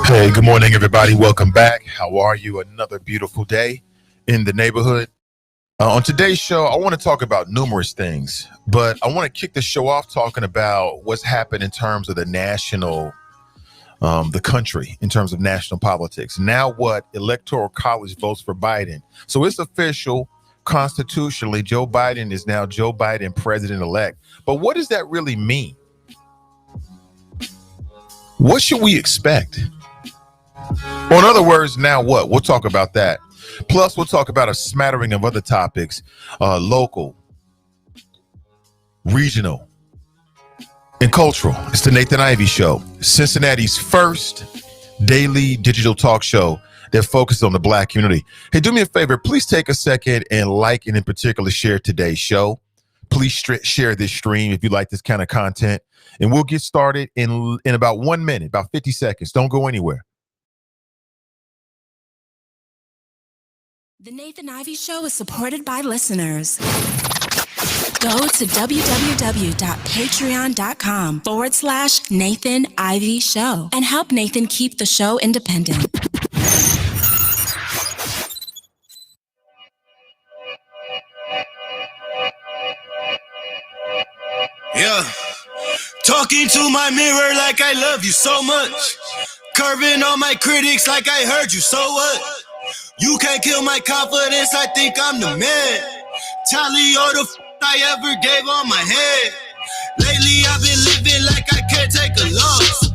Hey, good morning, everybody. Welcome back. How are you? Another beautiful day in the neighborhood. On today's show, I want to talk about numerous things, but I want to kick the show off talking about what's happened in terms of the national, the country, in terms of national politics. Now what Electoral College votes for Biden. So it's official. Constitutionally, Joe Biden is now Joe Biden president-elect. But what does that really mean? What should we expect? Or in other words, now what? We'll talk about that. Plus, we'll talk about a smattering of other topics, local, regional, and cultural. It's the Nathan Ivey Show, Cincinnati's first daily digital talk show that focuses on the Black community. Hey, do me a favor. Please take a second and like and in particular share today's show. Please share this stream if you like this kind of content. And we'll get started in about 1 minute, about 50 seconds. Don't go anywhere. The Nathan Ivey Show is supported by listeners. Go to www.patreon.com/Nathan Ivey Show and help Nathan keep the show independent. Yeah. Talking to my mirror like I love you so much. Curving on my critics like I heard you, so what? You can't kill my confidence, I think I'm the man. Tally all the I ever gave on my head. Lately I've been living like I can't take a loss.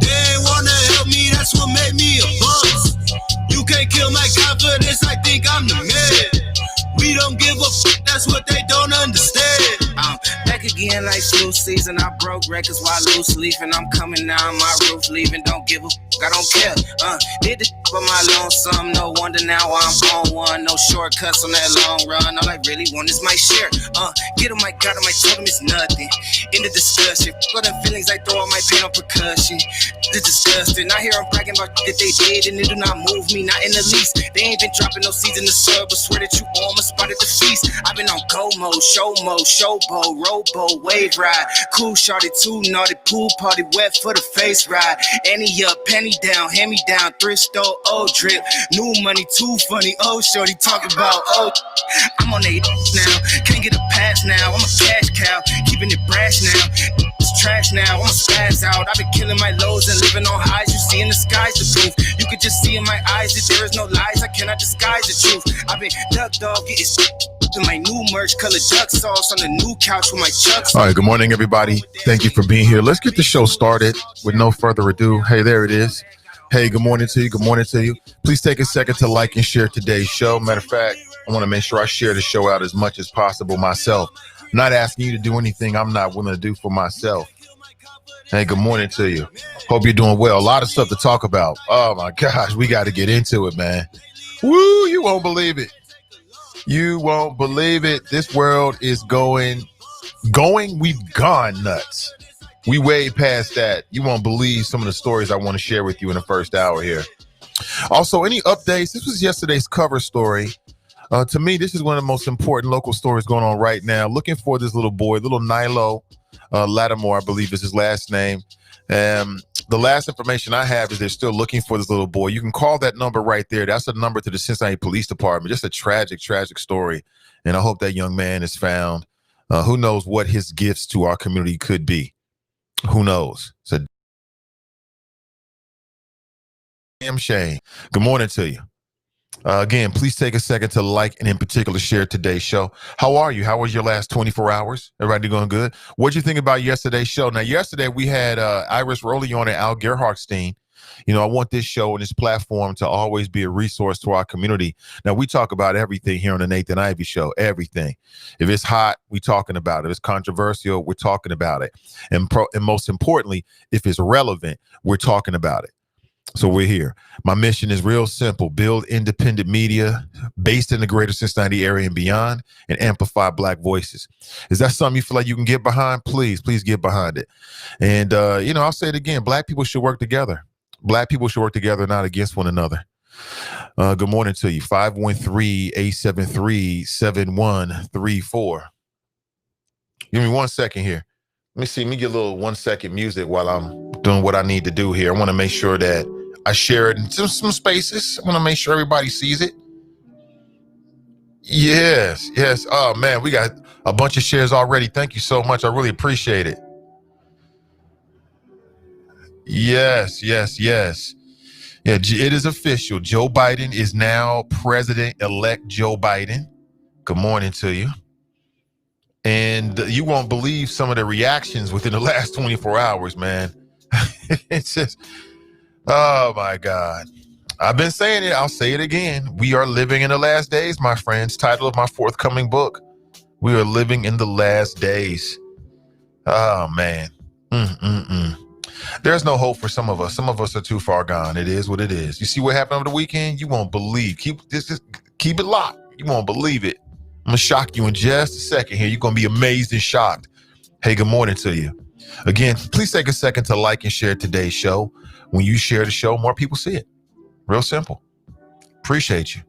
They ain't wanna help me, that's what made me a boss. You can't kill my confidence, I think I'm the man. We don't give a that's what they don't understand. I'm back again like flu season. I broke records while loose leafing. I'm coming down my roof, leaving. Don't give a I don't care. Did the for my lonesome. No wonder now I'm on one. No shortcuts on that long run. All I really want is my share. Get on my God, on my totem it's nothing. In the discussion, for the feelings I throw on my pain on percussion. It's disgusting. I hear them bragging about that they did, and it do not move me, not in the least. They ain't been dropping no seeds in the soil, but swear that you on my spot at the feast. I've been on go mode, showboat, rowboat, wave ride. Cool shorty, too naughty, pool party, wet for the face ride. Annie up, penny down, hand me down, thrift store, old drip. New money, too funny, old shorty talking about, oh. I'm on 8 now, can't get a pass now. I'm a cash cow, keeping it brash now. trash now, I'm spaz out. I've been killing my lows and living on highs. You see in the skies the proof. You could just see in my eyes that there is no lies. I cannot disguise the truth. I've been duck dog getting to my new merch, colored duck sauce on the new couch with my chucks. All right, good morning, everybody. Thank you for being here. Let's get the show started with no further ado. Hey, there it is. Hey, good morning to you. Good morning to you. Please take a second to like and share today's show. Matter of fact, I want to make sure I share the show out as much as possible myself. I'm not asking you to do anything I'm not willing to do for myself. Hey, good morning to you. Hope you're doing well. A lot of stuff to talk about. Oh, my gosh. We got to get into it, man. Woo, you won't believe it. You won't believe it. This world is going, we've gone nuts. We way past that. You won't believe some of the stories I want to share with you in the first hour here. Also, any updates? This was yesterday's cover story. To me, this is one of the most important local stories going on right now. Looking for this little boy, little Nilo Lattimore, I believe is his last name. The last information I have is they're still looking for this little boy. You can call that number right there. That's a number to the Cincinnati Police Department. Just a tragic, tragic story. And I hope that young man is found. Who knows what his gifts to our community could be? Who knows? It's a damn shame. Good morning to you. Again, please take a second to like and in particular share today's show. How are you? How was your last 24 hours? Everybody going good? What'd you think about yesterday's show? Now, yesterday we had Iris Rowley on and Al Gerhardstein. You know, I want this show and this platform to always be a resource to our community. Now, we talk about everything here on the Nathan Ivey Show, everything. If it's hot, we're talking about it. If it's controversial, we're talking about it. And most importantly, if it's relevant, we're talking about it. So we're here. My mission is real simple: build independent media based in the greater Cincinnati area and beyond, and amplify Black voices. Is that something you feel like you can get behind? Please get behind it. And, I'll say it again. Black people should work together. Black people should work together, not against one another. Good morning to you. 513-873-7134. Give me 1 second here. Let me get a little 1 second music while I'm doing what I need to do here. I want to make sure that I share it in some spaces. I want to make sure everybody sees it. Yes. Oh, man, we got a bunch of shares already. Thank you so much. I really appreciate it. Yes. Yeah, it is official. Joe Biden is now President-elect Joe Biden. Good morning to you. And you won't believe some of the reactions within the last 24 hours, man. It's just, oh my God. I've been saying it. I'll say it again. We are living in the last days, my friends. Title of my forthcoming book. We are living in the last days. Oh, man. There's no hope for some of us. Some of us are too far gone. It is what it is. You see what happened over the weekend? You won't believe. Keep it locked. You won't believe it. I'm going to shock you in just a second here. You're going to be amazed and shocked. Hey, good morning to you. Again, please take a second to like and share today's show. When you share the show, more people see it. Real simple. Appreciate you.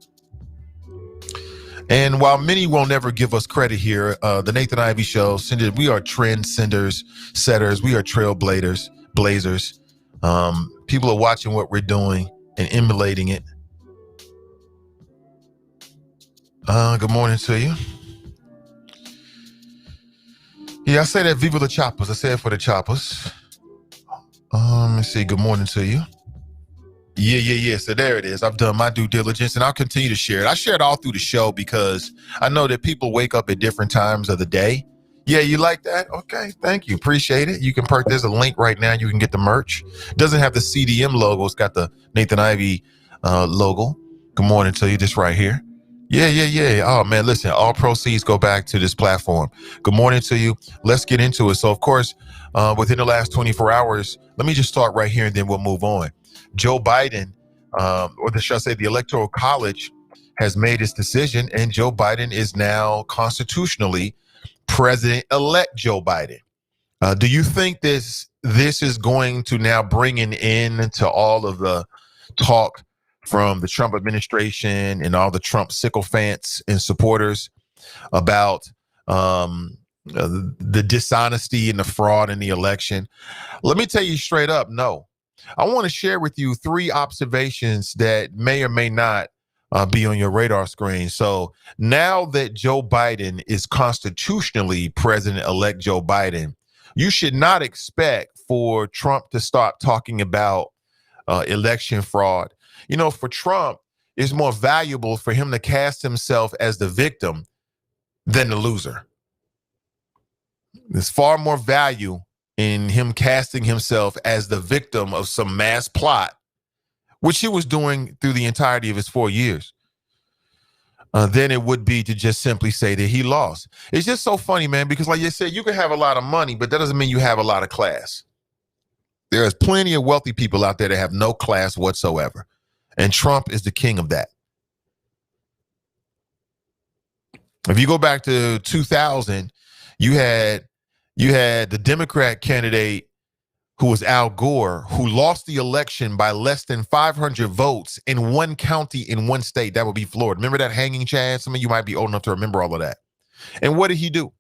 And while many will never give us credit here, the Nathan Ivey Show, we are trendsetters, setters. We are trailblazers. People are watching what we're doing and emulating it. Good morning to you. Yeah, I say that Viva the Choppers. I say it for the Choppers. Let me see. Good morning to you. Yeah. So there it is. I've done my due diligence and I'll continue to share it. I share it all through the show because I know that people wake up at different times of the day. Yeah, you like that? Okay, thank you. Appreciate it. You can there's a link right now. You can get the merch. It doesn't have the CDM logo. It's got the Nathan Ivey logo. Good morning to you. This right here. Yeah. Oh, man, listen, all proceeds go back to this platform. Good morning to you. Let's get into it. So, of course, within the last 24 hours, let me just start right here and then we'll move on. Joe Biden, should I say the Electoral College, has made its decision, and Joe Biden is now constitutionally President-elect Joe Biden. Do you think this is going to now bring an end to all of the talk from the Trump administration and all the Trump sycophants and supporters about the dishonesty and the fraud in the election? Let me tell you straight up, no. I want to share with you 3 observations that may or may not be on your radar screen. So now that Joe Biden is constitutionally President-elect Joe Biden, you should not expect for Trump to start talking about election fraud. For Trump, it's more valuable for him to cast himself as the victim than the loser. There's far more value in him casting himself as the victim of some mass plot, which he was doing through the entirety of his 4 years, than it would be to just simply say that he lost. It's just so funny, man, because like you said, you can have a lot of money, but that doesn't mean you have a lot of class. There's plenty of wealthy people out there that have no class whatsoever. And Trump is the king of that. If you go back to 2000, you had the Democrat candidate who was Al Gore, who lost the election by less than 500 votes in one county in one state. That would be Florida. Remember that hanging chad? Some of you might be old enough to remember all of that. And what did he do?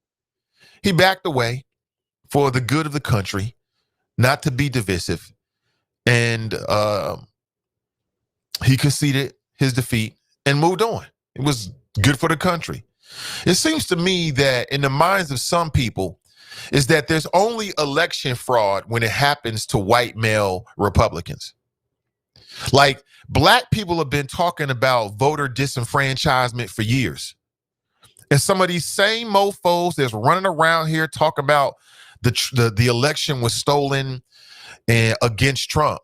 He backed away for the good of the country, not to be divisive. And he conceded his defeat and moved on. It was good for the country. It seems to me that in the minds of some people is that there's only election fraud when it happens to white male Republicans. Like, black people have been talking about voter disenfranchisement for years. And some of these same mofos that's running around here talking about the election was stolen and against Trump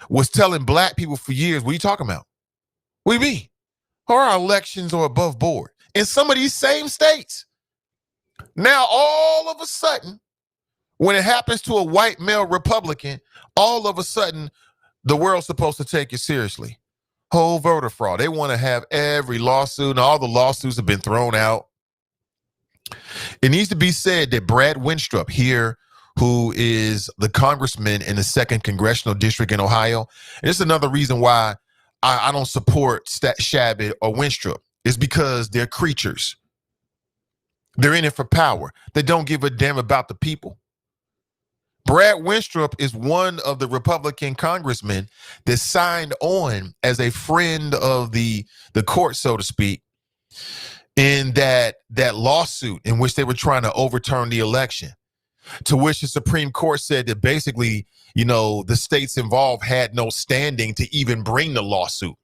was telling black people for years, what are you talking about? What do you mean? Our elections are above board in some of these same states. Now, all of a sudden, when it happens to a white male Republican, all of a sudden, the world's supposed to take it seriously. Whole voter fraud. They want to have every lawsuit, and all the lawsuits have been thrown out. It needs to be said that Brad Winstrup here, who is the congressman in the 2nd Congressional District in Ohio, and this is another reason why I don't support Shabbat or Winstrup, is because they're creatures. They're in it for power. They don't give a damn about the people. Brad Winstrup is one of the Republican congressmen that signed on as a friend of the court, so to speak, in that lawsuit in which they were trying to overturn the election, to which the Supreme Court said that basically, the states involved had no standing to even bring the lawsuit.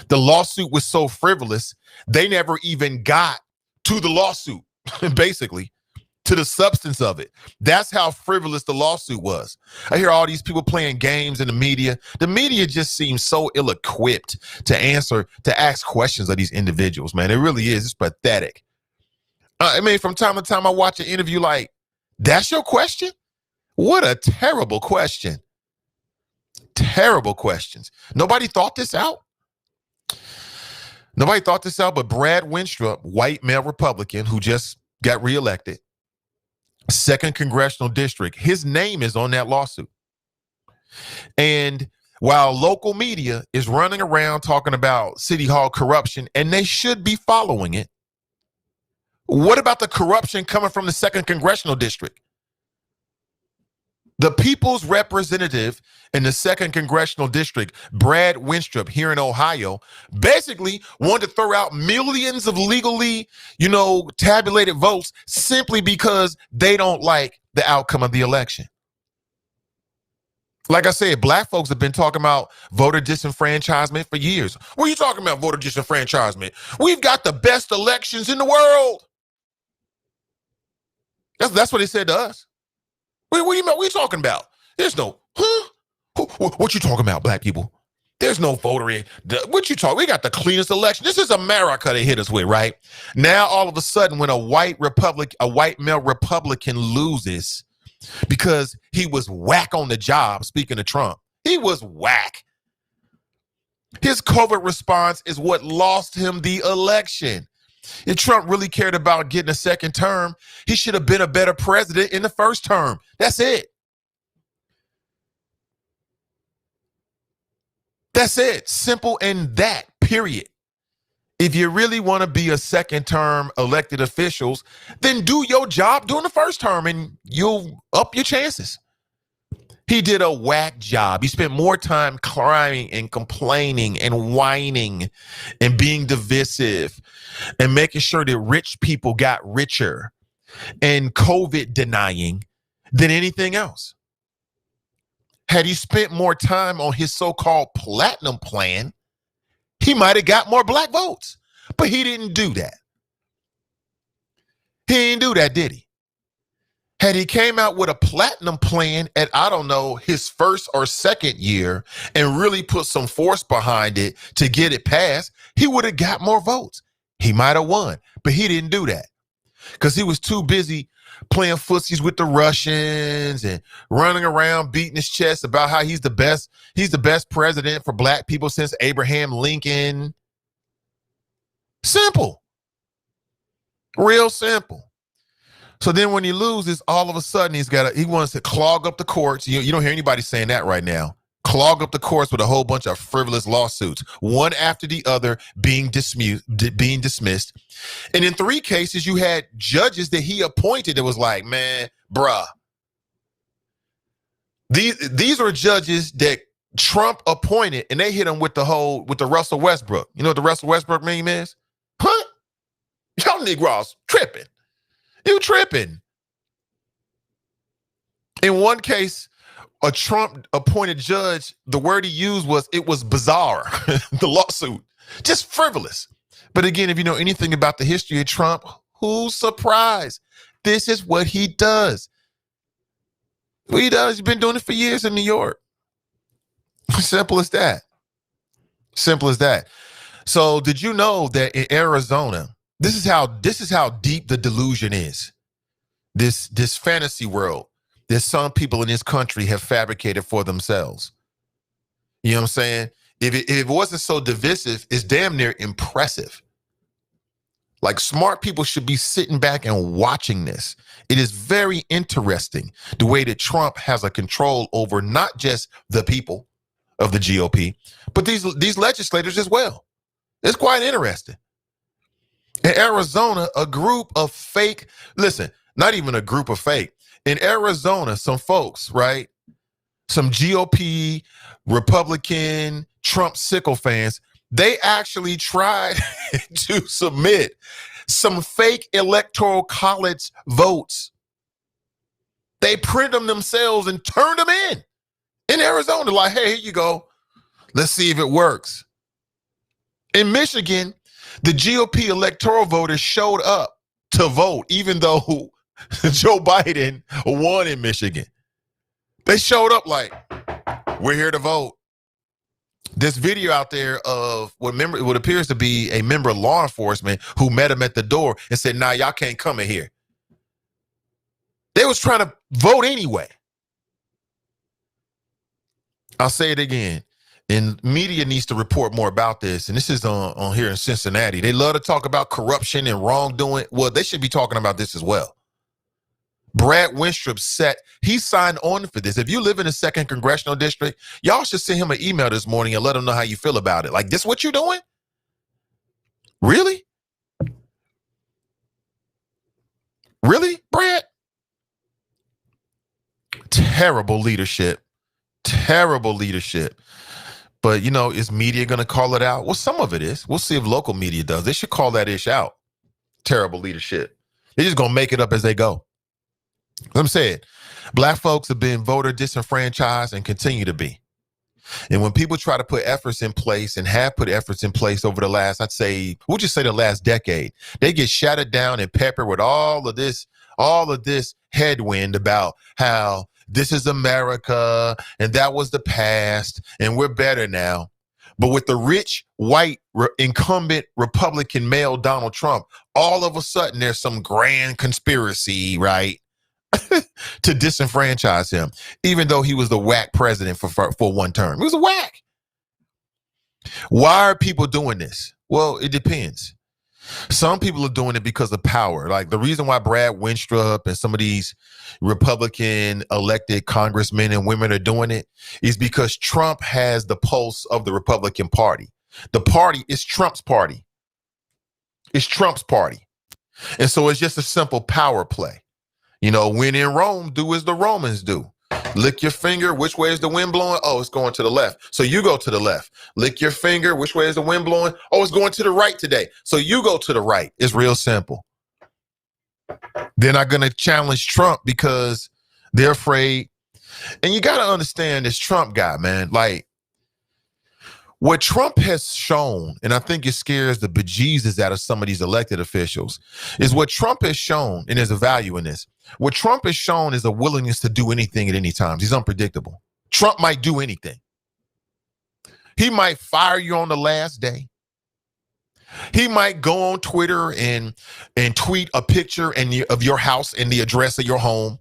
The lawsuit was so frivolous, they never even got to the lawsuit, basically, to the substance of it. That's how frivolous the lawsuit was. I hear all these people playing games in the media. The media just seems so ill-equipped to ask questions of these individuals, man. It really is. It's pathetic. From time to time, I watch an interview like, that's your question? What a terrible question. Terrible questions. Nobody thought this out? Nobody thought this out but Brad Winstrup, white male Republican who just got reelected, 2nd Congressional District. His name is on that lawsuit. And while local media is running around talking about City Hall corruption, and they should be following it, what about the corruption coming from the 2nd Congressional District? The people's representative in the 2nd Congressional District, Brad Winstrup, here in Ohio, basically wanted to throw out millions of legally, tabulated votes simply because they don't like the outcome of the election. Like I said, black folks have been talking about voter disenfranchisement for years. What are you talking about, voter disenfranchisement? We've got the best elections in the world. That's what they said to us. What are you talking about? There's no, What you talking about, black people? There's no voter. What you talking? We got the cleanest election. This is America they hit us with, right? Now, all of a sudden, when a white male Republican loses because he was whack on the job, speaking of Trump, he was whack. His COVID response is what lost him the election. If Trump really cared about getting a second term, he should have been a better president in the first term. That's it. That's it. Simple and that, period. If you really want to be a second term elected officials, then do your job during the first term and you'll up your chances. He did a whack job. He spent more time crying and complaining and whining and being divisive and making sure that rich people got richer and COVID denying than anything else. Had he spent more time on his so-called platinum plan, he might have got more black votes. But he didn't do that. He didn't do that, did he? Had he came out with a platinum plan at, I don't know, his first or second year and really put some force behind it to get it passed, he would have got more votes. He might have won, but he didn't do that because he was too busy playing footsies with the Russians and running around beating his chest about how he's the best president for black people since Abraham Lincoln. Simple. Real simple. So then when he loses, all of a sudden he wants to clog up the courts. You don't hear anybody saying that right now. Clog up the courts with a whole bunch of frivolous lawsuits, one after the other being dismissed. And in 3 cases, you had judges that he appointed that was like, man, bruh. These are judges that Trump appointed, and they hit him with the Russell Westbrook. You know what the Russell Westbrook meme is? Huh? Y'all Negroes tripping. You tripping. In one case, a Trump-appointed judge, the word he used was, it was bizarre, the lawsuit. Just frivolous. But again, if you know anything about the history of Trump, who's surprised? This is what he does. What he does, he's been doing it for years in New York. Simple as that. Simple as that. So did you know that in Arizona, this is how deep the delusion is. This fantasy world that some people in this country have fabricated for themselves. You know what I'm saying? If it wasn't so divisive, it's damn near impressive. Like, smart people should be sitting back and watching this. It is very interesting the way that Trump has a control over not just the people of the GOP, but these legislators as well. It's quite interesting. In Arizona, a group of fake, listen, not even a group of fake. In Arizona, some folks, right? Some GOP, Republican, Trump sickle fans, they actually tried to submit some fake electoral college votes. They print them themselves and turned them in Arizona. Like, hey, here you go. Let's see if it works. In Michigan, the GOP electoral voters showed up to vote, even though Joe Biden won in Michigan. They showed up like, we're here to vote. This video out there of what appears to be a member of law enforcement who met him at the door and said, nah, y'all can't come in here. They was trying to vote anyway. I'll say it again. And media needs to report more about this. And this is on here in Cincinnati. They love to talk about corruption and wrongdoing. Well, they should be talking about this as well. Brad Winstrup he signed on for this. If you live in the 2nd Congressional District, y'all should send him an email this morning and let him know how you feel about it. Like, this what you're doing? Really? Really, Brad? Terrible leadership. Terrible leadership. But, you know, is media going to call it out? Well, some of it is. We'll see if local media does. They should call that ish out. Terrible leadership. They're just going to make it up as they go. I'm saying, black folks have been voter disenfranchised and continue to be. And when people try to put efforts in place and have put efforts in place over the last, we'll just say the last decade, they get shouted down and peppered with all of this headwind about how this is America and that was the past and we're better now. But with the rich, white, incumbent Republican male Donald Trump, all of a sudden there's some grand conspiracy, right? To disenfranchise him, even though he was the whack president for one term. He was a whack. Why are people doing this? Well, it depends. Some people are doing it because of power. Like, the reason why Brad Winstrup and some of these Republican elected congressmen and women are doing it is because Trump has the pulse of the Republican Party. The party is Trump's party. It's Trump's party. And so it's just a simple power play. You know, when in Rome, do as the Romans do. Lick your finger. Which way is the wind blowing? Oh, it's going to the left. So you go to the left. Lick your finger. Which way is the wind blowing? Oh, it's going to the right today. So you go to the right. It's real simple. They're not going to challenge Trump because They're afraid. And you got to understand this Trump guy, man. Like, what Trump has shown, and I think it scares the bejesus out of some of these elected officials, is what Trump has shown, and there's a value in this. What Trump has shown is a willingness to do anything at any time. He's unpredictable. Trump might do anything. He might fire you on the last day. He might go on Twitter and tweet a picture of your house and the address of your home.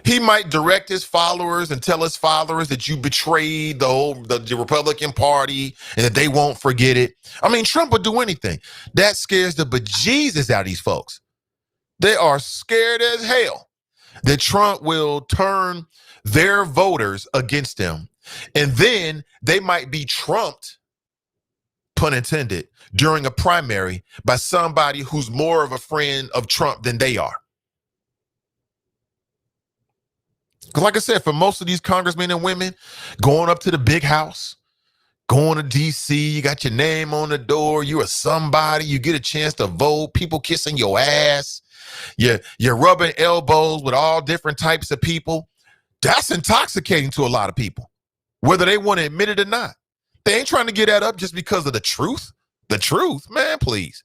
He might direct his followers and tell his followers that you betrayed the Republican Party and that they won't forget it. I mean, Trump would do anything. That scares the bejesus out of these folks. They are scared as hell that Trump will turn their voters against them. And then they might be trumped, pun intended, during a primary by somebody who's more of a friend of Trump than they are. Because like I said, for most of these congressmen and women going up to the big house, going to D.C., you got your name on the door, you're a somebody, you get a chance to vote, people kissing your ass, you're rubbing elbows with all different types of people. That's intoxicating to a lot of people, whether they want to admit it or not. They ain't trying to get that up just because of the truth. The truth, man, please.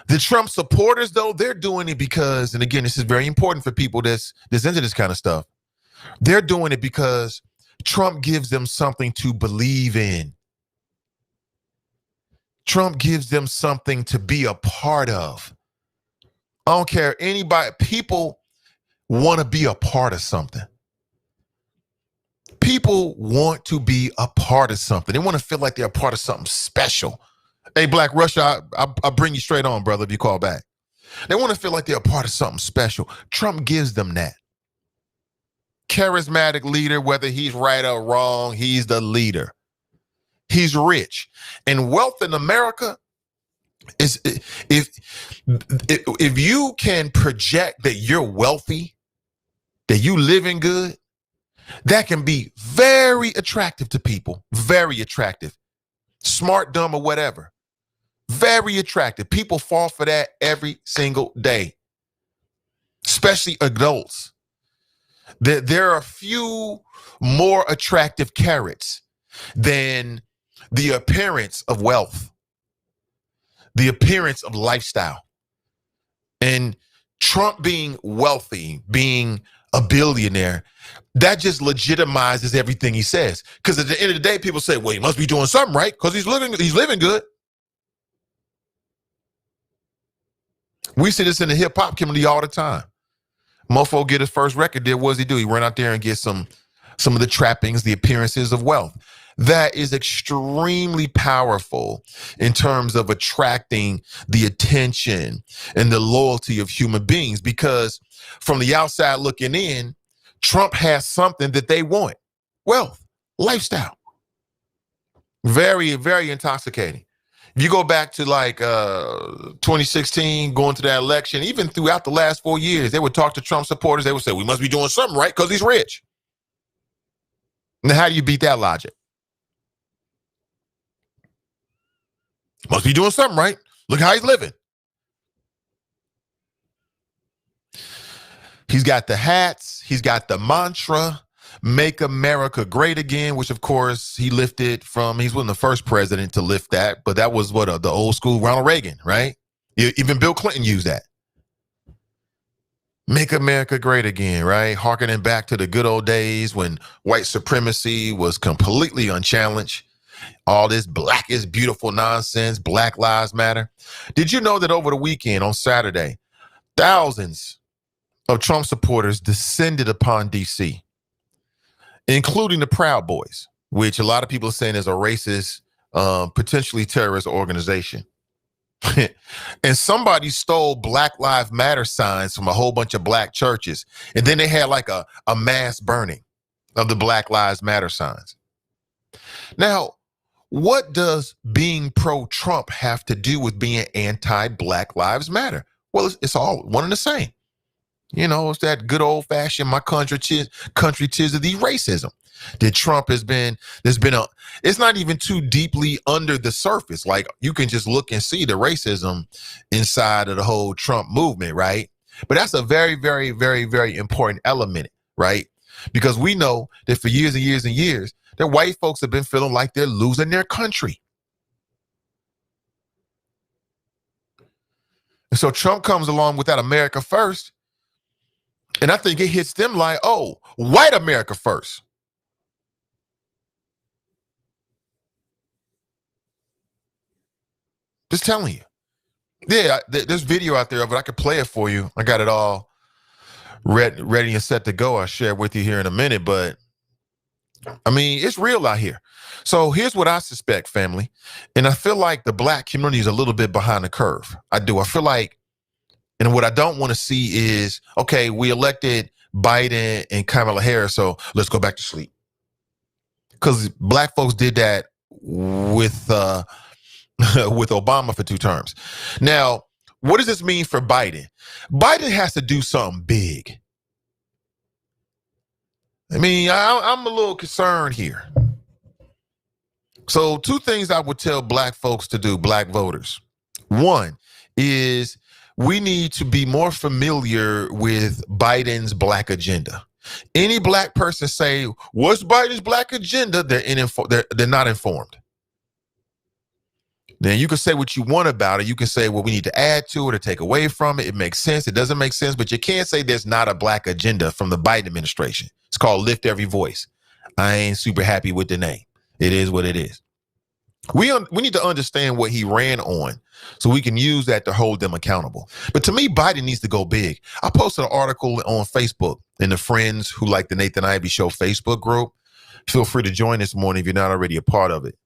The Trump supporters, though, they're doing it because, and again, this is very important for people that's into this kind of stuff. They're doing it because Trump gives them something to believe in. Trump gives them something to be a part of. I don't care anybody. People want to be a part of something. People want to be a part of something. They want to feel like they're a part of something special. Hey, Black Russia, I'll bring you straight on, brother, if you call back. They want to feel like they're a part of something special. Trump gives them that. Charismatic leader, whether he's right or wrong, he's the leader. He's rich. And wealth in America is, if you can project that you're wealthy, that you living good, that can be very attractive to people. Very attractive. Smart, dumb, or whatever. Very attractive. People fall for that every single day, especially adults. There are a few more attractive carrots than the appearance of wealth, the appearance of lifestyle. And Trump being wealthy, being a billionaire, that just legitimizes everything he says. Because at the end of the day, people say, well, he must be doing something right because he's living good. We see this in the hip hop community all the time. Mofo get his first record deal. What does he do? He run out there and get some of the trappings, the appearances of wealth. That is extremely powerful in terms of attracting the attention and the loyalty of human beings, because from the outside looking in, Trump has something that they want. Wealth, lifestyle. Very, very intoxicating. If you go back to like 2016, going to that election, even throughout the last 4 years, they would talk to Trump supporters. They would say, we must be doing something right because he's rich. Now, how do you beat that logic? Must be doing something right. Look how he's living. He's got the hats. He's got the mantra, Make America Great Again, which, of course, he lifted from, he's one of the first president to lift that, but that was what, the old school Ronald Reagan, right? Even Bill Clinton used that. Make America Great Again, right? Harkening back to the good old days when white supremacy was completely unchallenged. All this black is beautiful nonsense, Black Lives Matter. Did you know that over the weekend on Saturday, thousands of Trump supporters descended upon D.C., including the Proud Boys, which a lot of people are saying is a racist, potentially terrorist organization. And somebody stole Black Lives Matter signs from a whole bunch of black churches. And then they had like a mass burning of the Black Lives Matter signs. Now, what does being pro-Trump have to do with being anti-Black Lives Matter? Well, it's all one and the same. You know, it's that good old-fashioned my country tis of the racism. That it's not even too deeply under the surface. Like you can just look and see the racism inside of the whole Trump movement, right? But that's a very, very, very, very important element, right? Because we know that for years and years and years, that white folks have been feeling like they're losing their country. And so Trump comes along with that America first. And I think it hits them like, oh, white America first. Just telling you. Yeah, there's video out there of it. I could play it for you. I got it all ready and set to go. I'll share it with you here in a minute. But, I mean, it's real out here. So here's what I suspect, family. And I feel like the black community is a little bit behind the curve. I do. I feel like, and what I don't want to see is, okay, we elected Biden and Kamala Harris, so let's go back to sleep. Because black folks did that with with Obama for 2 terms. Now, what does this mean for Biden? Biden has to do something big. I mean, I'm a little concerned here. So 2 things I would tell black folks to do, black voters. One is we need to be more familiar with Biden's black agenda. Any black person say, what's Biden's black agenda? They're not informed. Then you can say what you want about it. You can say, well, we need to add to it or take away from it. It makes sense. It doesn't make sense. But you can't say there's not a black agenda from the Biden administration. It's called Lift Every Voice. I ain't super happy with the name. It is what it is. We need to understand what he ran on so we can use that to hold them accountable. But to me, Biden needs to go big. I posted an article on Facebook in the Friends Who Like the Nathan Ivey Show Facebook group. Feel free to join this morning if you're not already a part of it.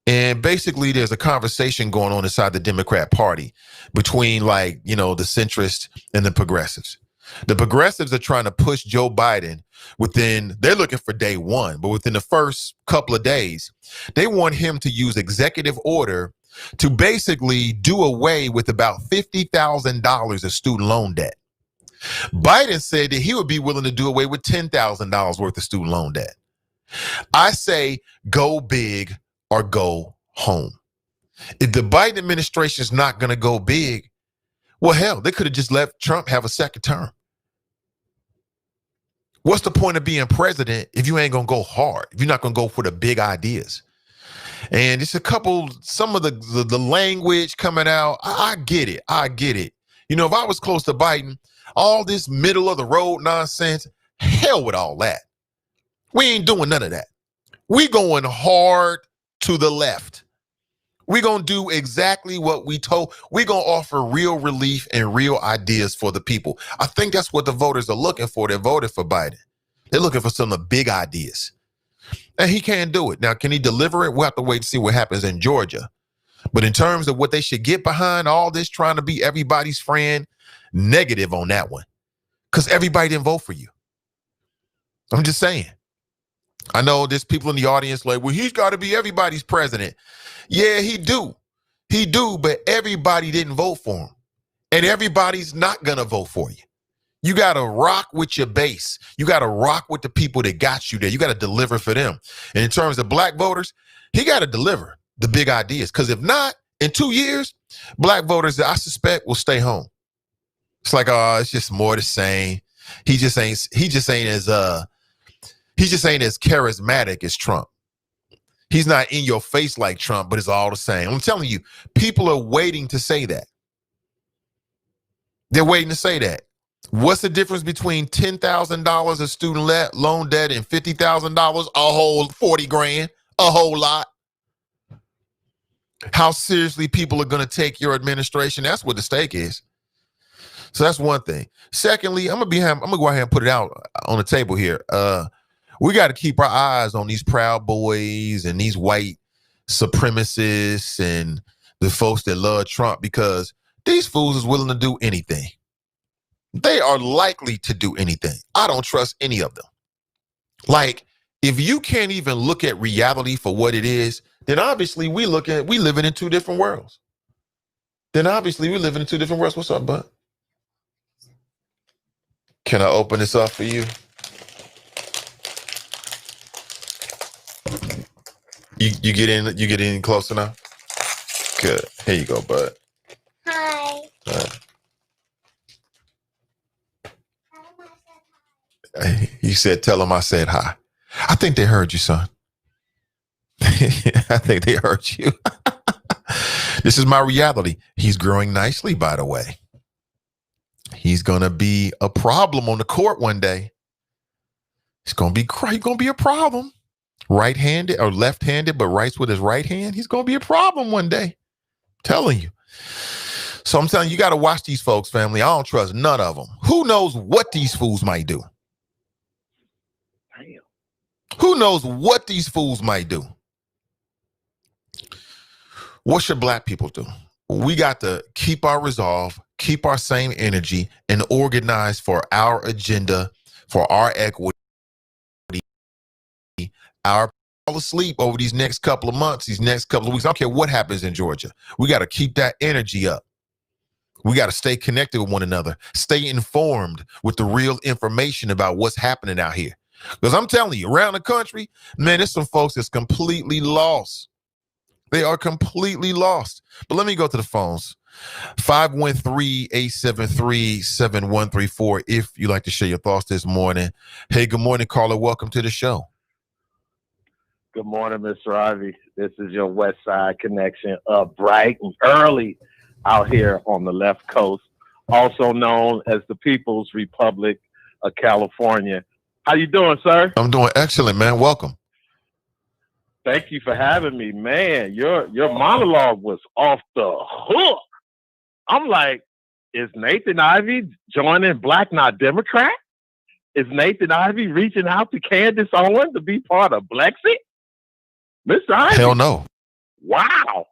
And basically, there's a conversation going on inside the Democrat Party between the centrists and the progressives. The progressives are trying to push Joe Biden they're looking for day one, but within the first couple of days, they want him to use executive order to basically do away with about $50,000 of student loan debt. Biden said that he would be willing to do away with $10,000 worth of student loan debt. I say go big or go home. If the Biden administration is not going to go big, well, hell, they could have just let Trump have a second term. What's the point of being president if you ain't going to go hard, if you're not going to go for the big ideas? And it's some of the language coming out. I get it. You know, if I was close to Biden, all this middle of the road nonsense, hell with all that. We ain't doing none of that. We going hard to the left. We're going to do exactly what we told. We're going to offer real relief and real ideas for the people. I think that's what the voters are looking for. They voted for Biden. They're looking for some of the big ideas. And he can't do it. Now, can he deliver it? We'll have to wait and see what happens in Georgia. But in terms of what they should get behind all this trying to be everybody's friend, negative on that one. Because everybody didn't vote for you. I'm just saying. I know there's people in the audience like, well, he's got to be everybody's president. Yeah, he do. He do, but everybody didn't vote for him. And everybody's not going to vote for you. You got to rock with your base. You got to rock with the people that got you there. You got to deliver for them. And in terms of black voters, he got to deliver the big ideas. Because if not, in 2 years, black voters, I suspect, will stay home. It's like, oh, it's just more the same. He just ain't as charismatic as Trump. He's not in your face like Trump, but it's all the same. I'm telling you, people are waiting to say that. They're waiting to say that. What's the difference between $10,000 of student loan debt and $50,000? A whole 40 grand, a whole lot. How seriously people are going to take your administration? That's what the stake is. So that's one thing. Secondly, I'm gonna go ahead and put it out on the table here. We got to keep our eyes on these Proud Boys and these white supremacists and the folks that love Trump, because these fools is willing to do anything. They are likely to do anything. I don't trust any of them. Like, if you can't even look at reality for what it is, then obviously we living in 2 different worlds. What's up, bud? Can I open this up for you? You get in close enough? Good. Here you go, bud. Hi. You said, tell them I said hi. I think they heard you, son. I think they heard you. This is my reality. He's growing nicely, by the way. He's going to be a problem on the court one day. He's going to be a problem. Right-handed or left-handed, but writes with his right hand. He's going to be a problem one day. I'm telling you. So I'm telling you, you got to watch these folks, family. I don't trust none of them. Who knows what these fools might do? Damn. Who knows what these fools might do? What should black people do? We got to keep our resolve, keep our same energy, and organize for our agenda, for our equity, our fall asleep over these next couple of months, these next couple of weeks. I don't care what happens in Georgia. We got to keep that energy up. We got to stay connected with one another, stay informed with the real information about what's happening out here. Because I'm telling you, around the country, man, there's some folks that's completely lost. They are completely lost. But let me go to the phones. 513-873-7134 if you'd like to share your thoughts this morning. Hey, good morning, caller. Welcome to the show. Good morning, Mr. Ivey. This is your West Side Connection, up bright and early out here on the left coast, also known as the People's Republic of California. How you doing, sir? I'm doing excellent, man. Welcome. Thank you for having me, man. Your monologue was off the hook. I'm like, is Nathan Ivey joining Black Not Democrat? Is Nathan Ivey reaching out to Candace Owens to be part of Blexit? Mr. Ivey? Hell no. Wow.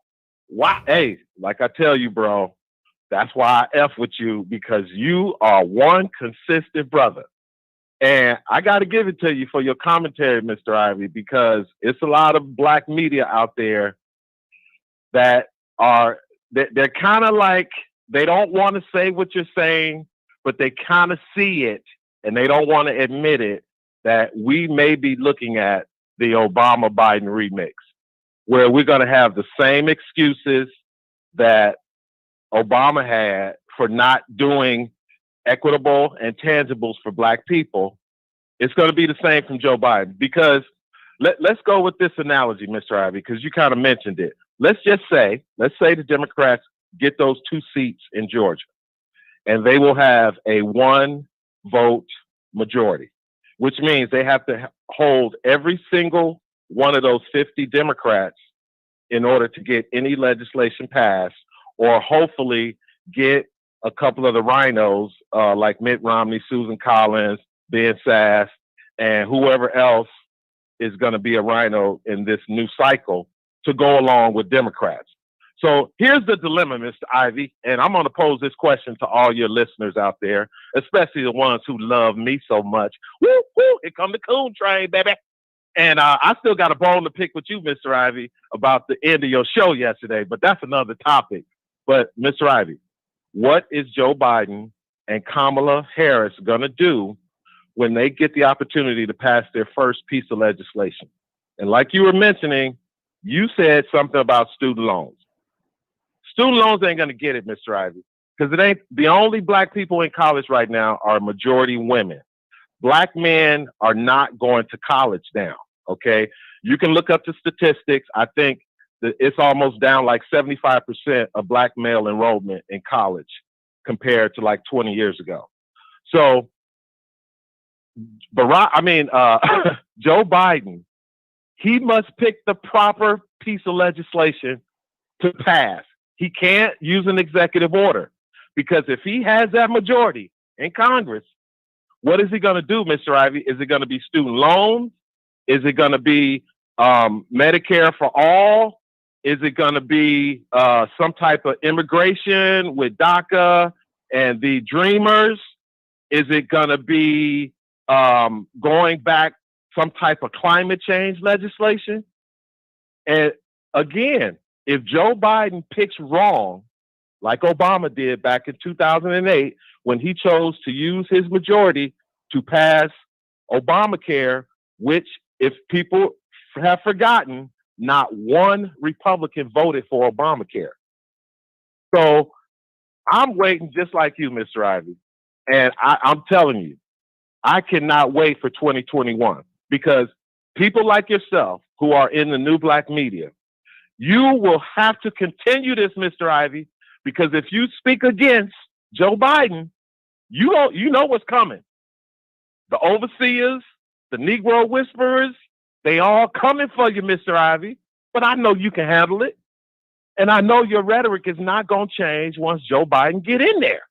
Hey, like I tell you, bro, that's why I F with you, because you are one consistent brother. And I got to give it to you for your commentary, Mr. Ivey, because it's a lot of black media out there that are, they're kind of like, they don't want to say what you're saying, but they kind of see it and they don't want to admit it, that we may be looking at the Obama-Biden remix, where we're going to have the same excuses that Obama had for not doing equitable and tangibles for black people. It's going to be the same from Joe Biden, because let's go with this analogy, Mr. Ivey, because you kind of mentioned it. Let's say the Democrats get those 2 seats in Georgia, and they will have a 1-vote majority, which means they have to hold every single one of those 50 Democrats in order to get any legislation passed, or hopefully get a couple of the rhinos like Mitt Romney, Susan Collins, Ben Sass, and whoever else is going to be a rhino in this new cycle to go along with Democrats. So here's the dilemma, Mr. Ivey, and I'm going to pose this question to all your listeners out there, especially the ones who love me so much. Woo, woo, here come the coon train, baby. And I still got a bone to pick with you, Mr. Ivey, about the end of your show yesterday, but that's another topic. But Mr. Ivey, what is Joe Biden and Kamala Harris going to do when they get the opportunity to pass their first piece of legislation? And like you were mentioning, you said something about student loans. Student loans ain't going to get it, Mr. Ivey, because it ain't the only black people in college right now are majority women. Black men are not going to college now. Okay. You can look up the statistics. I think that it's almost down like 75% of black male enrollment in college compared to like 20 years ago. So Joe Biden, he must pick the proper piece of legislation to pass. He can't use an executive order, because if he has that majority in Congress, what is he going to do, Mr. Ivey? Is it going to be student loans? Is it going to be Medicare for all? Is it going to be some type of immigration with DACA and the Dreamers? Is it going to be going back some type of climate change legislation? And again, if Joe Biden picks wrong, like Obama did back in 2008, when he chose to use his majority to pass Obamacare, which, if people have forgotten, not one Republican voted for Obamacare. So I'm waiting just like you, Mr. Ivey. And I'm telling you, I cannot wait for 2021 because people like yourself who are in the new black media, you will have to continue this, Mr. Ivey, because if you speak against Joe Biden, you know what's coming. The overseers, the Negro whisperers, they all coming for you, Mr. Ivey. But I know you can handle it. And I know your rhetoric is not going to change once Joe Biden get in there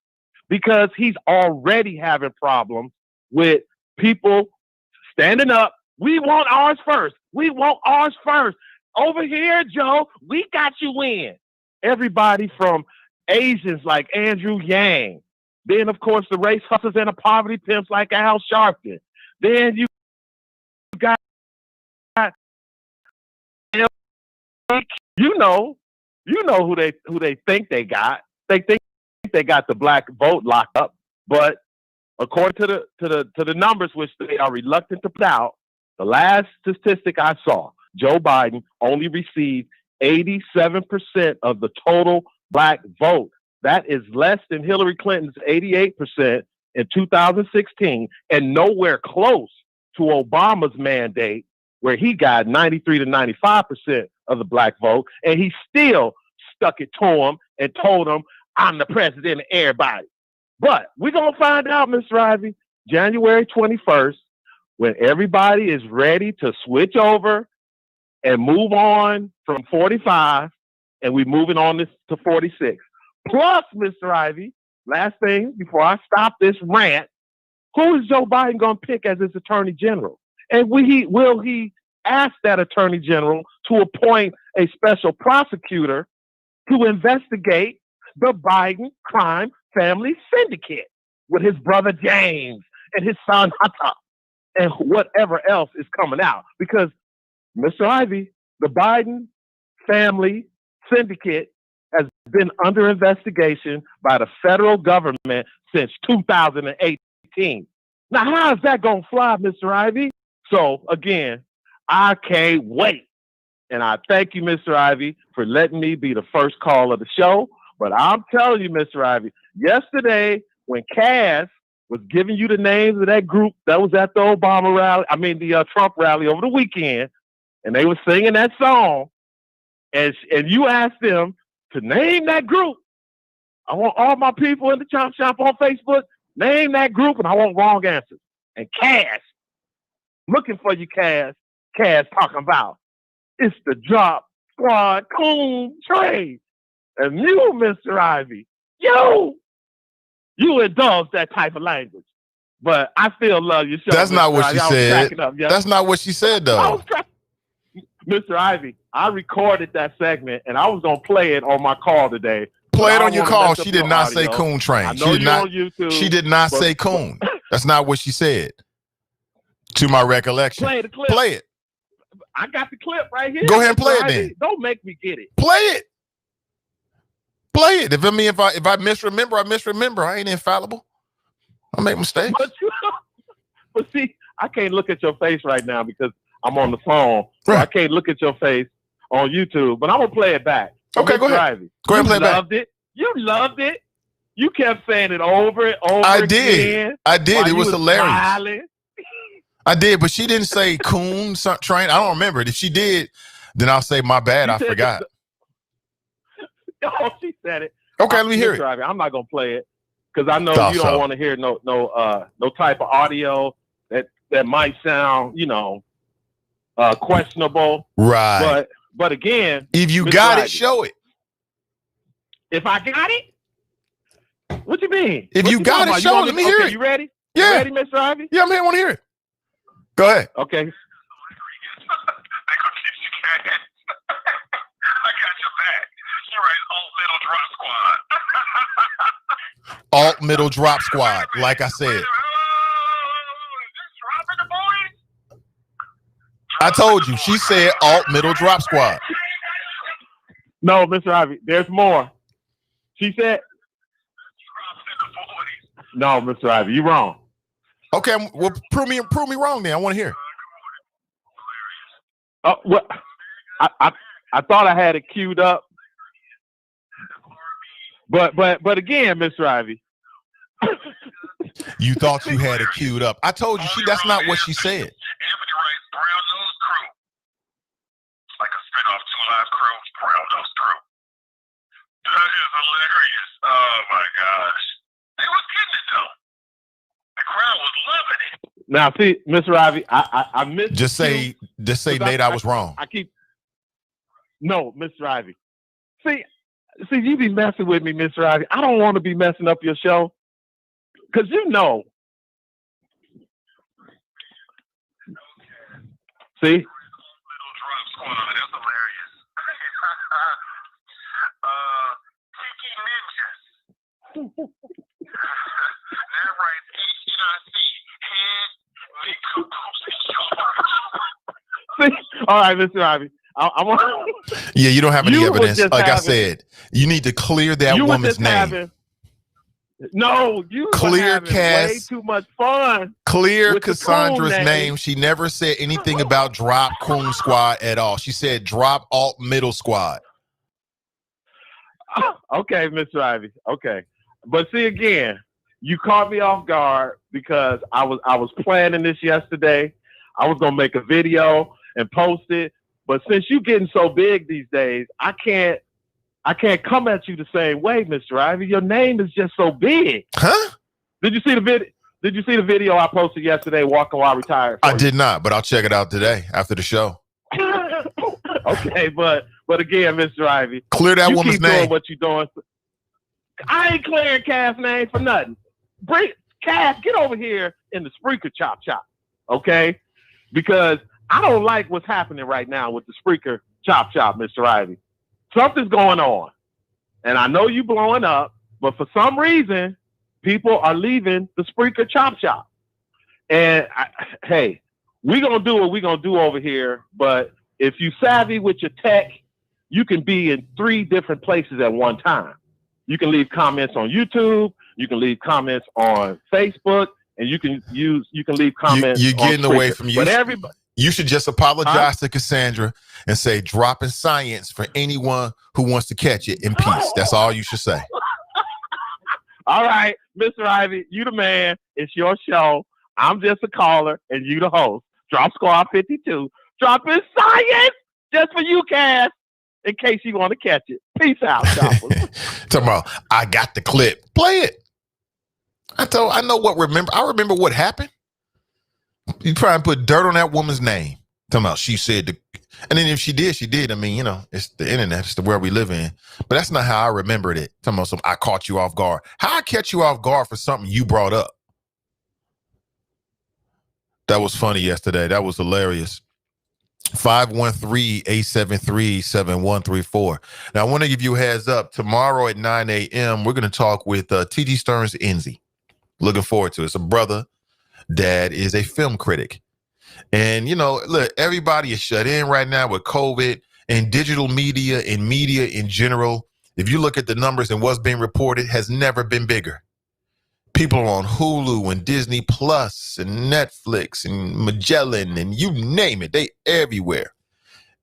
because he's already having problems with people standing up. We want ours first. We want ours first. Over here, Joe, we got you in. Everybody from Asians like Andrew Yang. Then, of course, the race hustlers and the poverty pimps like Al Sharpton. Then you got, you know who they think they got. They think they got the black vote locked up, but according to the numbers, which they are reluctant to put out, the last statistic I saw, Joe Biden only received 87% of the total black vote. That is less than Hillary Clinton's 88% in 2016, and nowhere close to Obama's mandate, where he got 93 to 95% of the black vote, and he still stuck it to him and told him, I'm the president of everybody. But we're going to find out, Mr. Ivey, January 21st, when everybody is ready to switch over and move on from 45, and we're moving on this to 46. Plus, Mr. Ivey, last thing before I stop this rant, who is Joe Biden going to pick as his attorney general? And will he ask that attorney general to appoint a special prosecutor to investigate the Biden crime family syndicate with his brother James and his son Hunter and whatever else is coming out? Because, Mr. Ivey, the Biden family syndicate has been under investigation by the federal government since 2018. Now, how is that going to fly, Mr. Ivey? So, again, I can't wait. And I thank you, Mr. Ivey, for letting me be the first call of the show. But I'm telling you, Mr. Ivey, yesterday when Cass was giving you the names of that group that was at the Obama rally, the Trump rally over the weekend, and they were singing that song, and you asked them to name that group. I want all my people in the Chop Shop on Facebook, name that group, and I want wrong answers. And Cass, looking for you, Cass talking about, it's the Drop Squad Coon Trade. And you, Mr. Ivey, you indulge that type of language. But I still love your show. That's not what she said. Up, yeah. That's not what she said, though. Mr. Ivey, I recorded that segment, and I was going to play it on my call today. Play it on your call. She did not say coon train. She did not say coon. That's not what she said, to my recollection. Play the clip. Play it. I got the clip right here. Go ahead and play it then. Don't make me get it. Play it. Play it. If I misremember, I misremember. I ain't infallible. I make mistakes. But see, I can't look at your face right now because I'm on the phone. So right. I can't look at your face on YouTube. But I'm gonna play it back. Okay, go ahead. Ivey, go ahead and play it back. Loved it. You loved it. You kept saying it over and over again. I did. It was hilarious. Smiling. I did, but she didn't say coon train. I don't remember it. If she did, then I'll say my bad. I forgot. Oh, she said it. Okay, let me hear it. I'm not gonna play it because I know you don't want to hear no type of audio that might sound, questionable. Right. But again, if you got it, show it. If I got it, what you mean? If you got it, show it. Let me hear it. You ready? Yeah. You ready, Mr. Ivey? Yeah, man, I want to hear it. Go ahead. Okay. I got your back. You right, alt middle drop squad, like I said. I told you. She said alt middle drop squad. No, Mr. Ivey, there's more. She said. No, Mr. Ivey, you're wrong. Okay, well, prove me wrong then. I want to hear. What? I thought I had it queued up, but again, Mr. Ivy. You thought you had it queued up. I told you that's not what she said. Anthony writes Brown Nose Crew. Like a spinoff Two Live Crew, Brown Nose Crew. That is hilarious. Oh my gosh. They was getting it though. The crowd was loving it. Now see, Mr. Ivy, I missed Just say Nate, I was wrong. No, Mr. Ivy. See, you be messing with me, Mr. Ivy. I don't want to be messing up your show. Because you know. See? Little drop squad. That's hilarious. Tiki Ninjas. That right. HNIC. Head. See? All right, Mr. Ivy. I want. Yeah, you don't have any evidence. Like I having, said, you need to clear that woman's name. No, you clear Cass. Way too much fun. Clear Cassandra's name. She never said anything about drop Coon Squad at all. She said drop Alt Middle Squad. Okay, Mr. Ivy. Okay, but see again, you caught me off guard because I was planning this yesterday. I was gonna make a video and post it, but since you getting so big these days, I can't come at you the same way, Mr. Ivy. Your name is just so big. Huh? Did you see the video? Did you see the video I posted yesterday, Walking While Retired? I did not, but I'll check it out today after the show. Okay, but again, Mr. Ivy, clear that woman's name. Doing what you doing? I ain't clearing Cass' name for nothing. Bring Cass, get over here in the Spreaker chop, okay? Because I don't like what's happening right now with the Spreaker chop, Mr. Ivy. Something's going on, and I know you blowing up, but for some reason, people are leaving the Spreaker chop. And hey, we're gonna do what we're gonna do over here. But if you savvy with your tech, you can be in 3 different places at one time. You can leave comments on YouTube, you can leave comments on Facebook, and you can leave comments. You're getting on away from you. But everybody. You should just apologize to Cassandra and say dropping science for anyone who wants to catch it in peace. That's all you should say. All right, Mr. Ivy, you the man. It's your show. I'm just a caller and you the host. Drop Squad 52. Dropping science just for you, Cass, in case you want to catch it. Peace out, choppers. Tomorrow, I got the clip. Play it. I remember what happened. You try and put dirt on that woman's name. Talking about she said, and then if she did, she did. I mean, it's the internet, it's the world we live in. But that's not how I remembered it. Talking about I caught you off guard. How I catch you off guard for something you brought up? That was funny yesterday. That was hilarious. 513-873-7134. Now, I want to give you a heads up. Tomorrow at 9 a.m., we're going to talk with T.D. Stearns Enzi. Looking forward to it. It's a brother that is a film critic. And, look, everybody is shut in right now with COVID and digital media and media in general. If you look at the numbers and what's being reported has never been bigger. People are on Hulu and Disney Plus and Netflix and Magellan and you name it. They everywhere.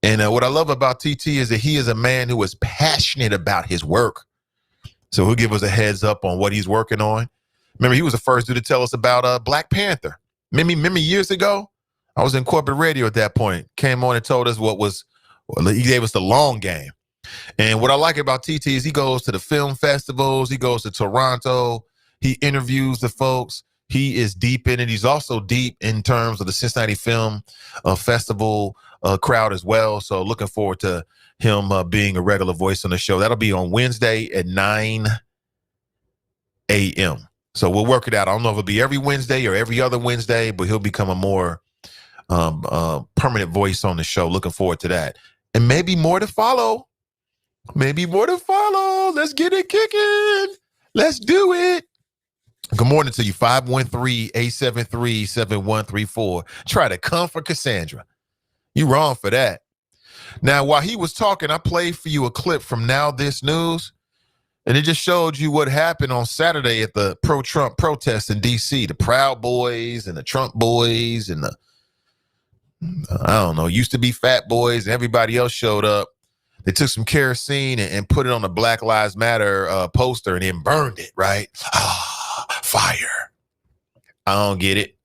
And what I love about TT is that he is a man who is passionate about his work. So he'll give us a heads up on what he's working on. Remember, he was the first dude to tell us about Black Panther. Remember years ago? I was in corporate radio at that point. Came on and told us he gave us the long game. And what I like about TT is he goes to the film festivals. He goes to Toronto. He interviews the folks. He is deep in it. He's also deep in terms of the Cincinnati Film Festival crowd as well. So looking forward to him being a regular voice on the show. That'll be on Wednesday at 9 a.m. So we'll work it out. I don't know if it'll be every Wednesday or every other Wednesday, but he'll become a more permanent voice on the show. Looking forward to that. And maybe more to follow. Let's get it kicking. Let's do it. Good morning to you. 513-873-7134. Try to come for Cassandra. You wrong for that. Now, while he was talking, I played for you a clip from Now This News. And it just showed you what happened on Saturday at the pro-Trump protests in D.C. The Proud Boys and the Trump Boys and I don't know, used to be fat boys and everybody else showed up. They took some kerosene and put it on the Black Lives Matter poster and then burned it, right? Fire. I don't get it.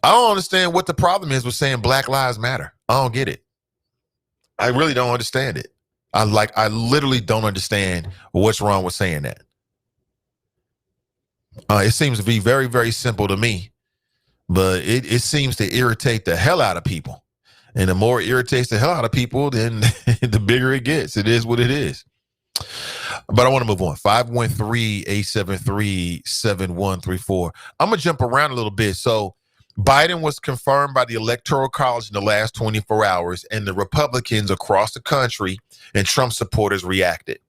I don't understand what the problem is with saying Black Lives Matter. I don't get it. I really don't understand it. I literally don't understand what's wrong with saying that. It seems to be very, very simple to me, but it seems to irritate the hell out of people. And the more it irritates the hell out of people, then the bigger it gets. It is what it is. But I want to move on. 513-873-7134. I'm going to jump around a little bit. So Biden was confirmed by the Electoral College in the last 24 hours, and the Republicans across the country and Trump supporters reacted.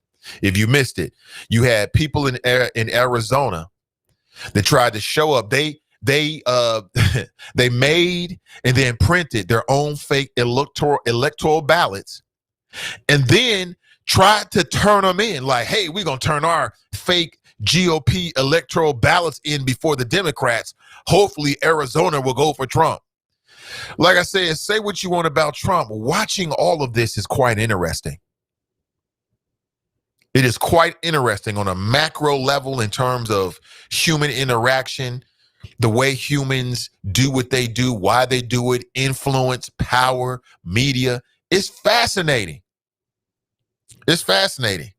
If you missed it, you had people in Arizona that tried to show up. They made and then printed their own fake electoral ballots and then tried to turn them in like, hey, we're going to turn our fake GOP electoral ballots in before the Democrats. Hopefully Arizona will go for Trump. Like I said, say what you want about Trump. Watching all of this is quite interesting. It is quite interesting on a macro level in terms of human interaction, the way humans do what they do, why they do it, influence, power, media. It's fascinating. It's fascinating.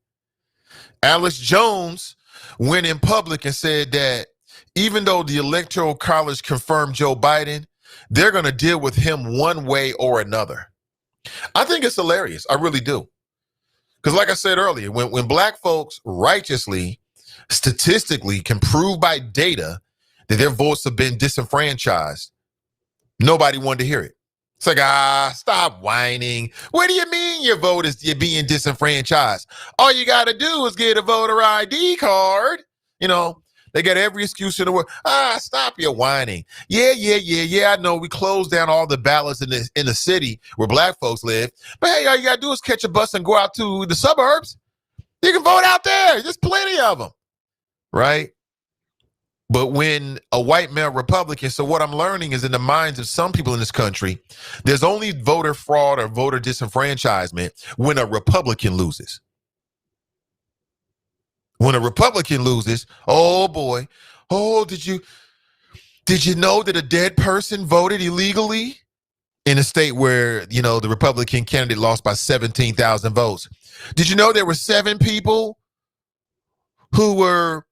Alex Jones went in public and said that even though the Electoral College confirmed Joe Biden, they're going to deal with him one way or another. I think it's hilarious. I really do. Because like I said earlier, when black folks righteously, statistically can prove by data that their votes have been disenfranchised, nobody wanted to hear it. It's like, stop whining. What do you mean your vote is being disenfranchised? All you got to do is get a voter ID card. You know, they got every excuse in the world. Stop your whining. Yeah. I know we closed down all the ballots in the city where black folks live. But hey, all you got to do is catch a bus and go out to the suburbs. You can vote out there. There's plenty of them. Right? But when a white male Republican, so what I'm learning is in the minds of some people in this country, there's only voter fraud or voter disenfranchisement when a Republican loses. When a Republican loses, oh boy, did you know that a dead person voted illegally in a state where, you know, the Republican candidate lost by 17,000 votes? Did you know there were 7 people who were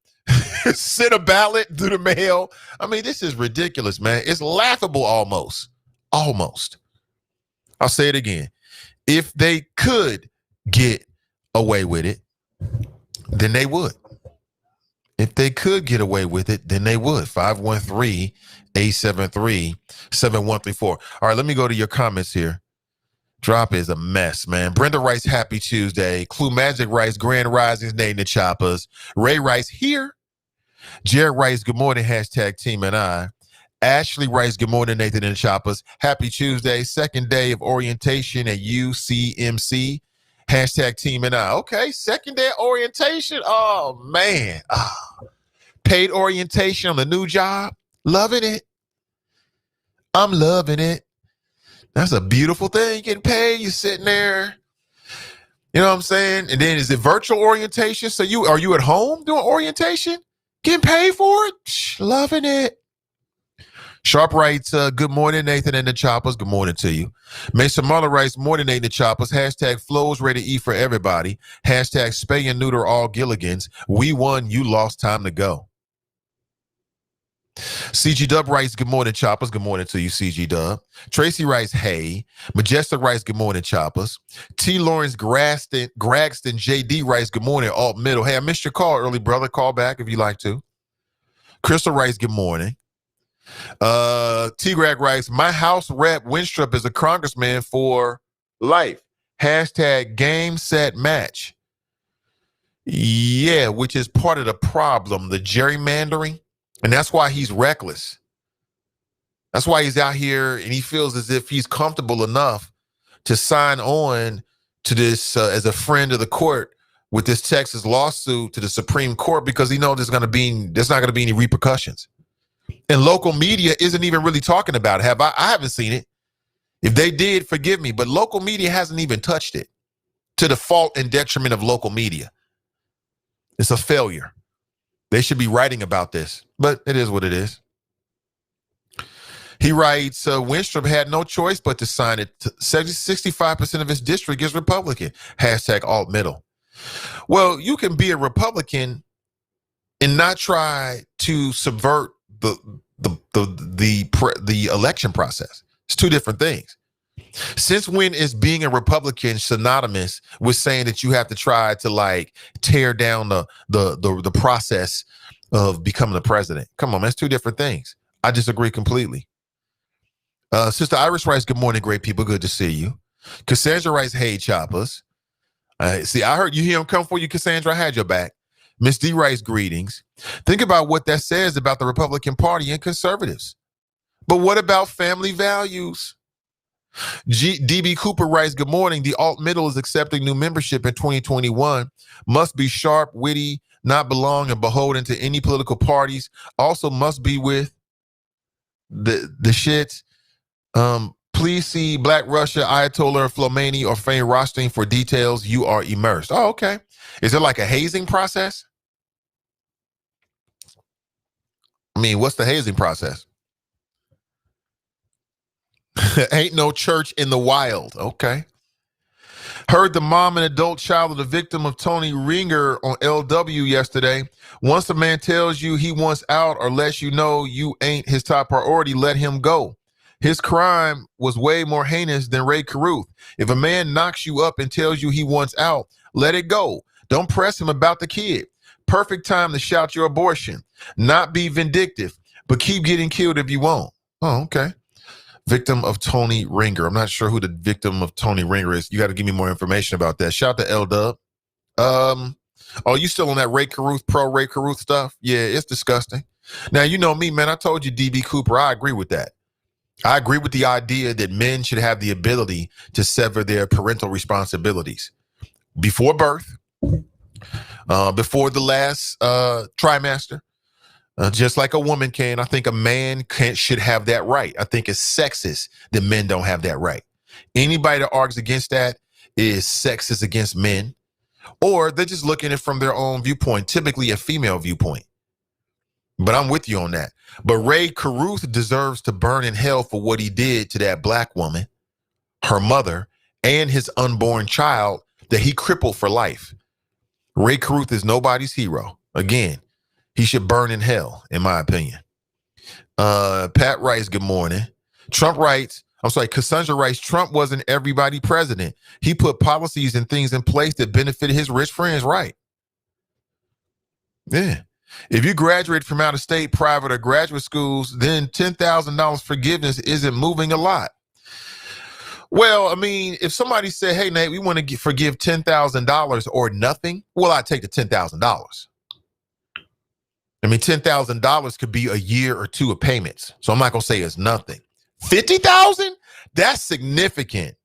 sent a ballot through the mail? I mean, this is ridiculous, man. It's laughable almost. Almost. I'll say it again. If they could get away with it, then they would. If they could get away with it, then they would. 513-873-7134. All right, let me go to your comments here. Drop is a mess, man. Brenda writes, happy Tuesday. Clue Magic writes, Grand Risings, Nathan the Choppers. Ray writes, here. Jared writes, good morning, hashtag Team and I. Ashley writes, good morning, Nathan and the Choppers. Happy Tuesday, second day of orientation at UCMC. Hashtag Team and I. Okay, second day of orientation. Oh, man. Paid orientation on the new job. Loving it. I'm loving it. That's a beautiful thing, getting paid. You're sitting there. You know what I'm saying? And then is it virtual orientation? So are you at home doing orientation? Getting paid for it? Loving it. Sharp writes, good morning, Nathan and the Choppers. Good morning to you. Mason Muller writes, morning, Nathan the Choppers. Hashtag flows ready to eat for everybody. Hashtag spay and neuter all Gilligans. We won, you lost, time to go. CG Dub writes, good morning, Choppers. Good morning to you, CG Dub. Tracy writes, hey. Majestic writes, good morning, Choppers. T. Lawrence Gragston JD writes, good morning, alt middle. Hey, I missed your call early, brother. Call back if you like to. Crystal writes, good morning. T-Grag writes, my House Rep Winstrup is a congressman for life. Hashtag game, set, match. Yeah, which is part of the problem, the gerrymandering. And that's why he's reckless. That's why he's out here and he feels as if he's comfortable enough to sign on to this as a friend of the court with this Texas lawsuit to the Supreme Court because he knows there's not going to be any repercussions. And local media isn't even really talking about it. I haven't seen it. If they did, forgive me, but local media hasn't even touched it, to the fault and detriment of local media. It's a failure. They should be writing about this, but it is what it is. He writes, Winstrup had no choice but to sign it. 65% of his district is Republican. Hashtag alt middle. Well, you can be a Republican and not try to subvert the election process. It's two different things. Since when is being a Republican synonymous with saying that you have to try to like tear down the process of becoming the president? Come on, that's two different things. I disagree completely. Sister Iris writes, good morning, great people. Good to see you. Cassandra writes, hey, choppers. See, I heard you hear him come for you, Cassandra. I had your back. Miss D writes, greetings. Think about what that says about the Republican Party and conservatives. But what about family values? DB Cooper writes, good morning. The alt middle is accepting new membership in 2021. Must be sharp, witty, not belong and beholden to any political parties. Also must be with the shits. Please see Black Russia, Ayatollah Khomeini, or Faye Rothstein for details. You are immersed. Oh, okay. Is there like a hazing process? I mean, what's the hazing process? Ain't no church in the wild. Okay. Heard the mom and adult child of the victim of Tony Ringer on LW yesterday. Once a man tells you he wants out or lets you know you ain't his top priority, let him go. His crime was way more heinous than Ray Caruth. If a man knocks you up and tells you he wants out, let it go. Don't press him about the kid. Perfect time to shout your abortion. Not be vindictive, but keep getting killed if you want. Oh, okay. Victim of Tony Ringer. I'm not sure who the victim of Tony Ringer is. You got to give me more information about that. Shout out to L-Dub. Oh, you still on that Ray Caruth, pro Ray Caruth stuff? Yeah, it's disgusting. Now, you know me, man. I told you, DB Cooper, I agree with that. I agree with the idea that men should have the ability to sever their parental responsibilities before birth, before the last trimester. Just like a woman can, I think a man should have that right. I think it's sexist that men don't have that right. Anybody that argues against that is sexist against men, or they're just looking at it from their own viewpoint, typically a female viewpoint. But I'm with you on that. But Ray Caruth deserves to burn in hell for what he did to that black woman, her mother, and his unborn child that he crippled for life. Ray Caruth is nobody's hero. Again, he should burn in hell, in my opinion. Pat writes, good morning. Cassandra writes, Trump wasn't everybody president. He put policies and things in place that benefited his rich friends, right? Yeah. If you graduate from out of state, private, or graduate schools, then $10,000 forgiveness isn't moving a lot. Well, I mean, if somebody said, hey, Nate, we want to forgive $10,000 or nothing, well, I'd take the $10,000. I mean, $10,000 could be a year or two of payments. So I'm not going to say it's nothing. $50,000? That's significant.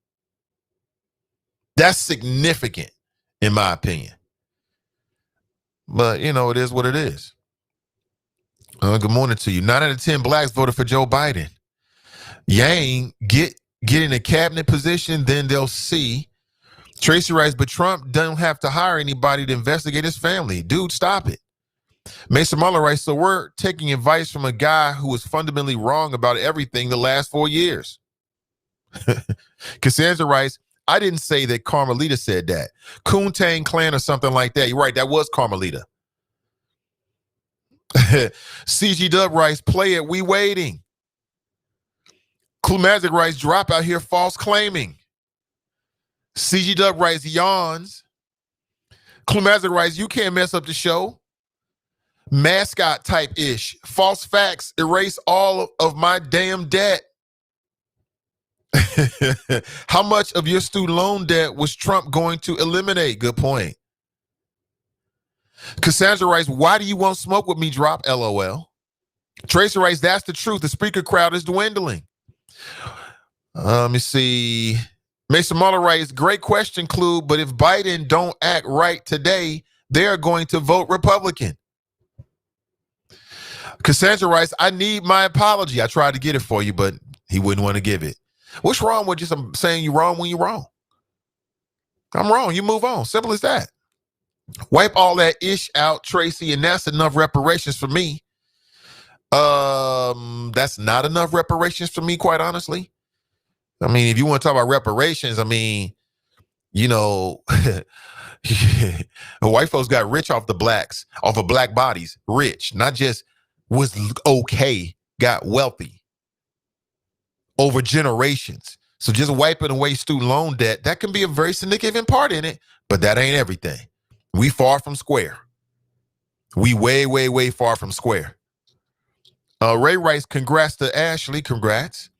That's significant, in my opinion. But, you know, it is what it is. Good morning to you. 9 out of 10 blacks voted for Joe Biden. Yang, get in a cabinet position, then they'll see. Tracy writes, but Trump don't have to hire anybody to investigate his family. Dude, stop it. Mason Muller writes, so we're taking advice from a guy who was fundamentally wrong about everything the last 4 years. Cassandra writes, I didn't say that Carmelita said that. Koontang Clan or something like that. You're right, that was Carmelita. CG Dub writes, play it, we waiting. Clumazic writes, drop out here false claiming. CG Dub writes, yawns. Clumazic writes, you can't mess up the show. Mascot type ish. False facts erase all of my damn debt. How much of your student loan debt was Trump going to eliminate? Good point. Cassandra writes, why do you want smoke with me? Drop LOL. Tracy writes, that's the truth. The speaker crowd is dwindling. Let me see. Mason Muller writes, great question, Clue, but if Biden don't act right today, they're going to vote Republican. Cassandra writes, I need my apology. I tried to get it for you, but he wouldn't want to give it. What's wrong with just saying you're wrong when you're wrong? I'm wrong. You move on. Simple as that. Wipe all that ish out, Tracy, and that's enough reparations for me. That's not enough reparations for me, quite honestly. I mean, if you want to talk about reparations, I mean, you know, white folks got rich off of black bodies. Rich, not just was okay, got wealthy over generations. So just wiping away student loan debt, that can be a very significant part in it, but that ain't everything. We far from square. We way, way, way far from square. Ray writes, congrats to Ashley. Congrats.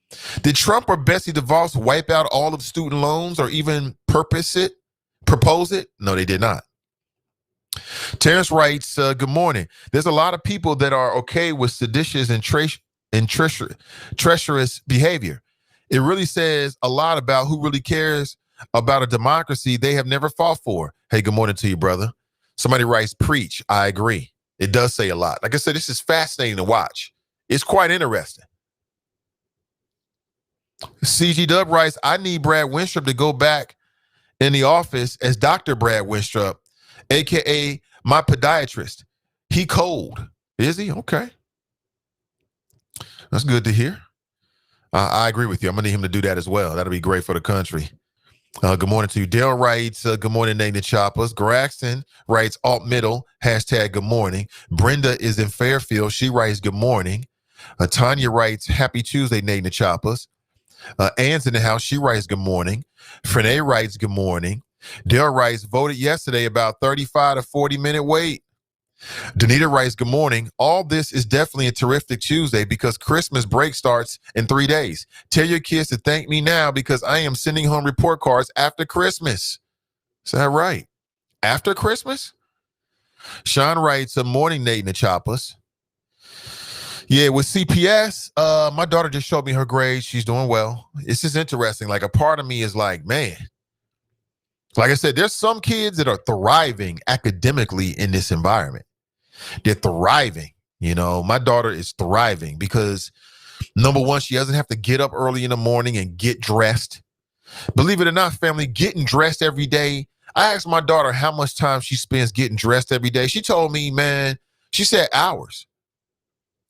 Did Trump or Betsy DeVos wipe out all of student loans or even propose it? No, they did not. Terrence writes, good morning. There's a lot of people that are okay with seditious and treacherous behavior. It really says a lot about who really cares about a democracy they have never fought for. Hey, good morning to you, brother. Somebody writes, preach. I agree. It does say a lot. Like I said, this is fascinating to watch. It's quite interesting. CG Dub writes, I need Brad Winstrup to go back in the office as Dr. Brad Winstrup, a.k.a. my podiatrist. He cold. Is he? Okay. That's good to hear. I agree with you. I'm going to need him to do that as well. That'll be great for the country. Good morning to you. Dale writes, good morning, Nathan Choppers. Graxton writes, alt middle, hashtag good morning. Brenda is in Fairfield. She writes, good morning. Tanya writes, happy Tuesday, Nathan Choppers. Ann's in the house. She writes, good morning. Frene writes, good morning. Dale writes, voted yesterday about 35 to 40 minute wait. Danita writes, good morning. All this is definitely a terrific Tuesday because Christmas break starts in 3 days. Tell your kids to thank me now because I am sending home report cards after Christmas. Is that right? After Christmas? Sean writes, good morning, Nate and the Choppers. Yeah, with CPS, my daughter just showed me her grades. She's doing well. It's just interesting. Like a part of me is like, man, like I said, there's some kids that are thriving academically in this environment. They're thriving. You know, my daughter is thriving because, number one, she doesn't have to get up early in the morning and get dressed. Believe it or not, family, getting dressed every day. I asked my daughter how much time she spends getting dressed every day. She told me, man, she said hours.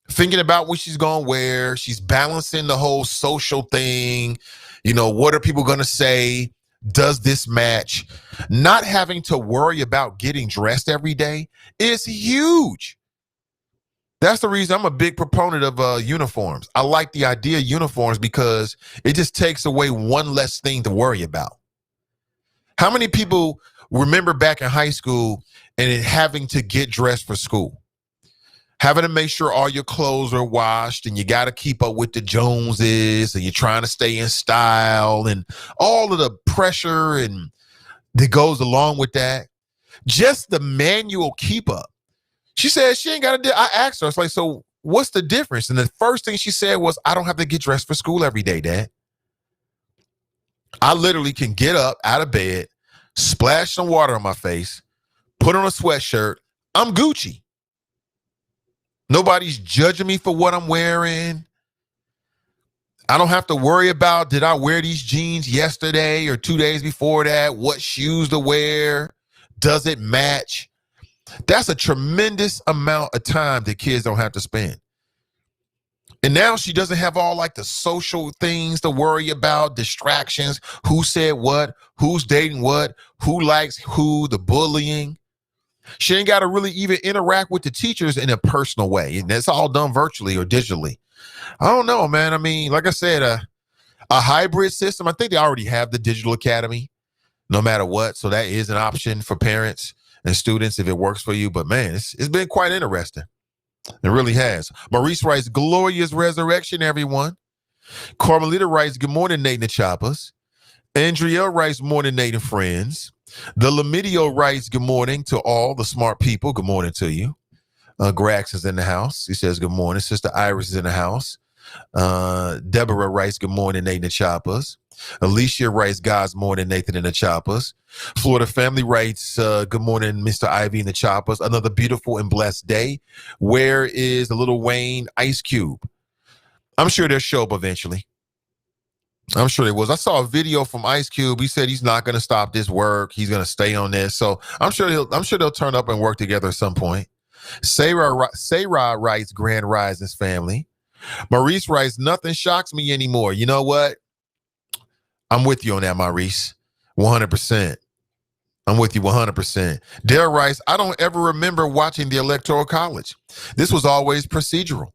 Thinking about what she's going to wear. She's balancing the whole social thing. You know, what are people going to say? Does this match? Not having to worry about getting dressed every day is huge. That's the reason I'm a big proponent of uniforms. I like the idea of uniforms because it just takes away one less thing to worry about. How many people remember back in high school and having to get dressed for school? Having to make sure all your clothes are washed and you got to keep up with the Joneses and you're trying to stay in style and all of the pressure and that goes along with that. Just the manual keep up. She said she ain't got to do. I asked her, I was like, so what's the difference? And the first thing she said was, I don't have to get dressed for school every day, Dad. I literally can get up out of bed, splash some water on my face, put on a sweatshirt. I'm Gucci. Nobody's judging me for what I'm wearing. I don't have to worry about, did I wear these jeans yesterday or 2 days before that? What shoes to wear? Does it match? That's a tremendous amount of time that kids don't have to spend. And now she doesn't have all like the social things to worry about, distractions, who said what, who's dating what, who likes who, the bullying. She ain't got to really even interact with the teachers in a personal way. And that's all done virtually or digitally. I don't know, man. I mean, like I said, a hybrid system. I think they already have the digital academy, no matter what. So that is an option for parents and students if it works for you. But man, it's been quite interesting. It really has. Maurice writes, glorious resurrection, everyone. Carmelita writes, good morning, Nate and the Choppers. Andrea writes, morning, Nate and friends. The Lamidio writes, good morning to all the smart people. Good morning to you. Grax is in the house. He says, good morning. Sister Iris is in the house. Deborah writes, good morning, Nathan and Choppers. Alicia writes, God's morning, Nathan and the Choppers. Florida Family writes, good morning, Mr. Ivy and the Choppers. Another beautiful and blessed day. Where is the little Wayne Ice Cube? I'm sure they'll show up eventually. I'm sure it was. I saw a video from Ice Cube. He said he's not going to stop this work. He's going to stay on this. So I'm sure they'll turn up and work together at some point. Sarah writes, Grand Rising's family. Maurice writes, nothing shocks me anymore. You know what? I'm with you on that, Maurice. 100%. I'm with you 100%. Dare writes, I don't ever remember watching the Electoral College. This was always procedural.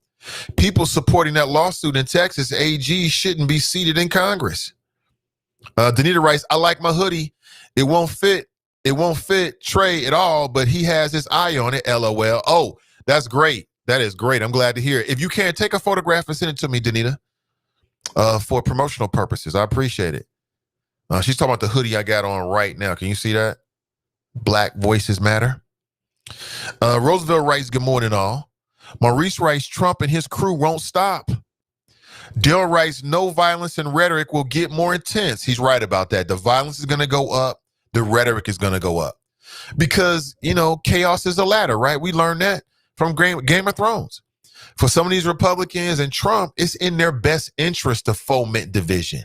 People supporting that lawsuit in Texas, AG shouldn't be seated in Congress. Danita writes, I like my hoodie. It won't fit Trey at all, but he has his eye on it, LOL. Oh, that's great. That is great. I'm glad to hear it. If you can, take a photograph and send it to me, Danita, for promotional purposes. I appreciate it. She's talking about the hoodie I got on right now. Can you see that? Black Voices Matter. Roosevelt writes, good morning, all. Maurice writes, Trump and his crew won't stop. Dill writes, no violence and rhetoric will get more intense. He's right about that. The violence is going to go up. The rhetoric is going to go up. Because, chaos is a ladder, right? We learned that from Game of Thrones. For some of these Republicans and Trump, it's in their best interest to foment division,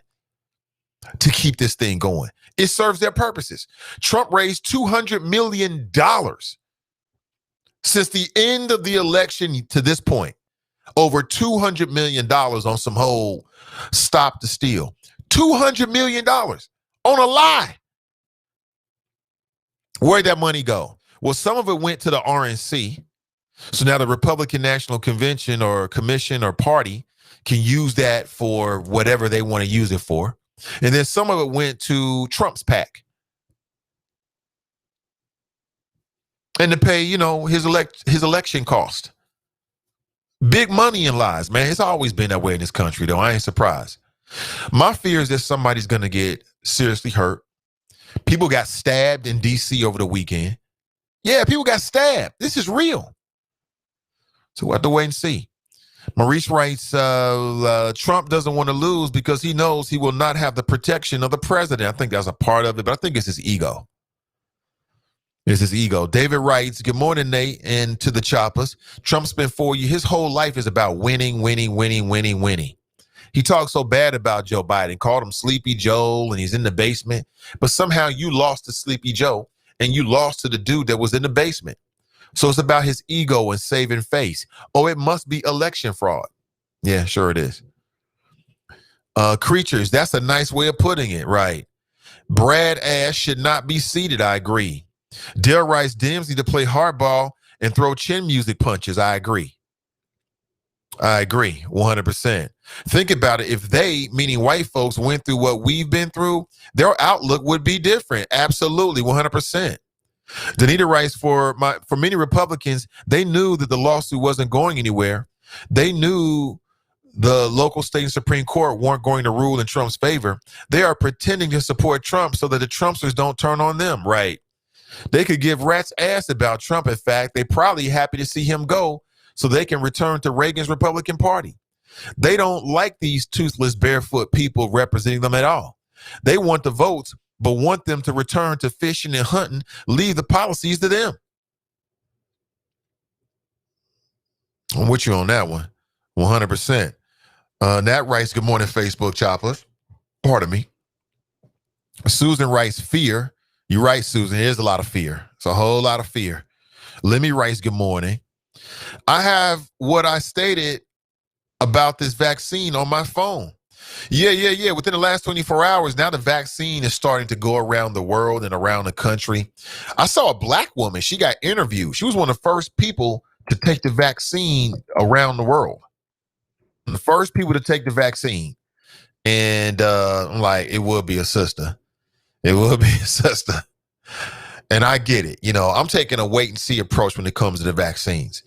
to keep this thing going. It serves their purposes. Trump raised $200 million since the end of the election to this point. Over $200 million on some whole stop the steal. $200 million on a lie. Where'd that money go? Well, some of it went to the RNC. So now the Republican National Convention or Commission or party can use that for whatever they want to use it for. And then some of it went to Trump's PAC. And to pay, his election cost. Big money in lies, man. It's always been that way in this country, though. I ain't surprised. My fear is that somebody's going to get seriously hurt. People got stabbed in D.C. over the weekend. Yeah, people got stabbed. This is real. So we'll have to wait and see. Maurice writes, Trump doesn't want to lose because he knows he will not have the protection of the president. I think that's a part of it, but I think it's his ego. It's his ego. David writes, good morning, Nate, and to the choppers. Trump spent 4 years. His whole life is about winning. He talks so bad about Joe Biden, called him Sleepy Joe, and he's in the basement. But somehow you lost to Sleepy Joe, and you lost to the dude that was in the basement. So it's about his ego and saving face. Oh, it must be election fraud. Yeah, sure it is. Creatures, that's a nice way of putting it, right? Brad Ash should not be seated, I agree. Dale writes, Dems need to play hardball and throw chin music punches. I agree. 100%. Think about it. If they, meaning white folks, went through what we've been through, their outlook would be different. Absolutely, 100%. Danita writes, for many Republicans, they knew that the lawsuit wasn't going anywhere. They knew the local, state, and Supreme Court weren't going to rule in Trump's favor. They are pretending to support Trump so that the Trumpsters don't turn on them, right? They could give rat's ass about Trump. In fact, they're probably happy to see him go so they can return to Reagan's Republican Party. They don't like these toothless, barefoot people representing them at all. They want the votes, but want them to return to fishing and hunting, leave the policies to them. I'm with you on that one, 100%. Nat writes, good morning, Facebook choppers. Pardon me. Susan writes, fear. You're right, Susan. There's a lot of fear. It's a whole lot of fear. Lemmy writes, good morning. I have what I stated about this vaccine on my phone. Yeah. Within the last 24 hours, now the vaccine is starting to go around the world and around the country. I saw a black woman. She got interviewed. She was one of the first people to take the vaccine around the world. The first people to take the vaccine. And I'm like, it will be a sister. It will be a sister. And I get it. I'm taking a wait and see approach when it comes to the vaccines.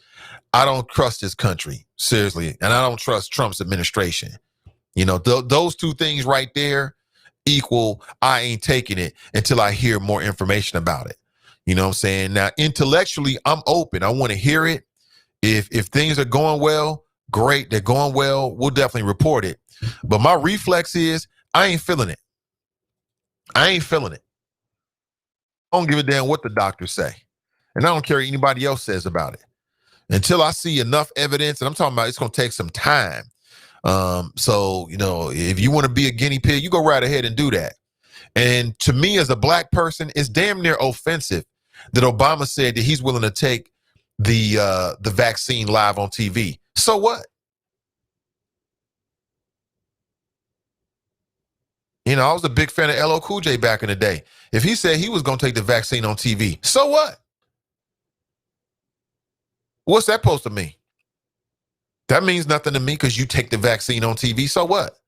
I don't trust this country, seriously. And I don't trust Trump's administration. Those two things right there equal, I ain't taking it until I hear more information about it. You know what I'm saying? Now, intellectually, I'm open. I want to hear it. If things are going well, great. They're going well. We'll definitely report it. But my reflex is I ain't feeling it. I don't give a damn what the doctors say. And I don't care what anybody else says about it. Until I see enough evidence, and I'm talking about it's going to take some time. So, if you want to be a guinea pig, you go right ahead and do that. And to me, as a black person, it's damn near offensive that Obama said that he's willing to take the vaccine live on TV. So what? I was a big fan of LL Cool J back in the day. If he said he was going to take the vaccine on TV, so what? What's that supposed to mean? That means nothing to me because you take the vaccine on TV. So what?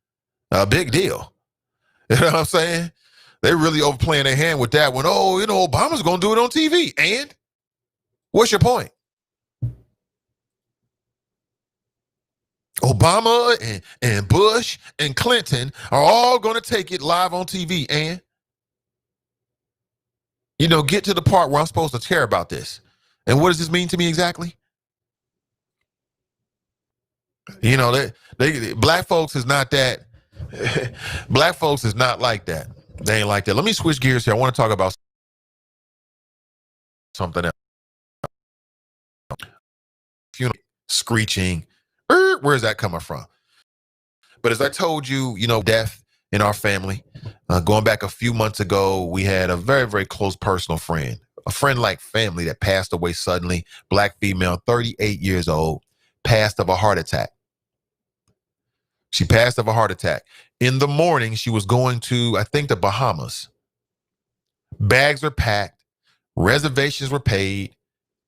A big deal. You know what I'm saying? They're really overplaying their hand with that one. Oh, Obama's going to do it on TV. And what's your point? Obama and Bush and Clinton are all going to take it live on TV. And, get to the part where I'm supposed to care about this. And what does this mean to me exactly? Black folks is not that. Black folks is not like that. They ain't like that. Let me switch gears here. I want to talk about something else. Funeral screeching. Where's that coming from? But as I told you, death in our family. Going back a few months ago, we had a very, very close personal friend, a friend like family that passed away suddenly. Black female, 38 years old, passed of a heart attack. She passed of a heart attack. In the morning, she was going to, I think, the Bahamas. Bags were packed. Reservations were paid.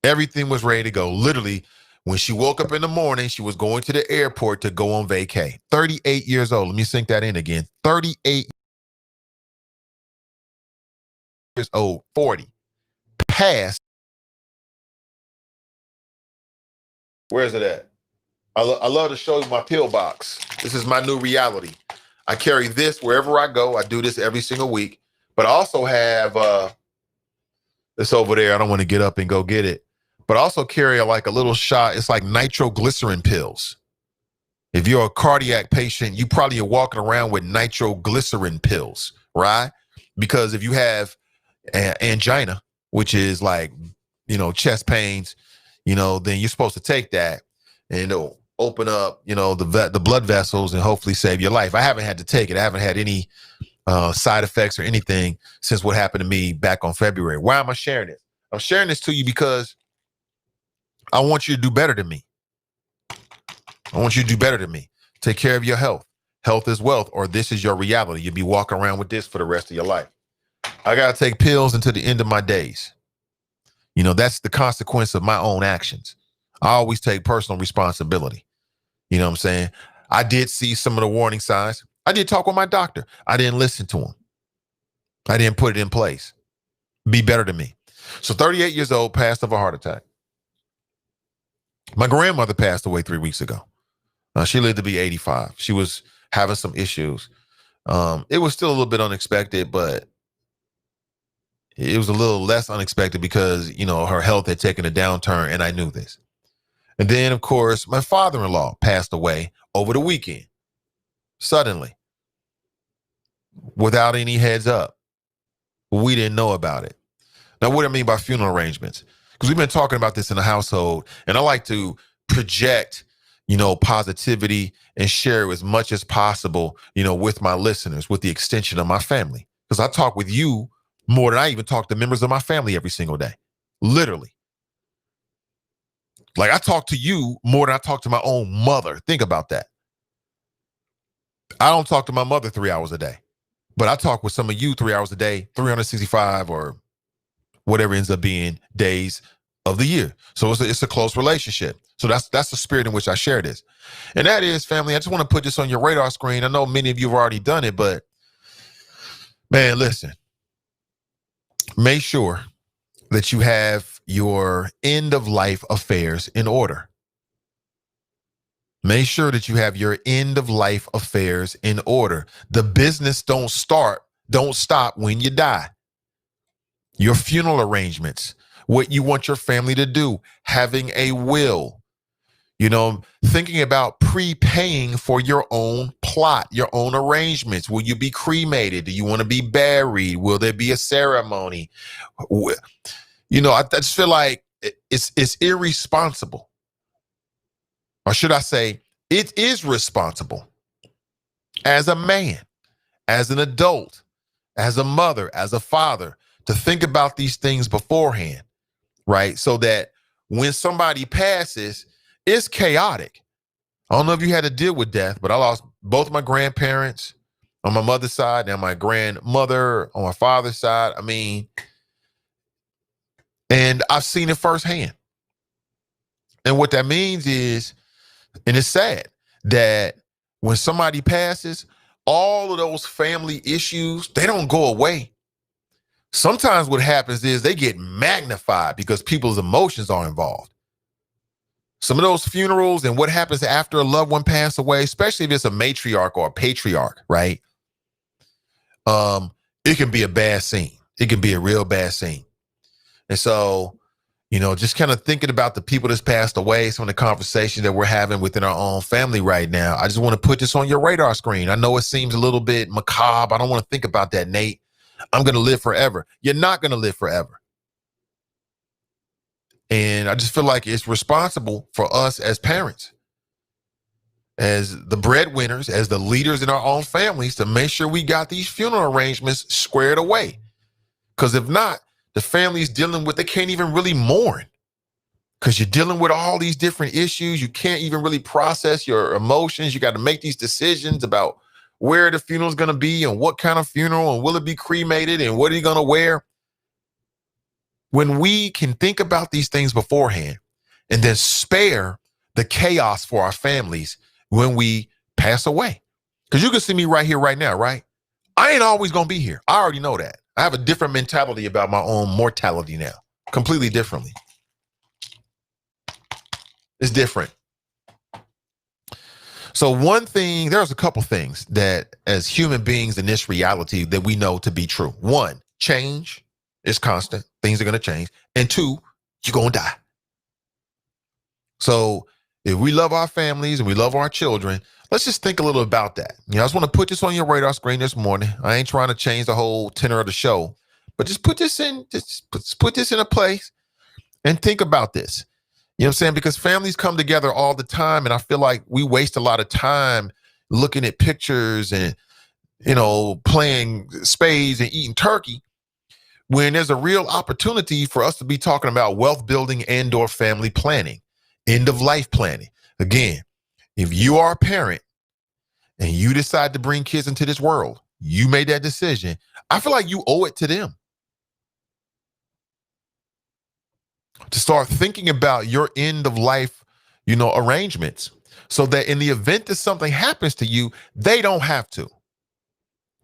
Everything was ready to go. Literally, when she woke up in the morning, she was going to the airport to go on vacay. 38 years old. Let me sink that in again. 38 years old, 40. Passed. Where is it at? I love to show you my pill box. This is my new reality. I carry this wherever I go. I do this every single week. But I also have this over there. I don't want to get up and go get it. But I also carry a little shot. It's like nitroglycerin pills. If you're a cardiac patient, you probably are walking around with nitroglycerin pills, right? Because if you have angina, which is chest pains, then you're supposed to take that and it'll open up, the blood vessels and hopefully save your life. I haven't had to take it. I haven't had any side effects or anything since what happened to me back on February. Why am I sharing this? I'm sharing this to you because I want you to do better than me. I want you to do better than me. Take care of your health. Health is wealth, or this is your reality. You'll be walking around with this for the rest of your life. I got to take pills until the end of my days. That's the consequence of my own actions. I always take personal responsibility. You know what I'm saying? I did see some of the warning signs. I did talk with my doctor. I didn't listen to him. I didn't put it in place. Be better than me. So 38 years old, passed of a heart attack. My grandmother passed away 3 weeks ago. She lived to be 85. She was having some issues. It was still a little bit unexpected, but it was a little less unexpected because, her health had taken a downturn, and I knew this. And then, of course, my father-in-law passed away over the weekend, suddenly, without any heads up. We didn't know about it. Now, what do I mean by funeral arrangements? Because we've been talking about this in the household, and I like to project, positivity and share as much as possible, with my listeners, with the extension of my family. Because I talk with you more than I even talk to members of my family every single day. Literally. I talk to you more than I talk to my own mother. Think about that. I don't talk to my mother 3 hours a day, but I talk with some of you 3 hours a day, 365 or whatever ends up being days of the year. So it's a close relationship. So that's the spirit in which I share this. And that is, family, I just want to put this on your radar screen. I know many of you have already done it, but man, listen, make sure that you have your end of life affairs in order. Make sure that you have your end of life affairs in order. The business don't stop when you die. Your funeral arrangements, what you want your family to do, having a will, thinking about prepaying for your own plot, your own arrangements. Will you be cremated? Do you want to be buried? Will there be a ceremony? I just feel like it's irresponsible. Or should I say, it is responsible as a man, as an adult, as a mother, as a father, to think about these things beforehand, right? So that when somebody passes, it's chaotic. I don't know if you had to deal with death, but I lost both my grandparents on my mother's side and my grandmother on my father's side. I mean, and I've seen it firsthand. And what that means is, and it's sad, that when somebody passes, all of those family issues, they don't go away. Sometimes what happens is they get magnified because people's emotions are involved. Some of those funerals and what happens after a loved one passed away, especially if it's a matriarch or a patriarch, right? It can be a bad scene. It can be a real bad scene. And so, just kind of thinking about the people that's passed away, some of the conversations that we're having within our own family right now, I just want to put this on your radar screen. I know it seems a little bit macabre. I don't want to think about that, Nate. I'm going to live forever. You're not going to live forever. And I just feel like it's responsible for us as parents, as the breadwinners, as the leaders in our own families, to make sure we got these funeral arrangements squared away. Because if not, the family's dealing with, they can't even really mourn because you're dealing with all these different issues. You can't even really process your emotions. You got to make these decisions about where the funeral's going to be and what kind of funeral and will it be cremated and what are you going to wear? When we can think about these things beforehand and then spare the chaos for our families when we pass away. Because you can see me right here, right now, right? I ain't always going to be here. I already know that. I have a different mentality about my own mortality now, completely differently. It's different. So one thing, there's a couple things that as human beings in this reality that we know to be true. One, change is constant. Things are going to change. And two, you're going to die. So if we love our families and we love our children, let's just think a little about that. I just want to put this on your radar screen this morning. I ain't trying to change the whole tenor of the show, but just put this in a place and think about this. You know what I'm saying? Because families come together all the time, and I feel like we waste a lot of time looking at pictures and, playing spades and eating turkey when there's a real opportunity for us to be talking about wealth building and or family planning, end of life planning. Again, if you are a parent and you decide to bring kids into this world, you made that decision. I feel like you owe it to them to start thinking about your end of life, arrangements, so that in the event that something happens to you, they don't have to.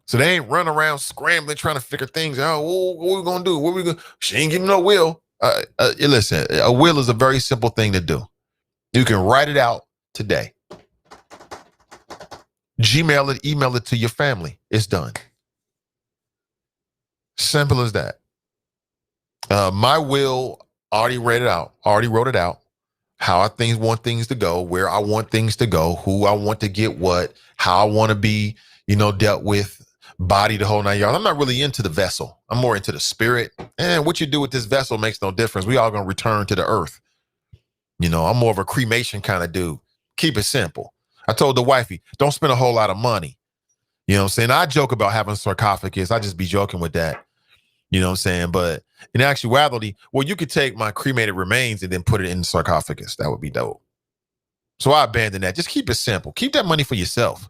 So they ain't run around scrambling, trying to figure things out. What we going to do? What we going? She ain't giving no will. Listen, a will is a very simple thing to do. You can write it out today. Gmail it, email it to your family. It's done. Simple as that. My will already wrote it out. How I want things to go, where I want things to go, who I want to get what, how I want to be, dealt with, body the whole 9 yards. I'm not really into the vessel. I'm more into the spirit. And what you do with this vessel makes no difference. We all gonna return to the earth. I'm more of a cremation kind of dude. Keep it simple. I told the wifey, don't spend a whole lot of money. You know what I'm saying? I joke about having a sarcophagus. I just be joking with that. You know what I'm saying? But in actuality, you could take my cremated remains and then put it in the sarcophagus. That would be dope. So I abandoned that. Just keep it simple. Keep that money for yourself.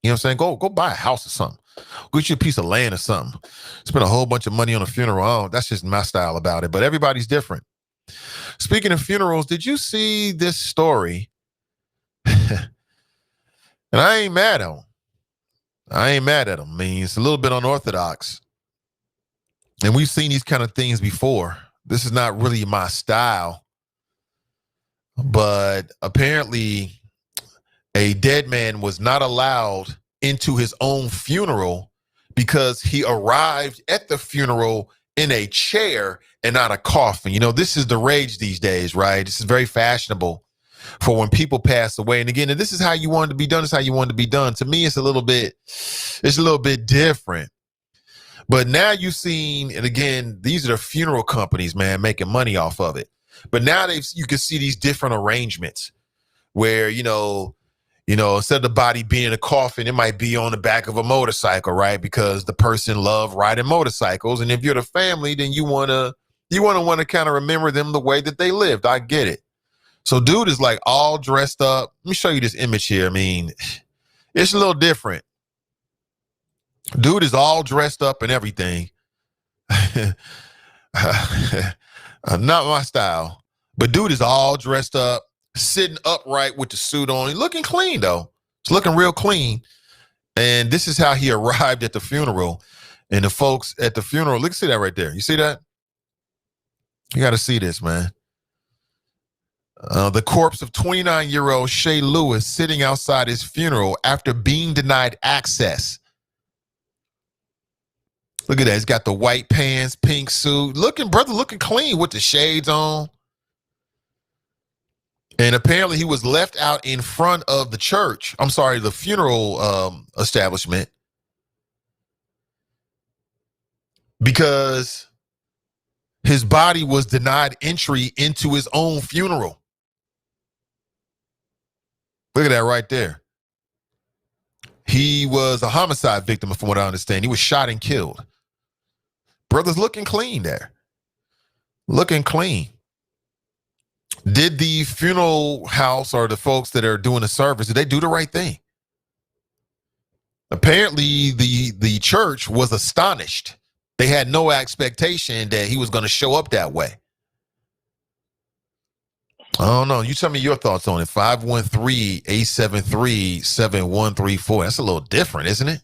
You know what I'm saying? Go buy a house or something. Get you a piece of land or something. Spend a whole bunch of money on a funeral. That's just my style about it. But everybody's different. Speaking of funerals, did you see this story? And I ain't mad at him. I mean, it's a little bit unorthodox. And we've seen these kind of things before. This is not really my style. But apparently, a dead man was not allowed into his own funeral because he arrived at the funeral in a chair and not a coffin. This is the rage these days, right? This is very fashionable for when people pass away. And again, if this is how you want it to be done, it's how you want it to be done. To me, it's a little bit different. But now you've seen, and again, these are the funeral companies, man, making money off of it. But now you can see these different arrangements where, instead of the body being in a coffin, it might be on the back of a motorcycle, right? Because the person loved riding motorcycles. And if you're the family, then you want to kind of remember them the way that they lived. I get it. So dude is like all dressed up. Let me show you this image here. I mean, it's a little different. Dude is all dressed up and everything. Not my style, but dude is all dressed up, sitting upright with the suit on. He's looking clean though. It's looking real clean. And this is how he arrived at the funeral. And the folks at the funeral, look, see that right there. You see that? You got to see this, man. The corpse of 29-year-old Shay Lewis sitting outside his funeral after being denied access. Look at that. He's got the white pants, pink suit. Looking clean with the shades on. And apparently he was left out in front of the church. I'm sorry, the funeral establishment. Because his body was denied entry into his own funeral. Look at that right there. He was a homicide victim, from what I understand. He was shot and killed. Brother's looking clean there. Looking clean. Did the funeral house or the folks that are doing the service, did they do the right thing? Apparently, the church was astonished. They had no expectation that he was going to show up that way. I don't know. You tell me your thoughts on it. 513-873-7134. That's a little different, isn't it?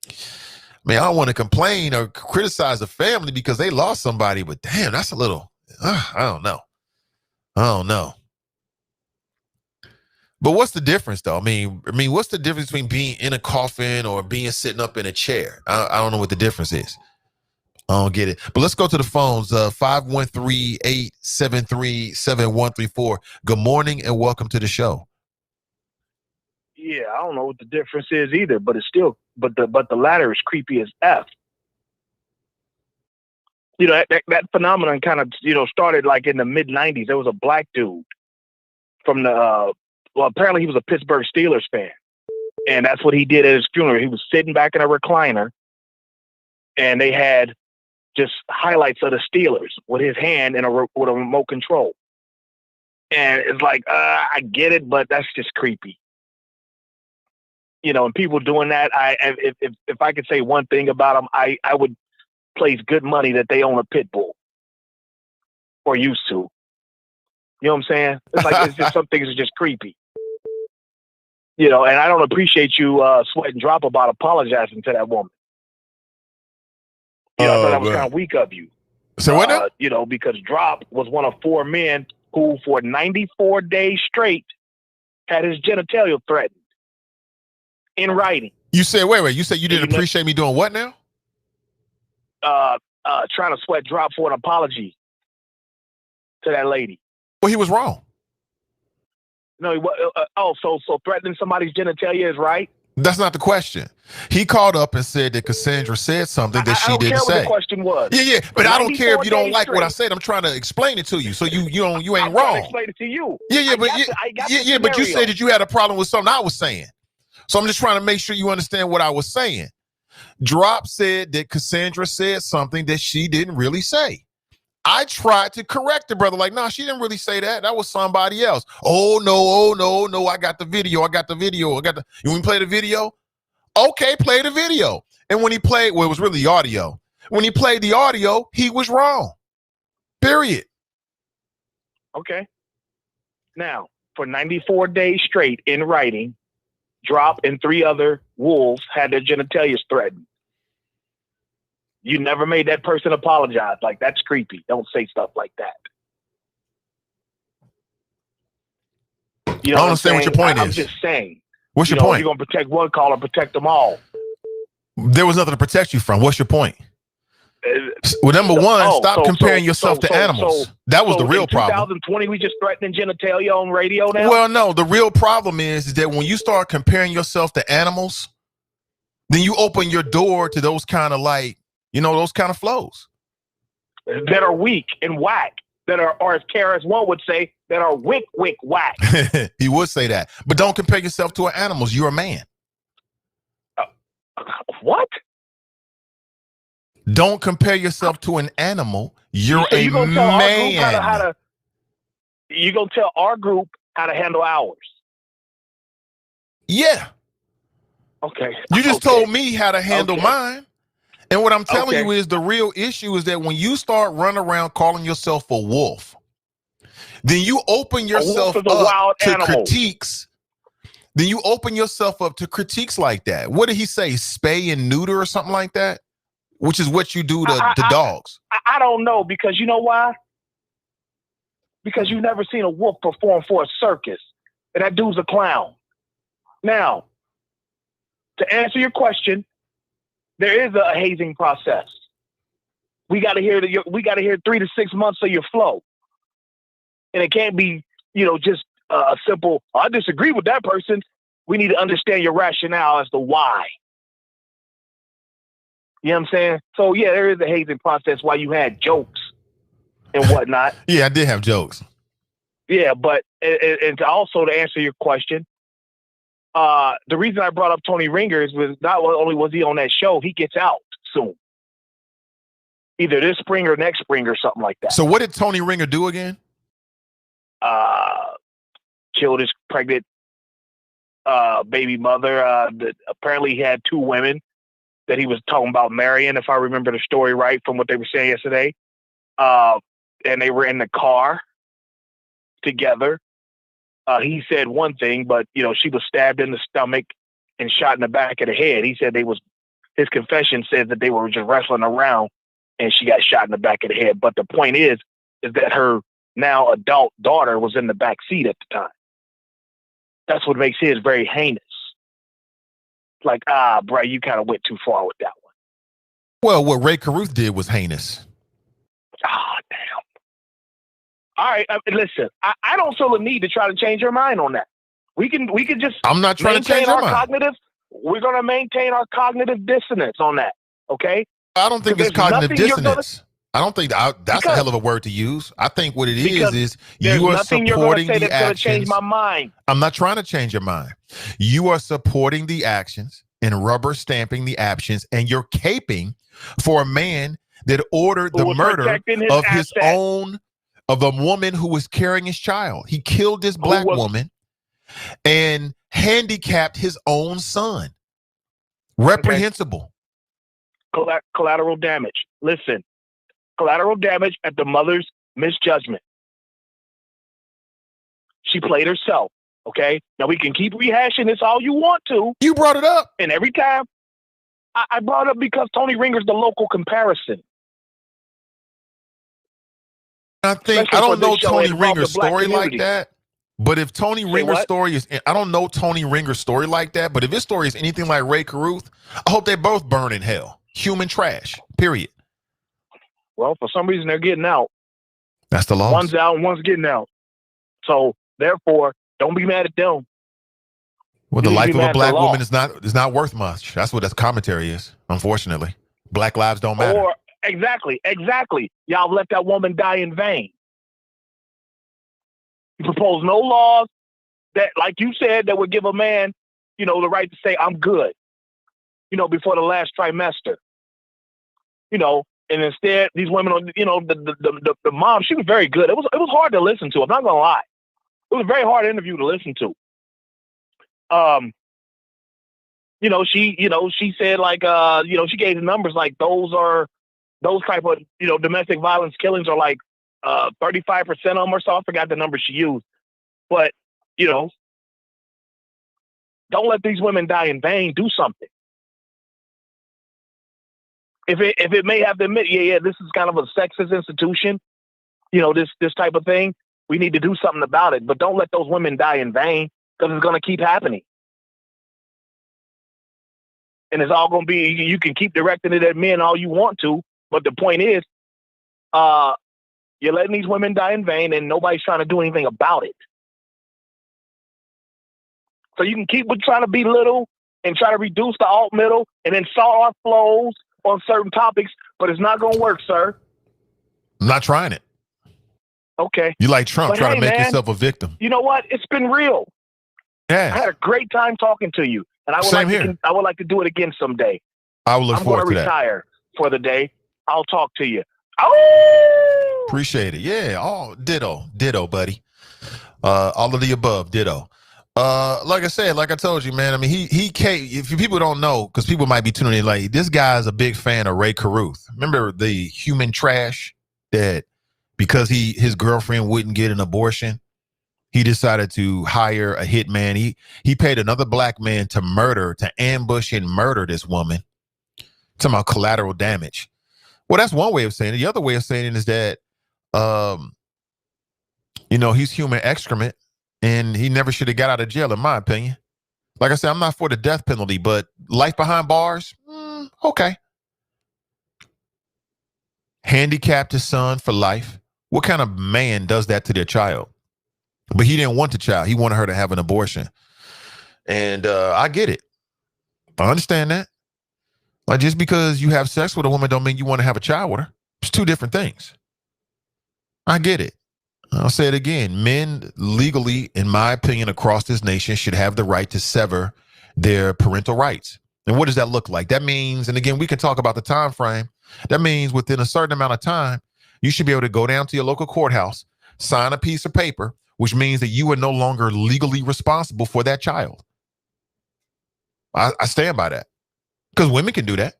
I mean, I don't want to complain or criticize the family because they lost somebody, but damn, that's a little, I don't know. But what's the difference, though? I mean, what's the difference between being in a coffin or being sitting up in a chair? I don't know what the difference is. I don't get it. But let's go to the phones. 513-873-7134. Good morning and welcome to the show. Yeah, I don't know what the difference is either, but it's still, but the latter is creepy as F. That phenomenon kind of, started like in the mid 90s. There was a black dude from apparently he was a Pittsburgh Steelers fan. And that's what he did at his funeral. He was sitting back in a recliner and they had just highlights of the Steelers with his hand with a remote control. And it's like, I get it, but that's just creepy. And people doing that, if I could say one thing about them, I would place good money that they own a pit bull or used to. You know what I'm saying? It's like, it's just some things are just creepy. And I don't appreciate you sweat and drop about apologizing to that woman. I thought that was kind of weak of you. So what now? Because Drop was one of four men who for 94 days straight had his genitalia threatened in writing. You said, wait, you said you didn't appreciate me doing what now? Trying to sweat Drop for an apology to that lady. Well, he was wrong. No, so threatening somebody's genitalia is right? That's not the question. He called up and said that Cassandra said something that she didn't say. I don't care what the question was. Yeah, but I don't care if you don't like what I said. I'm trying to explain it to you, so you ain't I'm wrong. To explain it to you. But you said that you had a problem with something I was saying, so I'm just trying to make sure you understand what I was saying. Drop said that Cassandra said something that she didn't really say. I tried to correct the brother, like, nah, she didn't really say that. That was somebody else. Oh no, I got the video. You want me to play the video? Okay, play the video. And when he played, it was really the audio. When he played the audio, he was wrong. Period. Okay. Now, for 94 days straight in writing, Drop and three other wolves had their genitalia threatened. You never made that person apologize. Like, that's creepy. Don't say stuff like that. I don't understand what your point is. I'm just saying. What's your point? You're going to protect one caller, protect them all. There was nothing to protect you from. What's your point? Well, number one, stop comparing yourself to animals. That was the real problem. 2020, we just threatening genitalia on radio now? Well, no. The real problem is that when you start comparing yourself to animals, then you open your door to those kind of those kind of flows that are weak and whack. that are, or as KRS-One would say, that are wick, whack. He would say that. But don't compare yourself to an animal. You're a man. What? Don't compare yourself to an animal. You're so a you gonna tell man. Our group how to you gonna tell our group how to handle ours? Yeah. Okay. You just told me how to handle Okay. mine. And what I'm telling Okay. you is the real issue is that when you start running around calling yourself a wolf, then you open yourself is a up wild to animal. critiques. Then you open yourself up to critiques like that. What did he say? Spay and neuter or something like that? Which is what you do to the dogs. I don't know, because you know why? Because you've never seen a wolf perform for a circus. And that dude's a clown. Now, to answer your question, there is a hazing process. We got to hear 3 to 6 months of your flow. And it can't be, just a simple, I disagree with that person. We need to understand your rationale as to why. You know what I'm saying? So, yeah, there is a hazing process why you had jokes and whatnot. Yeah, I did have jokes. Yeah, but and also to answer your question, the reason I brought up Tony Ringers was not only was he on that show, he gets out soon. Either this spring or next spring or something like that. So what did Tony Ringer do again? Killed his pregnant baby mother. That apparently he had 2 women that he was talking about marrying, if I remember the story right from what they were saying yesterday. And they were in the car together. He said one thing, but she was stabbed in the stomach and shot in the back of the head. He said his confession said that they were just wrestling around and she got shot in the back of the head. But the point is that her now adult daughter was in the back seat at the time. That's what makes his very heinous. Like, bro, you kind of went too far with that one. Well, what Ray Caruth did was heinous. Damn. All right, listen, I don't feel the need to try to change your mind on that. We can just. I'm not trying to change your mind. We're going to maintain our cognitive dissonance on that. Okay. I don't think it's cognitive dissonance. I don't think that's a hell of a word to use. I think what it is you are supporting the actions. Change my mind. I'm not trying to change your mind. You are supporting the actions and rubber stamping the actions, and you're caping for a man that ordered the murder of a woman who was carrying his child. He killed this black woman and handicapped his own son. Reprehensible. Collateral damage. Listen. Collateral damage at the mother's misjudgment. She played herself. Okay. Now we can keep rehashing this all you want to. You brought it up. And every time I brought it up because Tony Ringer's the local comparison. I don't know Tony Ringer's story like that. But if Tony Ringer's story is, I don't know Tony Ringer's story like that. But if his story is anything like Ray Caruth, I hope they both burn in hell. Human trash. Period. Well, for some reason, they're getting out. That's the law. One's out and one's getting out. So, therefore, don't be mad at them. Well, the life of a black woman is not worth much. That's what that commentary is, unfortunately. Black lives don't matter. Exactly. Y'all let that woman die in vain. You propose no laws that, like you said, that would give a man, the right to say, I'm good, before the last trimester. And instead, these women, the mom, she was very good. It was hard to listen to. I'm not gonna lie, it was a very hard interview to listen to. She said like, she gave the numbers like those type of domestic violence killings are like 35% of them or so. I forgot the number she used, but don't let these women die in vain. Do something. If it may have to admit, this is kind of a sexist institution, this type of thing, we need to do something about it. But don't let those women die in vain, because it's going to keep happening. And it's all going to be, you can keep directing it at men all you want to, but the point is, you're letting these women die in vain and nobody's trying to do anything about it. So you can keep trying to belittle and try to reduce the alt middle and then saw our flows on certain topics, but it's not going to work, sir. I'm not trying it. Okay. You like Trump, But trying hey, to make man, yourself a victim. you know what? It's been real. I Yeah. had a great time talking to you, and I would Same like here. to. I would like to do it again someday. I will look I'm going forward to to that. retire for the day. I'll talk to you. Oh! Appreciate it. Yeah. Oh, ditto, buddy. All of the above, ditto. Like I said, like I told you, man. I mean, he came. If people don't know, because people might be tuning in late, this guy's a big fan of Ray Caruth. Remember the human trash that because his girlfriend wouldn't get an abortion, he decided to hire a hitman. He paid another black man to ambush and murder this woman. Talking about collateral damage. Well, that's one way of saying it. The other way of saying it is that, he's human excrement, and he never should have got out of jail, in my opinion. Like I said, I'm not for the death penalty, but life behind bars, okay. Handicapped his son for life. What kind of man does that to their child? But he didn't want the child. He wanted her to have an abortion. And I get it. I understand that. Like, just because you have sex with a woman don't mean you want to have a child with her. It's two different things. I get it. I'll say it again. Men legally, in my opinion, across this nation should have the right to sever their parental rights. And what does that look like? That means, and again, we can talk about the time frame. That means within a certain amount of time, you should be able to go down to your local courthouse, sign a piece of paper, which means that you are no longer legally responsible for that child. I stand by that. Because women can do that.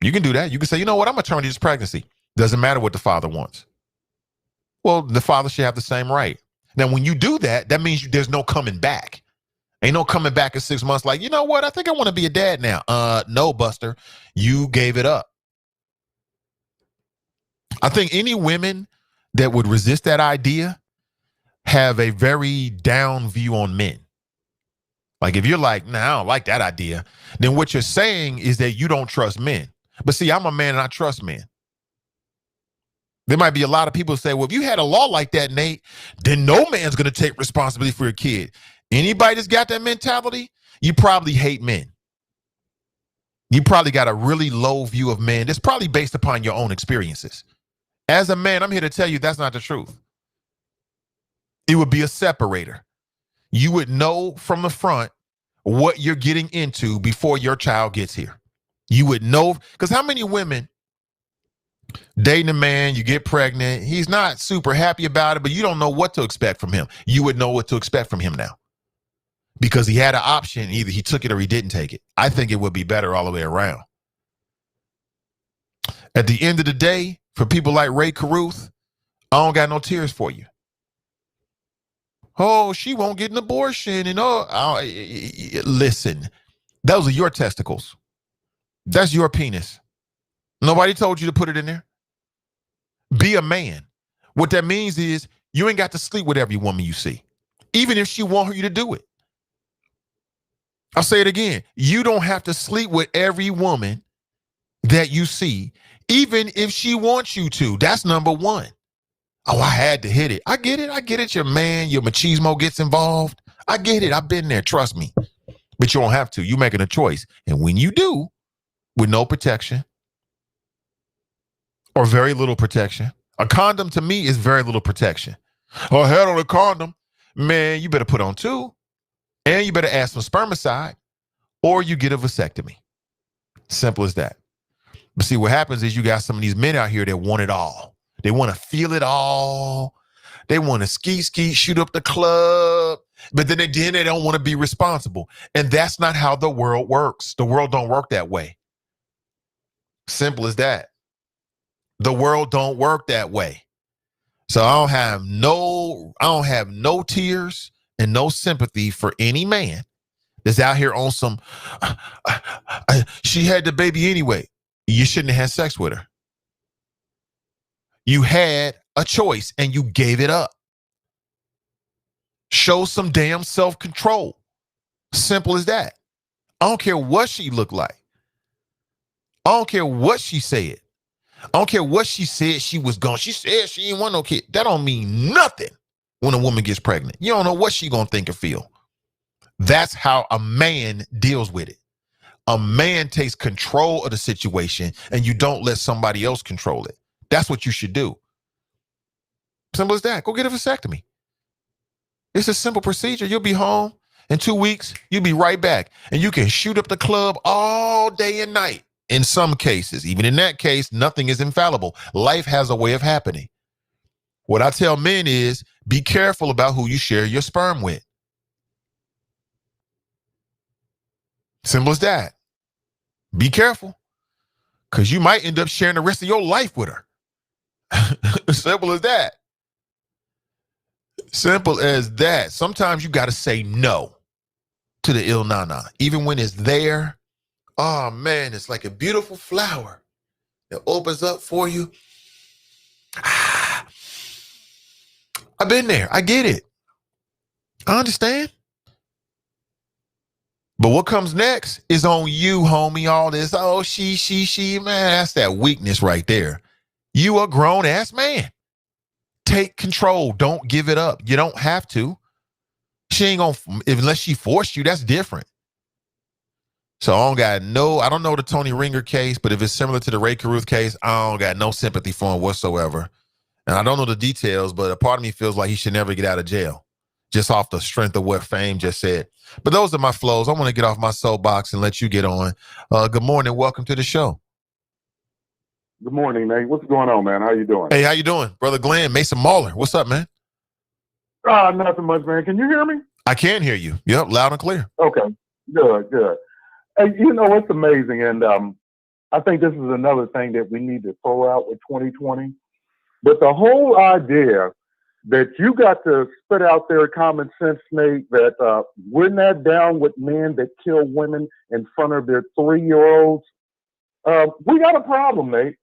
You can do that. You can say, you know what, I'm going to terminate this pregnancy. Doesn't matter what the father wants. Well, the father should have the same right. Now, when you do that, that means there's no coming back. Ain't no coming back in 6 months like, you know what, I think I want to be a dad now. No, Buster, you gave it up. I think any women that would resist that idea have a very down view on men. Like, if you're like, nah, I don't like that idea, then what you're saying is that you don't trust men. But see, I'm a man and I trust men. There might be a lot of people who say, well, if you had a law like that, Nate, then no man's going to take responsibility for your kid. Anybody that's got that mentality, you probably hate men. You probably got a really low view of men. That's probably based upon your own experiences. As a man, I'm here to tell you that's not the truth. It would be a separator. You would know from the front what you're getting into before your child gets here. You would know, because how many women dating a man, you get pregnant, he's not super happy about it, but you don't know what to expect from him. You would know what to expect from him now. Because he had an option, either he took it or he didn't take it. I think it would be better all the way around. At the end of the day, for people like Ray Caruth, I don't got no tears for you. Oh, she won't get an abortion. And listen, those are your testicles. That's your penis. Nobody told you to put it in there. Be a man. What that means is you ain't got to sleep with every woman you see, even if she want you to do it. I'll say it again. You don't have to sleep with every woman that you see, even if she wants you to. That's number one. Oh, I had to hit it. I get it. Your man, your machismo gets involved. I get it. I've been there. Trust me. But you don't have to. You're making a choice. And when you do, with no protection or very little protection, a condom to me is very little protection. Oh, I had on a condom. Man, you better put on two. And you better add some spermicide or you get a vasectomy. Simple as that. But see, what happens is you got some of these men out here that want it all. They want to feel it all. They want to ski, shoot up the club. But then they don't want to be responsible. And that's not how the world works. The world don't work that way. Simple as that. The world don't work that way. So I don't have no tears and no sympathy for any man that's out here on some, she had the baby anyway. You shouldn't have had sex with her. You had a choice and you gave it up. Show some damn self-control. Simple as that. I don't care what she looked like. I don't care what she said. I don't care what she said she was gone. She said she didn't want no kid. That don't mean nothing when a woman gets pregnant. You don't know what she gonna think or feel. That's how a man deals with it. A man takes control of the situation and you don't let somebody else control it. That's what you should do. Simple as that. Go get a vasectomy. It's a simple procedure. You'll be home in 2 weeks. You'll be right back. And you can shoot up the club all day and night. In some cases, even in that case, nothing is infallible. Life has a way of happening. What I tell men is be careful about who you share your sperm with. Simple as that. Be careful, because you might end up sharing the rest of your life with her. Simple as that. Simple as that. Sometimes you got to say no to the ill nana, even when it's there. Oh man, it's like a beautiful flower that opens up for you. I've been there. I get it. I understand. But what comes next is on you, homie. All this, oh, she, man, that's that weakness right there. You a grown-ass man. Take control. Don't give it up. You don't have to. She ain't gonna, unless she forced you, that's different. So I don't know the Tony Ringer case, but if it's similar to the Ray Caruth case, I don't got no sympathy for him whatsoever. And I don't know the details, but a part of me feels like he should never get out of jail, just off the strength of what Fame just said. But those are my flows. I want to get off my soapbox and let you get on. Good morning. Welcome to the show. Good morning, Nate. What's going on, man? How you doing? Hey, how you doing? Brother Glenn, Mason Mauler. What's up, man? Nothing much, man. Can you hear me? I can hear you. Yep, loud and clear. Okay, good. Hey, you know what's amazing, and I think this is another thing that we need to throw out with 2020. But the whole idea that you got to spit out there common sense, Nate, that we're not down with men that kill women in front of their 3-year-olds. We got a problem, Nate.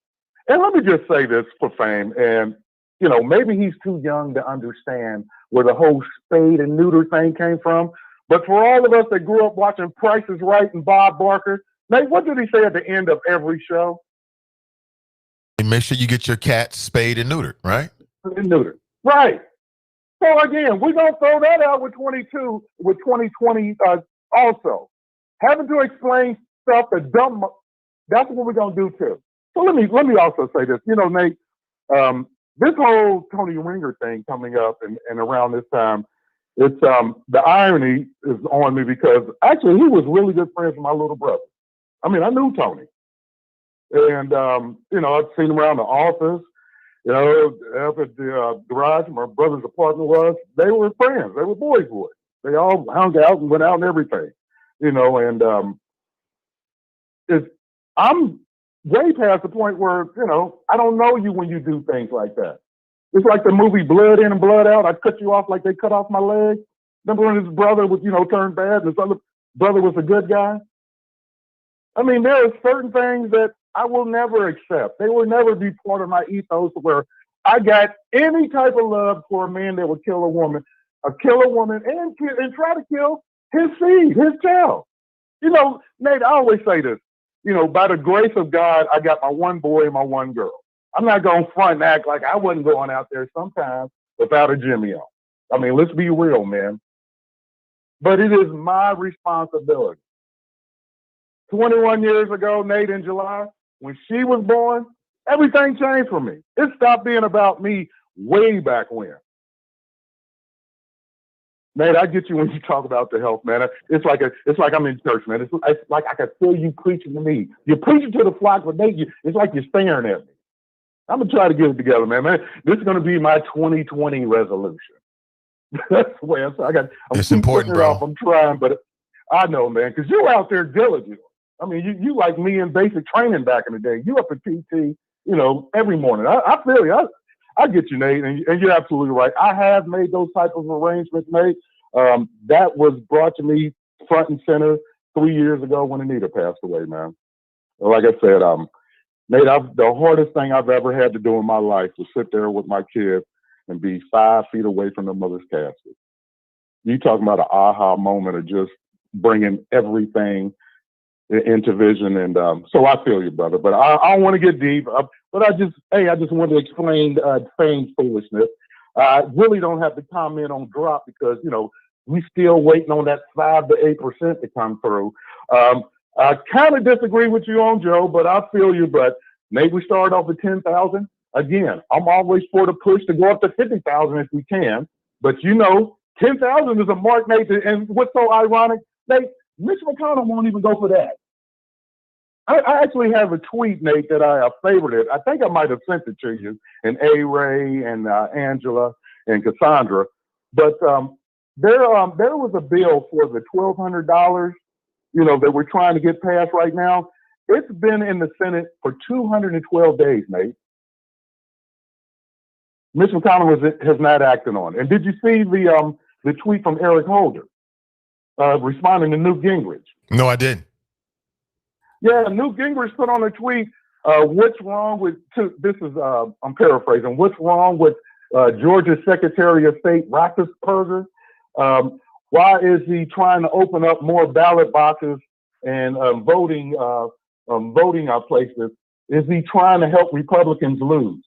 And let me just say this for Fame, and you know, maybe he's too young to understand where the whole spade and neuter thing came from. But for all of us that grew up watching Price is Right and Bob Barker, Nate, what did he say at the end of every show? Make sure you get your cat spayed and neutered, right? And neutered. Right. So again, we're gonna throw that out with 2020 also. Having to explain stuff that's dumb, that's what we're gonna do too. So let me also say this. You know, Nate, this whole Tony Ringer thing coming up and around this time, it's the irony is on me because actually he was really good friends with my little brother. I mean, I knew Tony. And you know, I've seen him around the office, you know, up at the garage my brother's apartment was. They were friends. They were boys. They all hung out and went out and everything. You know, and I'm way past the point where, you know, I don't know you when you do things like that. It's like the movie Blood In and Blood Out. I cut you off like they cut off my leg. Remember when his brother was, you know, turned bad and his other brother was a good guy? I mean, there are certain things that I will never accept. They will never be part of my ethos where I got any type of love for a man that would kill a woman and try to kill his seed, his child. You know, Nate, I always say this. You know, by the grace of God, I got my one boy and my one girl. I'm not going to front and act like I wasn't going out there sometimes without a Jimmy on. I mean, let's be real, man. But it is my responsibility. 21 years ago, Nate, in July, when she was born, everything changed for me. It stopped being about me way back when. Nate, I get you when you talk about the health, man. It's like I'm in church, man. It's like I can feel you preaching to me. You're preaching to the flock, but Nate, it's like you're staring at me. I'm gonna try to get it together, man. This is gonna be my 2020 resolution. That's the way it's important, bro. I'm trying, but I know, man, because you're out there diligent. I mean, you like me in basic training back in the day. You up at PT, you know, every morning. I feel you. I get you, Nate, and you're absolutely right. I have made those type of arrangements, Nate. That was brought to me front and center 3 years ago when Anita passed away, man. Like I said, Nate, the hardest thing I've ever had to do in my life was sit there with my kid and be 5 feet away from the mother's casket. You talking about an aha moment of just bringing everything into vision. And so I feel you, brother. But I don't want to get deep. But I just wanted to explain Fame's foolishness. I really don't have to comment on drop because, you know, we still waiting on that 5 to 8% to come through. I kind of disagree with you on Joe, but I feel you. But Nate, we started off at 10,000. again, I'm always for the push to go up to 50,000 if we can. But 10,000 is a mark, Nate. And what's so ironic, Nate, Mitch McConnell won't even go for that. I actually have a tweet, Nate, that I favorited. I think I might have sent it to you, and A-Ray and Angela and Cassandra. But there was a bill for the $1,200, that we're trying to get passed right now. It's been in the Senate for 212 days, Nate. Mitch McConnell has not acted on it. And did you see the tweet from Eric Holder responding to Newt Gingrich? No, I didn't. Yeah, Newt Gingrich put on a tweet, what's wrong with, I'm paraphrasing, what's wrong with Georgia's Secretary of State, Roethlisberger? Why is he trying to open up more ballot boxes and voting places? Is he trying to help Republicans lose?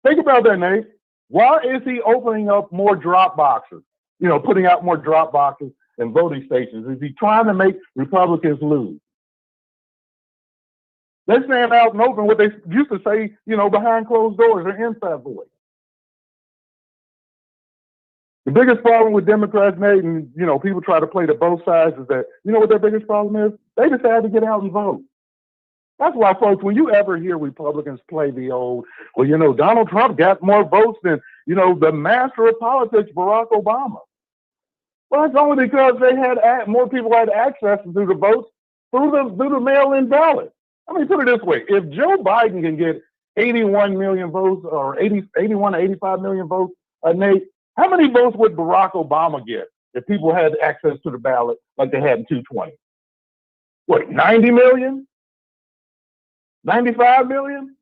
Think about that, Nate. Why is he opening up more drop boxes? Putting out more drop boxes and voting stations? Is he trying to make Republicans lose? They're saying out and open what they used to say, behind closed doors or inside voice. The biggest problem with Democrats, Nate, and people try to play to both sides, is that what their biggest problem is? They decide to get out and vote. That's why, folks, when you ever hear Republicans play the old, Donald Trump got more votes than, the master of politics, Barack Obama. Well, it's only because they had more people had access to the votes through the mail-in ballot. I mean, put it this way: if Joe Biden can get 81 million votes or 81 to 85 million votes, Nate, how many votes would Barack Obama get if people had access to the ballot like they had in 220? What, 90 million? 95 million?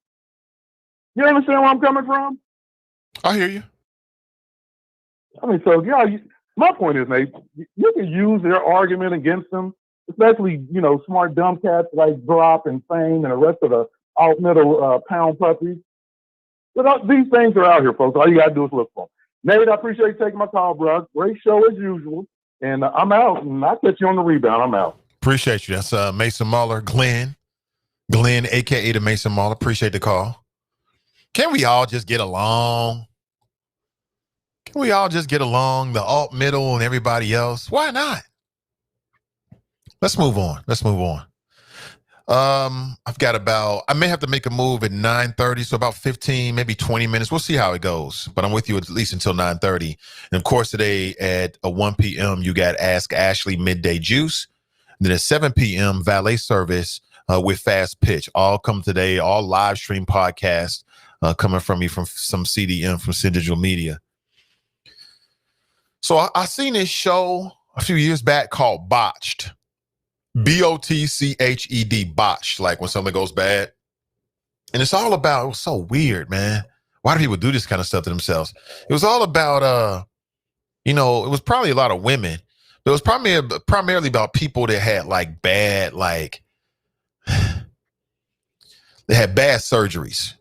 You understand where I'm coming from? I hear you. I mean, so my point is, Nate, you can use their argument against them, especially, smart dumb cats like Drop and Fame and the rest of the out-middle pound puppies. But these things are out here, folks. All you got to do is look for them. Nate, I appreciate you taking my call, bro. Great show as usual. And I'm out, and I'll catch you on the rebound. I'm out. Appreciate you. That's Mason Muller, Glenn, a.k.a. the Mason Muller. Appreciate the call. Can we all just get along? Can we all just get along, the alt middle and everybody else? Why not? Let's move on. I may have to make a move at 9:30, so about 15, maybe 20 minutes. We'll see how it goes, but I'm with you at least until 9:30. And of course, today at 1 p.m., you got Ask Ashley Midday Juice. And then at 7 p.m., valet service with Fast Pitch. All come today, all live stream podcasts coming from me from some CDM from Sin Digital Media. So I seen this show a few years back called Botched. Botched, botched, like when something goes bad. And it's all about, it was so weird, man. Why do people do this kind of stuff to themselves? It was all about, it was probably a lot of women. But it was primarily about people that had they had bad surgeries.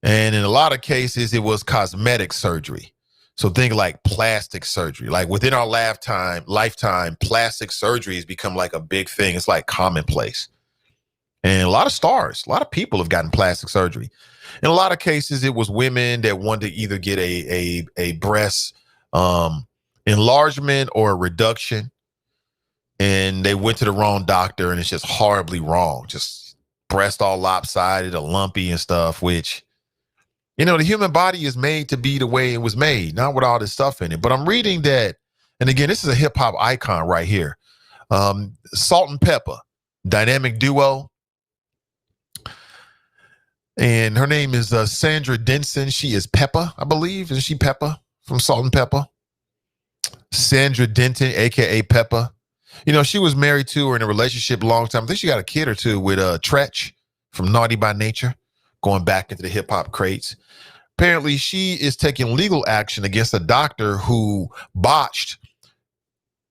And in a lot of cases, it was cosmetic surgery. So think like plastic surgery. Like within our lifetime, plastic surgery has become like a big thing. It's like commonplace. And a lot of stars, a lot of people have gotten plastic surgery. In a lot of cases, it was women that wanted to either get a breast enlargement or a reduction. And they went to the wrong doctor and it's just horribly wrong. Just breast all lopsided or lumpy and stuff, which, the human body is made to be the way it was made, not with all this stuff in it. But I'm reading that, and again, this is a hip hop icon right here. Salt and Pepper, dynamic duo. And her name is Sandra Denson. She is Pepper, I believe. Isn't she Pepper from Salt and Pepper? Sandra Denton, a.k.a. Pepper. She was married to or in a relationship a long time. I think she got a kid or two with Tretch from Naughty by Nature, going back into the hip hop crates. Apparently, she is taking legal action against a doctor who botched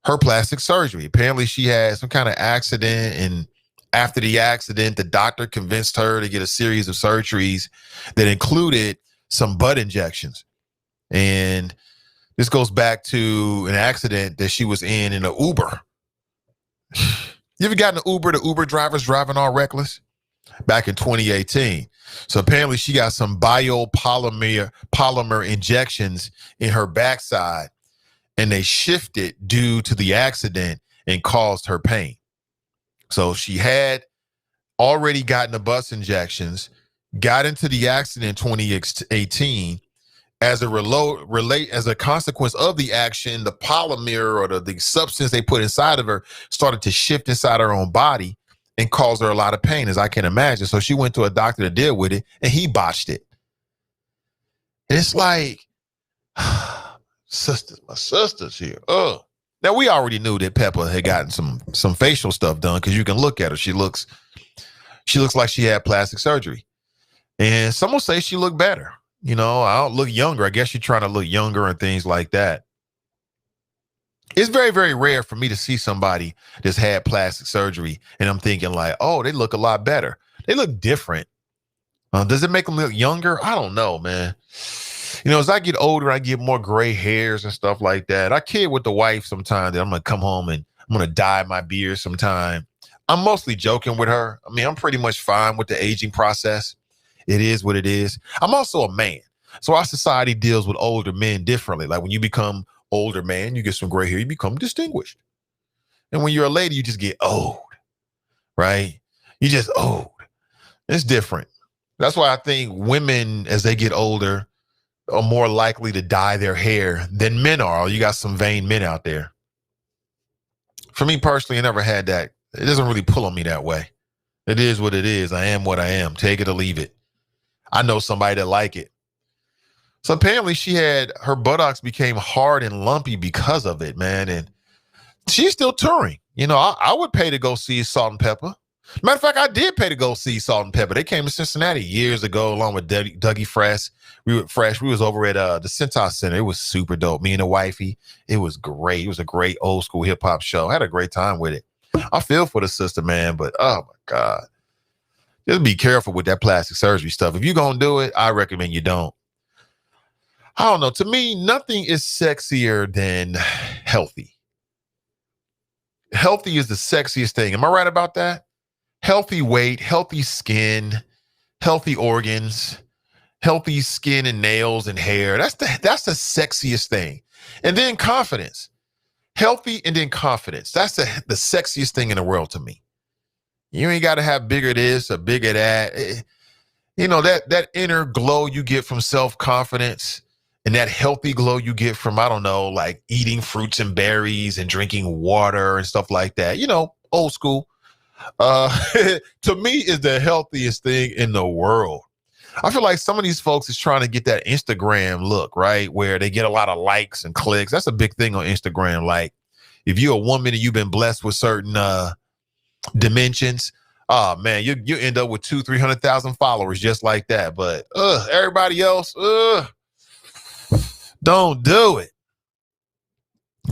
her plastic surgery. Apparently, she had some kind of accident, and after the accident, the doctor convinced her to get a series of surgeries that included some butt injections. And this goes back to an accident that she was in an Uber. You ever gotten an Uber, the Uber drivers driving all reckless? back in 2018. So apparently she got some polymer injections in her backside, and they shifted due to the accident and caused her pain. So she had already gotten the bus injections, got into the accident in 2018. As a consequence of the action, the polymer or the substance they put inside of her started to shift inside her own body and caused her a lot of pain, as I can imagine. So she went to a doctor to deal with it, and he botched it. And it's like, sisters, my sisters here. Now we already knew that Peppa had gotten some facial stuff done, because you can look at her. She looks like she had plastic surgery, and some will say she looked better. You know, I don't look younger. I guess you're trying to look younger and things like that. It's very, very rare for me to see somebody that's had plastic surgery and I'm thinking like, oh, they look a lot better. They look different. Does it make them look younger? I don't know, man. You know, as I get older, I get more gray hairs and stuff like that. I kid with the wife sometimes that I'm going to come home and I'm going to dye my beard sometime. I'm mostly joking with her. I mean, I'm pretty much fine with the aging process. It is what it is. I'm also a man. So our society deals with older men differently. Like when you become older man, you get some gray hair, you become distinguished. And when you're a lady, you just get old, right? You just old. It's different. That's why I think women, as they get older, are more likely to dye their hair than men are. You got some vain men out there. For me personally, I never had that. It doesn't really pull on me that way. It is what it is. I am what I am. Take it or leave it. I know somebody that like it. So apparently her buttocks became hard and lumpy because of it, man. And she's still touring. You know, I would pay to go see Salt and Pepper. Matter of fact, I did pay to go see Salt and Pepper. They came to Cincinnati years ago along with Dougie Fresh. We was over at the Cincinnati Center. It was super dope. Me and the wifey. It was great. It was a great old school hip hop show. I had a great time with it. I feel for the sister, man, but oh my God. Just be careful with that plastic surgery stuff. If you're going to do it, I recommend you don't. I don't know. To me, nothing is sexier than healthy. Healthy is the sexiest thing. Am I right about that? Healthy weight, healthy skin, healthy organs, healthy skin and nails and hair. That's the sexiest thing. And then confidence. Healthy and then confidence. That's the sexiest thing in the world to me. You ain't got to have bigger this or bigger that. You know, that inner glow you get from self-confidence and that healthy glow you get from, I don't know, like eating fruits and berries and drinking water and stuff like that. You know, old school. To me is the healthiest thing in the world. I feel like some of these folks is trying to get that Instagram look, right? Where they get a lot of likes and clicks. That's a big thing on Instagram. Like if you're a woman and you've been blessed with certain dimensions, oh man, you end up with 200,000-300,000 followers just like that. But everybody else, don't do it.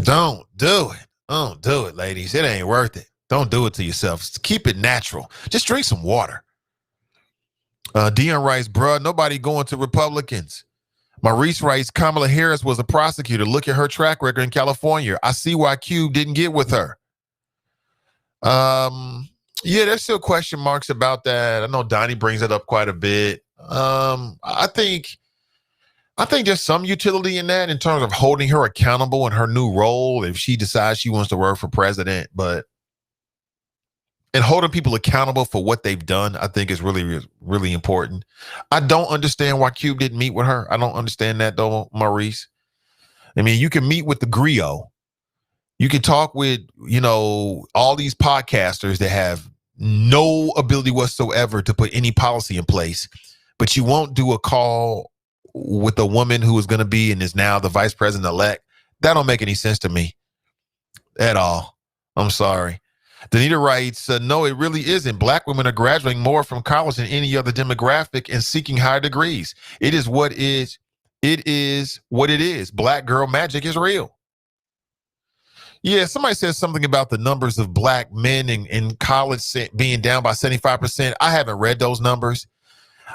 Don't do it. Don't do it, ladies. It ain't worth it. Don't do it to yourself. Just keep it natural. Just drink some water. Dion writes, bruh, nobody going to Republicans. Maurice writes, Kamala Harris was a prosecutor. Look at her track record in California. I see why Cube didn't get with her. Yeah, there's still question marks about that. I know Donnie brings it up quite a bit. I think there's some utility in that in terms of holding her accountable in her new role if she decides she wants to work for president. And holding people accountable for what they've done, I think is really, really important. I don't understand why Cube didn't meet with her. I don't understand that though, Maurice. I mean, you can meet with the griot. You can talk with, you know, all these podcasters that have no ability whatsoever to put any policy in place, but you won't do a call with a woman who is going to be and is now the vice president-elect. That don't make any sense to me at all. I'm sorry. Danita writes, no, it really isn't. Black women are graduating more from college than any other demographic and seeking higher degrees. It is what it is. Black girl magic is real. Yeah, somebody said something about the numbers of black men in college being down by 75%. I haven't read those numbers.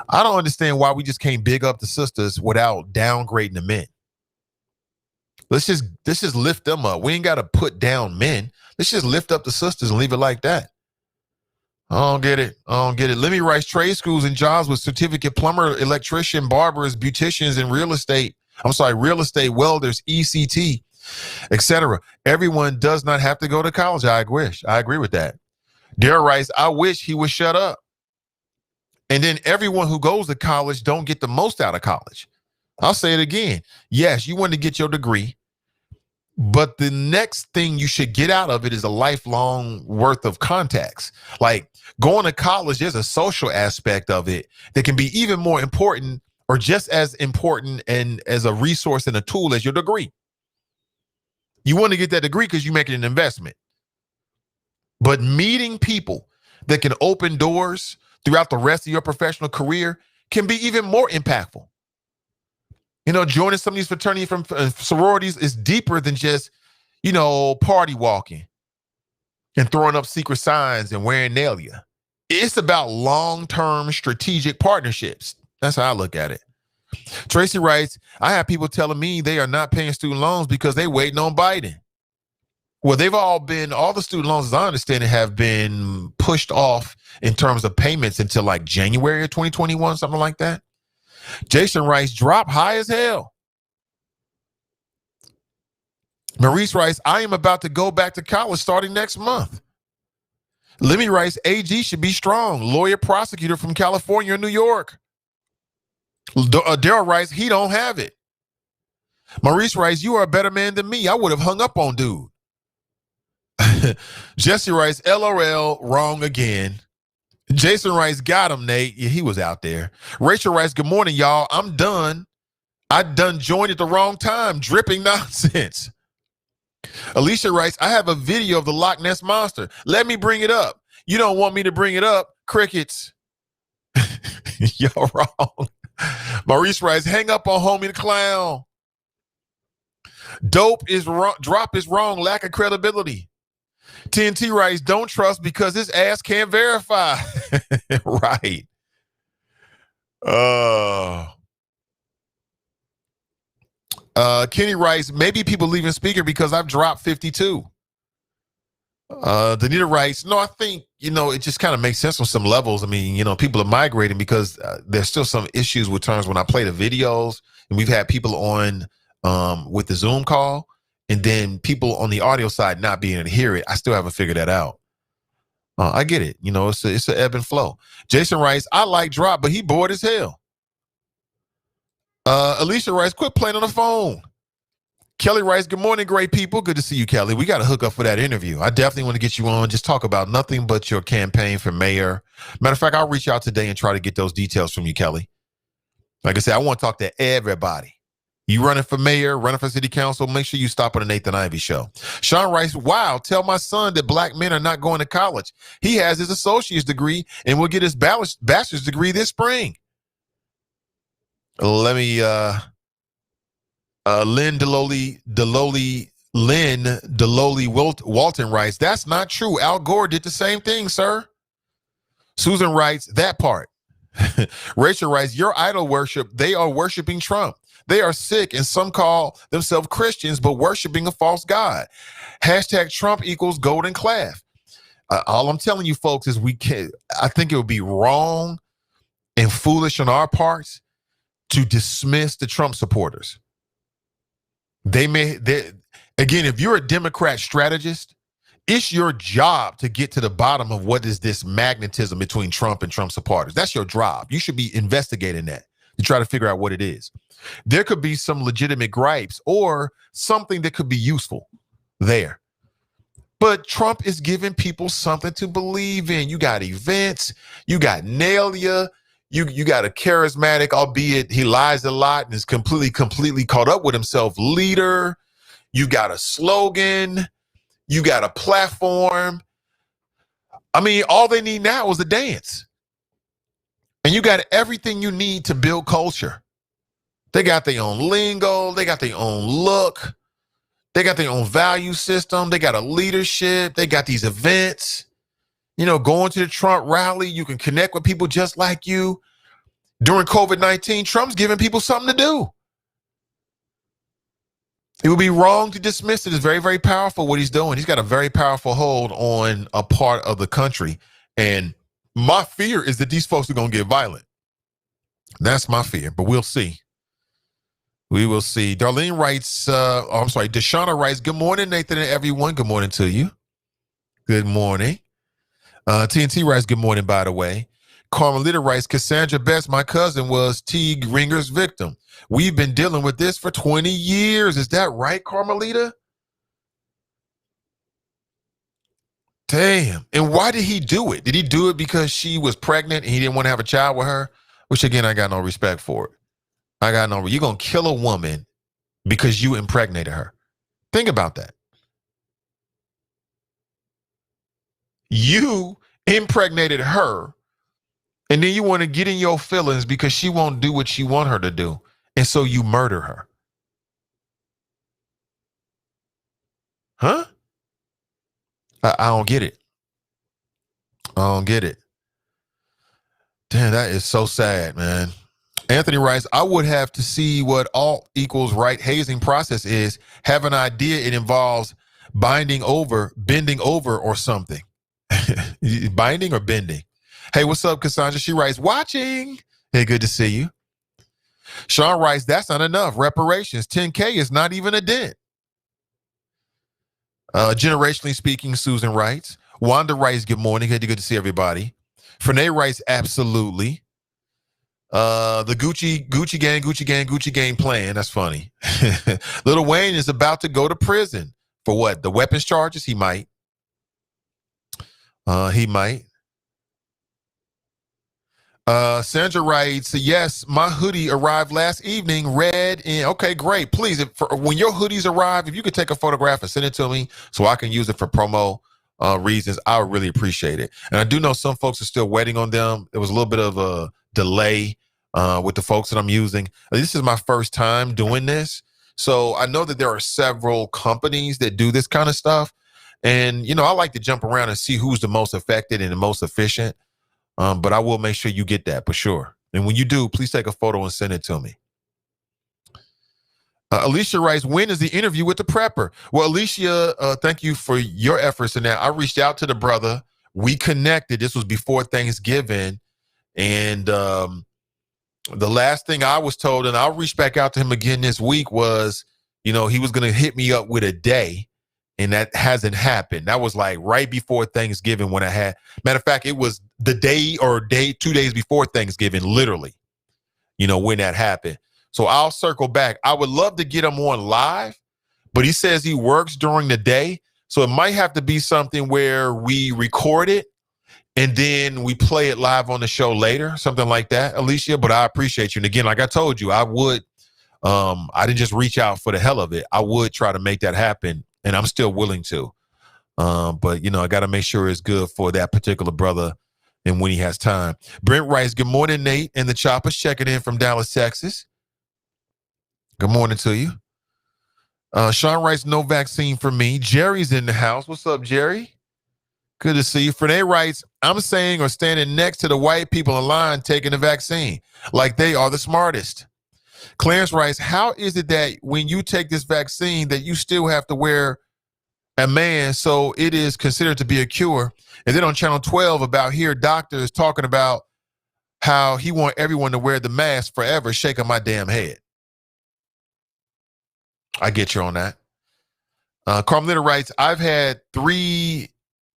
I don't understand why we just can't big up the sisters without downgrading the men. Let's just lift them up. We ain't got to put down men. Let's just lift up the sisters and leave it like that. I don't get it. Lemmy writes trade schools and jobs with certificate plumber, electrician, barbers, beauticians, and real estate, welders, ECT, etc. Everyone does not have to go to college. I agree with that. Daryl writes, I wish he would shut up. And then everyone who goes to college don't get the most out of college. I'll say it again. Yes, you want to get your degree, but the next thing you should get out of it is a lifelong worth of contacts. Like going to college, there's a social aspect of it that can be even more important or just as important and as a resource and a tool as your degree. You want to get that degree because you're making an investment. But meeting people that can open doors throughout the rest of your professional career can be even more impactful. You know, joining some of these fraternity from sororities is deeper than just, party walking and throwing up secret signs and wearing nailya. It's about long-term strategic partnerships. That's how I look at it. Tracy writes, I have people telling me they are not paying student loans because they're waiting on Biden. Well, all the student loans, as I understand it, have been pushed off in terms of payments until like January of 2021, something like that. Jason writes, drop high as hell. Maurice writes, I am about to go back to college starting next month. Lemmy writes, AG should be strong. Lawyer prosecutor from California or New York. Daryl writes, he don't have it. Maurice writes, you are a better man than me. I would have hung up on dude. Jesse writes, LOL, wrong again. Jason writes, got him, Nate. Yeah, he was out there. Rachel writes, good morning, y'all. I'm done. I done joined at the wrong time. Dripping nonsense. Alicia writes, I have a video of the Loch Ness Monster. Let me bring it up. You don't want me to bring it up. Crickets. Y'all wrong. Maurice writes, hang up on homie the clown. Dope is wrong. Drop is wrong. Lack of credibility. TNT writes, don't trust because his ass can't verify. Right. Kenny writes, maybe people leaving speaker because I've dropped 52. Danita writes, no, I think, it just kind of makes sense on some levels. I mean, people are migrating because there's still some issues with times when I play the videos and we've had people on with the Zoom call. And then people on the audio side not being able to hear it, I still haven't figured that out. I get it. It's an ebb and flow. Jason writes, I like drop, but he bored as hell. Alicia writes, quit playing on the phone. Kelly writes, good morning, great people. Good to see you, Kelly. We got to hook up for that interview. I definitely want to get you on. Just talk about nothing but your campaign for mayor. Matter of fact, I'll reach out today and try to get those details from you, Kelly. Like I said, I want to talk to everybody. You running for mayor, running for city council, make sure you stop on the Nathan Ivey Show. Sean writes, wow, tell my son that black men are not going to college. He has his associate's degree and will get his bachelor's degree this spring. Let me, Lynn Walton writes, that's not true. Al Gore did the same thing, sir. Susan writes, that part. Rachel writes, your idol worship, they are worshiping Trump. They are sick, and some call themselves Christians, but worshiping a false god. Hashtag Trump equals golden calf. All I'm telling you, folks, is I think it would be wrong and foolish on our parts to dismiss the Trump supporters. Again, if you're a Democrat strategist, it's your job to get to the bottom of what is this magnetism between Trump and Trump supporters. That's your job. You should be investigating that to try to figure out what it is. There could be some legitimate gripes or something that could be useful there. But Trump is giving people something to believe in. You got events, you got Nalia, you got a charismatic, albeit he lies a lot and is completely caught up with himself, leader. You got a slogan, you got a platform. I mean, all they need now is a dance. And you got everything you need to build culture. They got their own lingo. They got their own look. They got their own value system. They got a leadership. They got these events. Going to the Trump rally, you can connect with people just like you. During COVID-19, Trump's giving people something to do. It would be wrong to dismiss it. It's very, very powerful what he's doing. He's got a very powerful hold on a part of the country. And My fear is that these folks are going to get violent. That's my fear, but we'll see. We will see. Darlene writes, Deshauna writes, good morning, Nathan and everyone. Good morning to you. Good morning. TNT writes, good morning, by the way. Carmelita writes, Cassandra Best, my cousin, was T. Ringer's victim. We've been dealing with this for 20 years. Is that right, Carmelita? Damn. And why did he do it? Did he do it because she was pregnant and he didn't want to have a child with her? Which, again, I got no respect for it. You're going to kill a woman because you impregnated her. Think about that. You impregnated her, and then you want to get in your feelings because she won't do what you want her to do. And so you murder her. Huh? I don't get it. I don't get it. Damn, that is so sad, man. Anthony writes, I would have to see what all equals right hazing process is. Have an idea it involves bending over, or something. Binding or bending? Hey, what's up, Cassandra? She writes, watching. Hey, good to see you. Sean writes, that's not enough. Reparations, $10K is not even a dent. Generationally speaking, Susan writes. Wanda writes, good morning. Good to see everybody. Frenay writes, absolutely. The Gucci gang plan. That's funny. Lil Wayne is about to go to prison. For what? The weapons charges? He might. He might. Sandra writes, yes, my hoodie arrived last evening, red. And okay, great. Please, when your hoodies arrive, if you could take a photograph and send it to me so I can use it for promo reasons, I would really appreciate it. And I do know some folks are still waiting on them. There was a little bit of a delay with the folks that I'm using. This is my first time doing this. So I know that there are several companies that do this kind of stuff. And, I like to jump around and see who's the most affected and the most efficient. But I will make sure you get that for sure. And when you do, please take a photo and send it to me. Alicia writes, when is the interview with the prepper? Well, Alicia, thank you for your efforts in that. I reached out to the brother. We connected. This was before Thanksgiving. And the last thing I was told, and I'll reach back out to him again this week, was, he was going to hit me up with a day. And that hasn't happened. That was like right before Thanksgiving when matter of fact, it was the day 2 days before Thanksgiving, literally, when that happened. So I'll circle back. I would love to get him on live, but he says he works during the day. So it might have to be something where we record it and then we play it live on the show later, something like that, Alicia. But I appreciate you. And again, like I told you, I didn't just reach out for the hell of it. I would try to make that happen. And I'm still willing to. But, I got to make sure it's good for that particular brother and when he has time. Brent writes, good morning, Nate. And the Choppers checking in from Dallas, Texas. Good morning to you. Sean writes, no vaccine for me. Jerry's in the house. What's up, Jerry? Good to see you. Frenay writes, I'm saying or standing next to the white people in line taking the vaccine like they are the smartest. Clarence writes, how is it that when you take this vaccine that you still have to wear a mask, so it is considered to be a cure? And then on Channel 12 about here, doctors talking about how he want everyone to wear the mask forever, shaking my damn head. I get you on that. Carmelita writes, I've had 3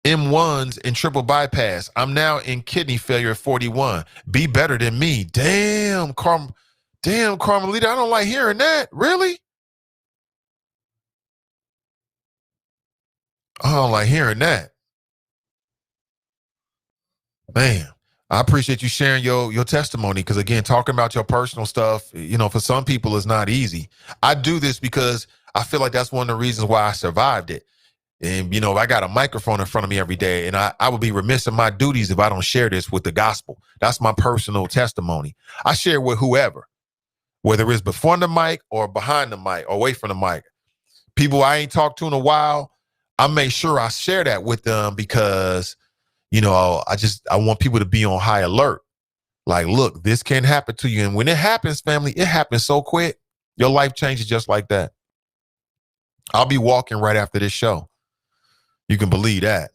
M1s and triple bypass. I'm now in kidney failure at 41. Be better than me. Damn, Carmelita, I don't like hearing that. Really? I don't like hearing that. Man, I appreciate you sharing your testimony because, again, talking about your personal stuff, for some people is not easy. I do this because I feel like that's one of the reasons why I survived it. And, I got a microphone in front of me every day, and I would be remiss in my duties if I don't share this with the gospel. That's my personal testimony. I share with whoever, whether it's before the mic or behind the mic or away from the mic. People I ain't talked to in a while, I make sure I share that with them because, I want people to be on high alert. Like, look, this can happen to you. And when it happens, family, it happens so quick. Your life changes just like that. I'll be walking right after this show. You can believe that.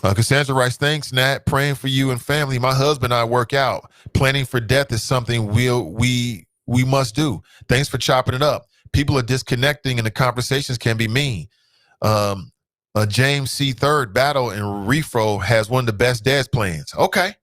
Cassandra writes, thanks, Nat. Praying for you and family. My husband and I work out. Planning for death is something we must do. Thanks for chopping it up. People are disconnecting and the conversations can be mean. James C. Third Battle in Refro has one of the best dad's plans. Okay.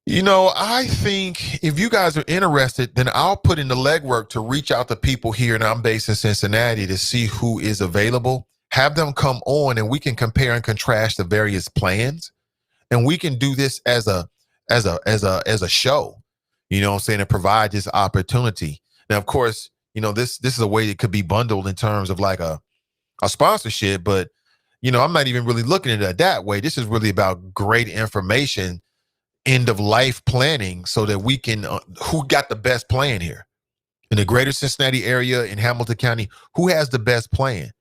You know, I think if you guys are interested, then I'll put in the legwork to reach out to people here, and I'm based in Cincinnati, to see who is available. Have them come on, and we can compare and contrast the various plans, and we can do this as a show. You know what I'm saying? To provide this opportunity. Now, of course, you know this is a way it could be bundled in terms of like a sponsorship, but you know I'm not even really looking at it that way. This is really about great information. End of life planning so that we can who got the best plan here in the greater Cincinnati area, in Hamilton County, who has the best plan,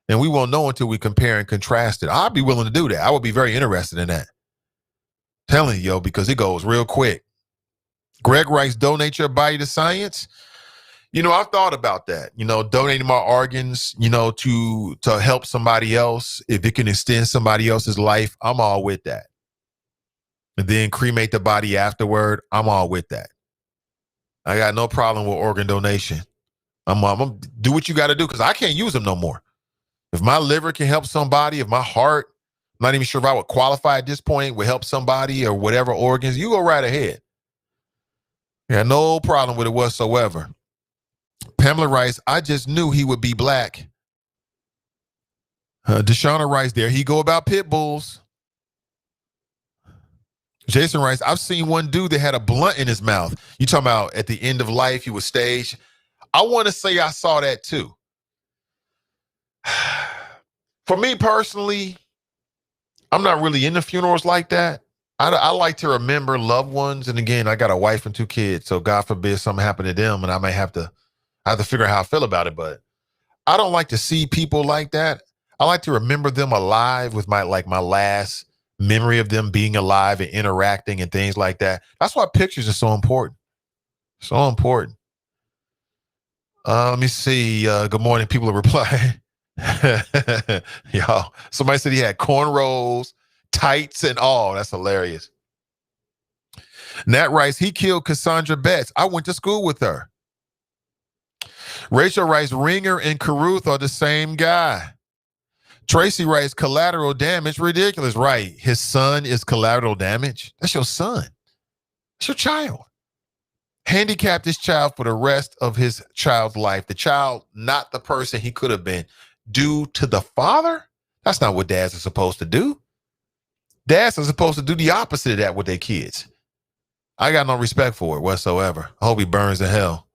and we won't know until we compare and contrast it. I'd be willing to do that. I would be very interested in that, telling you, because it goes real quick. Greg writes, donate your body to science. You know, I've thought about that, you know, donating my organs, you know, to help somebody else. If it can extend somebody else's life, I'm all with that. And then cremate the body afterward, I'm all with that. I got no problem with organ donation. I'm gonna do what you got to do because I can't use them no more. If my liver can help somebody, if my heart, I'm not even sure if I would qualify at this point, would help somebody or whatever organs, you go right ahead. Yeah, no problem with it whatsoever. Pamela writes, I just knew he would be black. Deshauna writes, there he go about pit bulls. Jason writes, I've seen one dude that had a blunt in his mouth. You talking about at the end of life, he was staged. I want to say I saw that too. For me personally, I'm not really into funerals like that. I like to remember loved ones. And again, I got a wife and 2 kids. So God forbid something happened to them and I may have to figure out how I feel about it. But I don't like to see people like that. I like to remember them alive with my last memory of them being alive and interacting and things like that. That's why pictures are so important. So important. Let me see. Good morning. People are replying. Y'all, somebody said he had cornrows, tights, and all. That's hilarious. Nat writes, he killed Cassandra Betts. I went to school with her. Rachel writes, Ringer and Caruth are the same guy. Tracy writes, collateral damage, ridiculous. Right. His son is collateral damage. That's your son. That's your child. Handicapped this child for the rest of his child's life. The child, not the person he could have been, due to the father? That's not what dads are supposed to do. Dads are supposed to do the opposite of that with their kids. I got no respect for it whatsoever. I hope he burns in hell.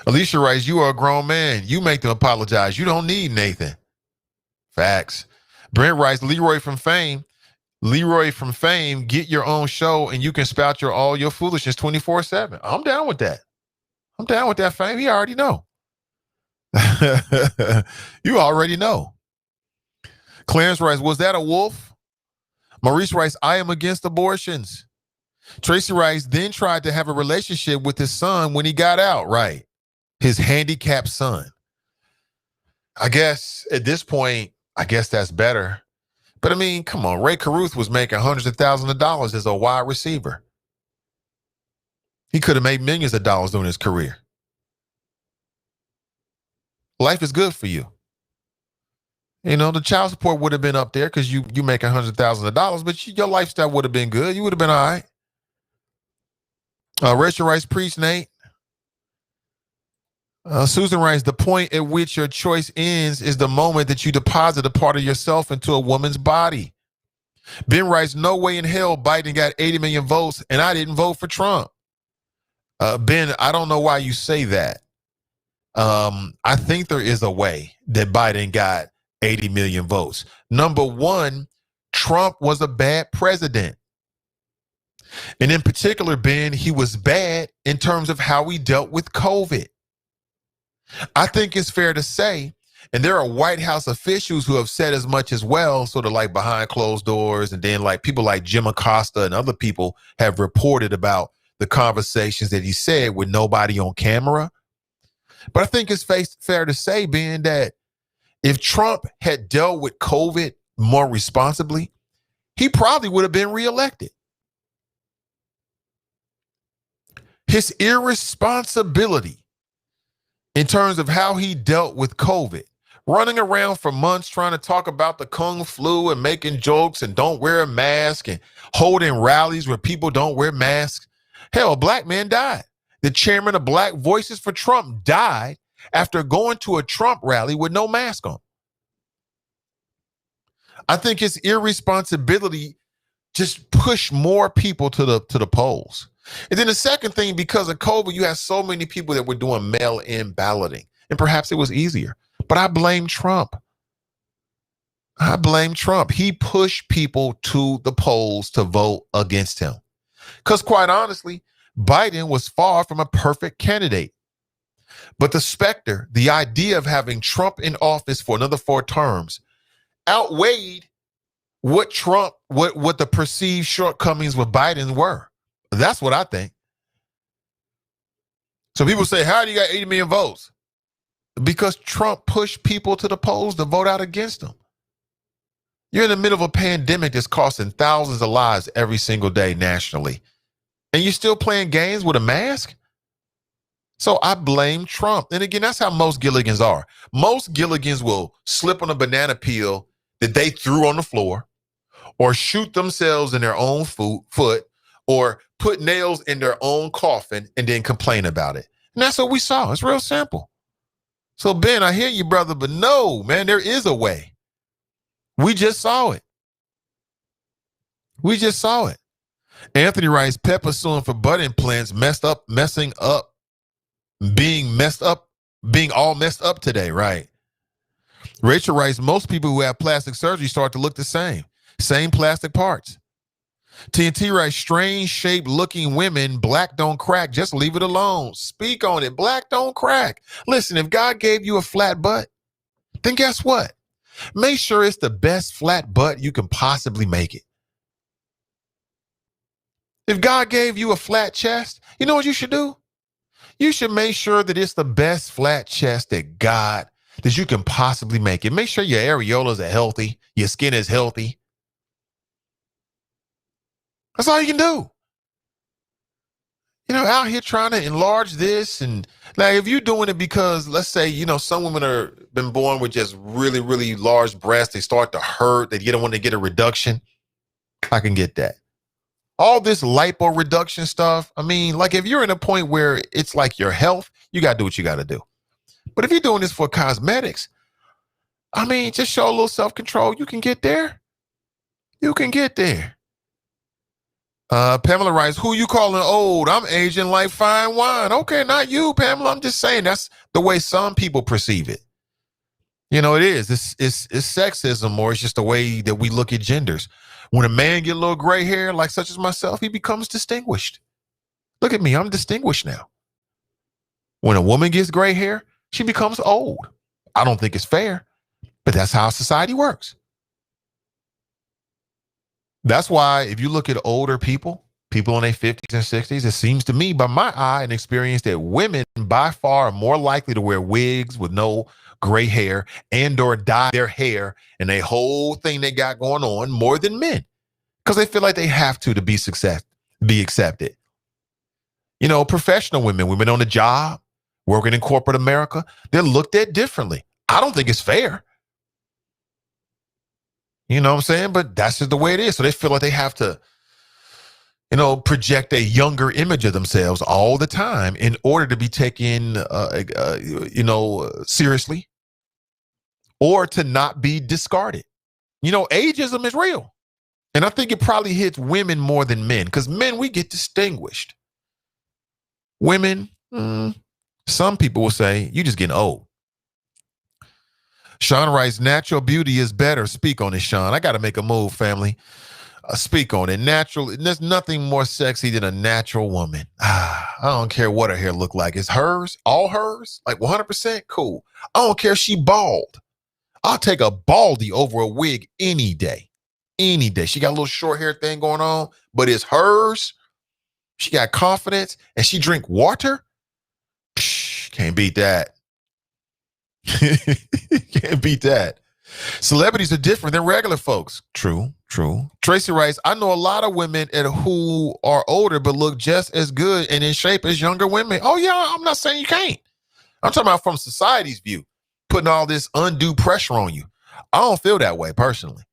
Alicia writes, you are a grown man. You make them apologize. You don't need Nathan. Facts. Brent writes, Leroy from Fame, get your own show and you can spout all your foolishness 24/7. I'm down with that. I'm down with that, Fame. You already know. You already know. Clarence writes, was that a wolf? Maurice writes, I am against abortions. Tracy writes, then tried to have a relationship with his son when he got out. Right. His handicapped son. I guess at this point, that's better. But I mean, come on. Ray Caruth was making hundreds of thousands of dollars as a wide receiver. He could have made millions of dollars during his career. Life is good for you. You know, the child support would have been up there because you making hundreds of thousands of dollars, but your lifestyle would have been good. You would have been all right. Rachel writes, preach, Nate. Susan writes, the point at which your choice ends is the moment that you deposit a part of yourself into a woman's body. Ben writes, no way in hell Biden got 80 million votes and I didn't vote for Trump. Ben, I don't know why you say that. I think there is a way that Biden got 80 million votes. Number one, Trump was a bad president. And in particular, Ben, he was bad in terms of how he dealt with COVID. I think it's fair to say, and there are White House officials who have said as much as well, sort of like behind closed doors, and then like people like Jim Acosta and other people have reported about the conversations that he said with nobody on camera. But I think it's fair to say, Ben, that If Trump had dealt with COVID more responsibly, he probably would have been reelected. His irresponsibility in terms of how he dealt with COVID, running around for months trying to talk about the Kung flu and making jokes and don't wear a mask and holding rallies where people don't wear masks. Hell, a black man died. The chairman of Black Voices for Trump died after going to a Trump rally with no mask on. I think his irresponsibility just pushed more people to the polls. And then the second thing, because of COVID, you have so many people that were doing mail-in balloting, and perhaps it was easier. But I blame Trump. I blame Trump. He pushed people to the polls to vote against him. Because quite honestly, Biden was far from a perfect candidate. But the specter, the idea of having Trump in office for another 4 terms, outweighed what the perceived shortcomings with Biden were. That's what I think. So people say, how do you got 80 million votes? Because Trump pushed people to the polls to vote out against him. You're in the middle of a pandemic that's costing thousands of lives every single day nationally. And you're still playing games with a mask? So I blame Trump. And again, that's how most Gilligans are. Most Gilligans will slip on a banana peel that they threw on the floor, or shoot themselves in their own foot, or put nails in their own coffin and then complain about it. And that's what we saw. It's real simple. So Ben, I hear you, brother, but no, man, there is a way. We just saw it. We just saw it. Anthony writes, Pepper suing for butt implants, being all messed up today, right? Rachel writes, most people who have plastic surgery start to look the same plastic parts. TNT writes, strange shaped looking women, black don't crack, just leave it alone. Speak on it, black don't crack. Listen, if God gave you a flat butt, then guess what? Make sure it's the best flat butt you can possibly make it. If God gave you a flat chest, you know what you should do? You should make sure that it's the best flat chest that you can possibly make it. Make sure your areolas are healthy, your skin is healthy. That's all you can do. Out here trying to enlarge this, and like if you're doing it because, let's say, some women are been born with just really, really large breasts, they start to hurt, they don't want to get a reduction. I can get that. All this lipo reduction stuff, I mean, like if you're in a point where it's like your health, you got to do what you got to do. But if you're doing this for cosmetics, I mean, just show a little self-control. You can get there. You can get there. Pamela writes, who you calling old? I'm aging like fine wine. Okay, not you, Pamela. I'm just saying that's the way some people perceive it. It is. It's sexism, or it's just the way that we look at genders. When a man get a little gray hair, like such as myself, he becomes distinguished. Look at me. I'm distinguished now. When a woman gets gray hair, she becomes old. I don't think it's fair, but that's how society works. That's why if you look at older people in their 50s and 60s, it seems to me by my eye and experience that women by far are more likely to wear wigs with no gray hair and or dye their hair and a whole thing they got going on more than men, because they feel like they have to be accepted. Professional women on the job, working in corporate America, they're looked at differently. I don't think it's fair. You know what I'm saying? But that's just the way it is. So they feel like they have to, project a younger image of themselves all the time in order to be taken, seriously, or to not be discarded. Ageism is real. And I think it probably hits women more than men, because men, we get distinguished. Women, some people will say, you just getting old. Sean writes, natural beauty is better. Speak on it, Sean. I got to make a move, family. Speak on it. Natural. There's nothing more sexy than a natural woman. I don't care what her hair look like. It's hers, all hers, like 100%. Cool. I don't care if she bald. I'll take a baldy over a wig any day. Any day. She got a little short hair thing going on, but it's hers. She got confidence, and she drink water. Psh, can't beat that. Can't beat that. Celebrities are different than regular folks. True. Tracy writes, I know a lot of women who are older but look just as good and in shape as younger women. Oh, yeah, I'm not saying you can't. I'm talking about from society's view, putting all this undue pressure on you. I don't feel that way personally.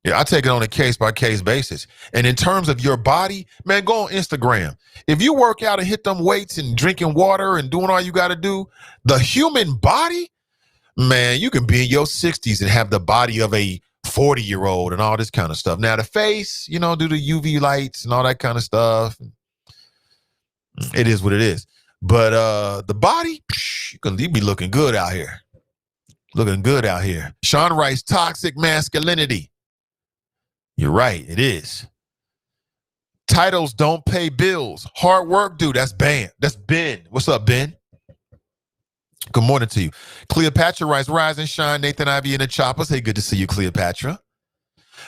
Yeah, I take it on a case-by-case basis. And in terms of your body, man, go on Instagram. If you work out and hit them weights and drinking water and doing all you got to do, the human body, man, you can be in your 60s and have the body of a 40-year-old and all this kind of stuff. Now, the face, do the UV lights and all that kind of stuff. It is what it is. But the body, you be looking good out here. Sean writes, toxic masculinity. You're right, it is. Titles don't pay bills. Hard work, dude. That's Ben. What's up, Ben? Good morning to you. Cleopatra writes, rise and shine. Nathan Ivey in the choppers. Hey, good to see you, Cleopatra.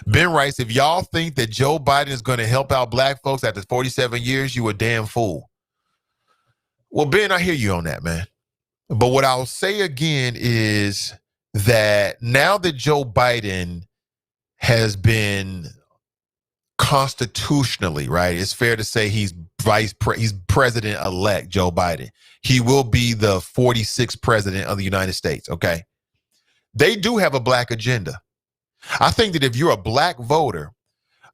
Ben writes, if y'all think that Joe Biden is going to help out black folks after 47 years, you a damn fool. Well, Ben, I hear you on that, man. But what I'll say again is that now that Joe Biden has been constitutionally, right, it's fair to say he's president-elect Joe Biden. He will be the 46th president of the United States, okay? They do have a black agenda. I think that if you're a black voter,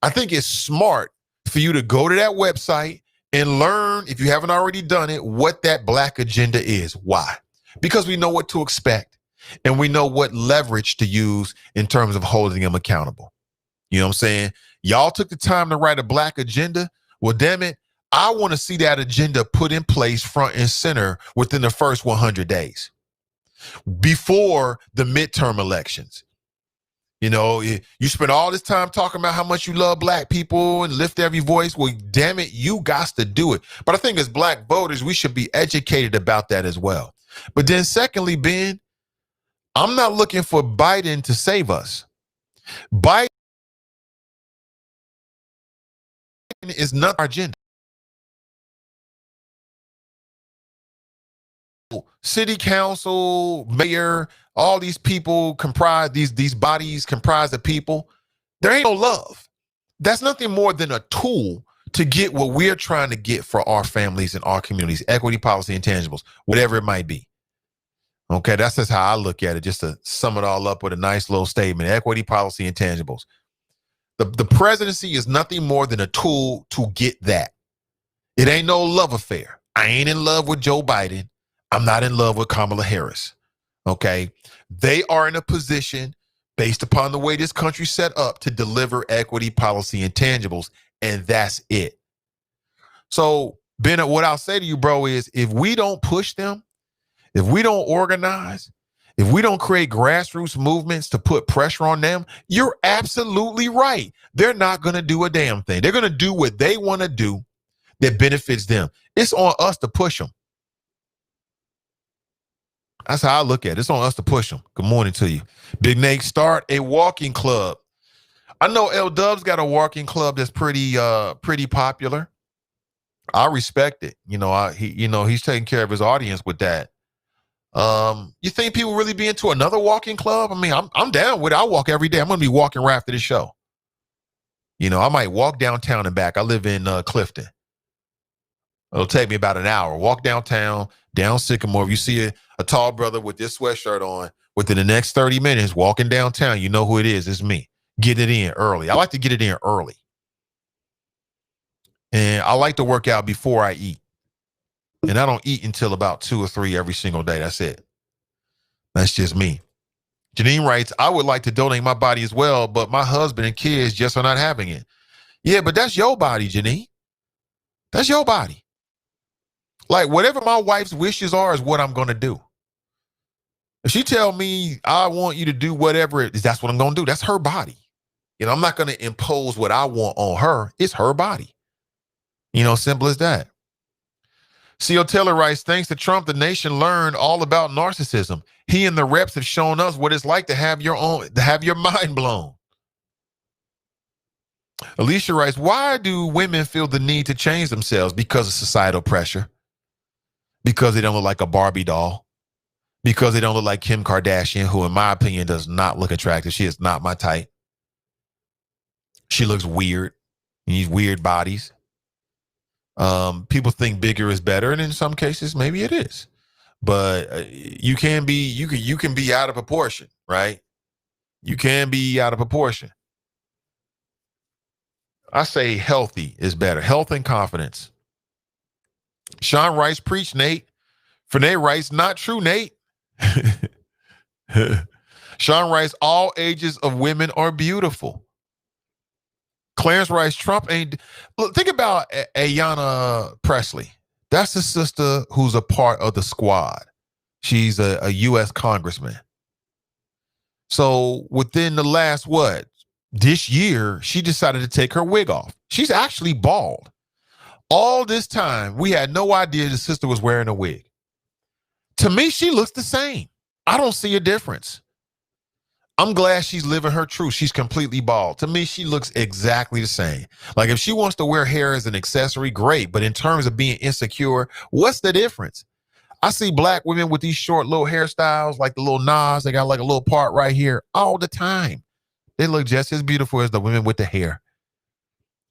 I think it's smart for you to go to that website and learn, if you haven't already done it, what that black agenda is. Why? Because we know what to expect and we know what leverage to use in terms of holding them accountable. You know what I'm saying? Y'all took the time to write a black agenda. Well, damn it, I want to see that agenda put in place front and center within the first 100 days before the midterm elections. You spend all this time talking about how much you love black people and lift every voice. Well, damn it, you got to do it. But I think as black voters, we should be educated about that as well. But then secondly, Ben, I'm not looking for Biden to save us. Biden is not our agenda. City council, mayor, all these people comprise, these bodies comprise of people. There ain't no love. That's nothing more than a tool to get what we're trying to get for our families and our communities, equity, policy, intangibles, whatever it might be. Okay, that's just how I look at it, just to sum it all up with a nice little statement, equity, policy, intangibles. The presidency is nothing more than a tool to get that. It ain't no love affair. I ain't in love with Joe Biden. I'm not in love with Kamala Harris. Okay, they are in a position based upon the way this country's set up to deliver equity, policy, intangibles, and that's it. So, Ben, what I'll say to you, bro, is if we don't push them, if we don't organize, if we don't create grassroots movements to put pressure on them, you're absolutely right. They're not going to do a damn thing. They're going to do what they want to do that benefits them. It's on us to push them. That's how I look at it. It's on us to push them. Good morning to you. Big Nate, start a walking club. I know L Dub's got a walking club that's pretty popular. I respect it. He's taking care of his audience with that. You think people really be into another walking club? I mean, I'm down with it. I walk every day. I'm going to be walking right after this show. I might walk downtown and back. I live in Clifton. It'll take me about an hour. Walk downtown, down Sycamore. If you see a tall brother with this sweatshirt on, within the next 30 minutes, walking downtown, you know who it is. It's me. Get it in early. I like to get it in early. And I like to work out before I eat. And I don't eat until about 2 or 3 every single day. That's it. That's just me. Janine writes, I would like to donate my body as well, but my husband and kids just are not having it. Yeah, but that's your body, Janine. That's your body. Like, whatever my wife's wishes are is what I'm going to do. If she tell me I want you to do whatever it is, that's what I'm going to do. That's her body. I'm not going to impose what I want on her. It's her body. Simple as that. C.O. Taylor writes, thanks to Trump, the nation learned all about narcissism. He and the reps have shown us what it's like to have your mind blown. Alicia writes, why do women feel the need to change themselves? Because of societal pressure. Because they don't look like a Barbie doll. because they don't look like Kim Kardashian, who in my opinion does not look attractive. She is not my type. She looks weird. These weird bodies. People think bigger is better, and in some cases, maybe it is. But you can be out of proportion, right? You can be out of proportion. I say healthy is better. Health and confidence. Sean Rice, preach, Nate. Fanae Rice, not true, Nate. Sean Rice, all ages of women are beautiful. Clarence Rice, Trump ain't. Look, think about Ayanna Presley. That's the sister who's a part of the squad. She's a U.S. congressman. So within the last, this year, she decided to take her wig off. She's actually bald. All this time, we had no idea the sister was wearing a wig. To me, she looks the same. I don't see a difference. I'm glad she's living her truth. She's completely bald. To me, she looks exactly the same. Like if she wants to wear hair as an accessory, great. But in terms of being insecure, what's the difference? I see black women with these short little hairstyles, like the little Nas. They got like a little part right here all the time. They look just as beautiful as the women with the hair.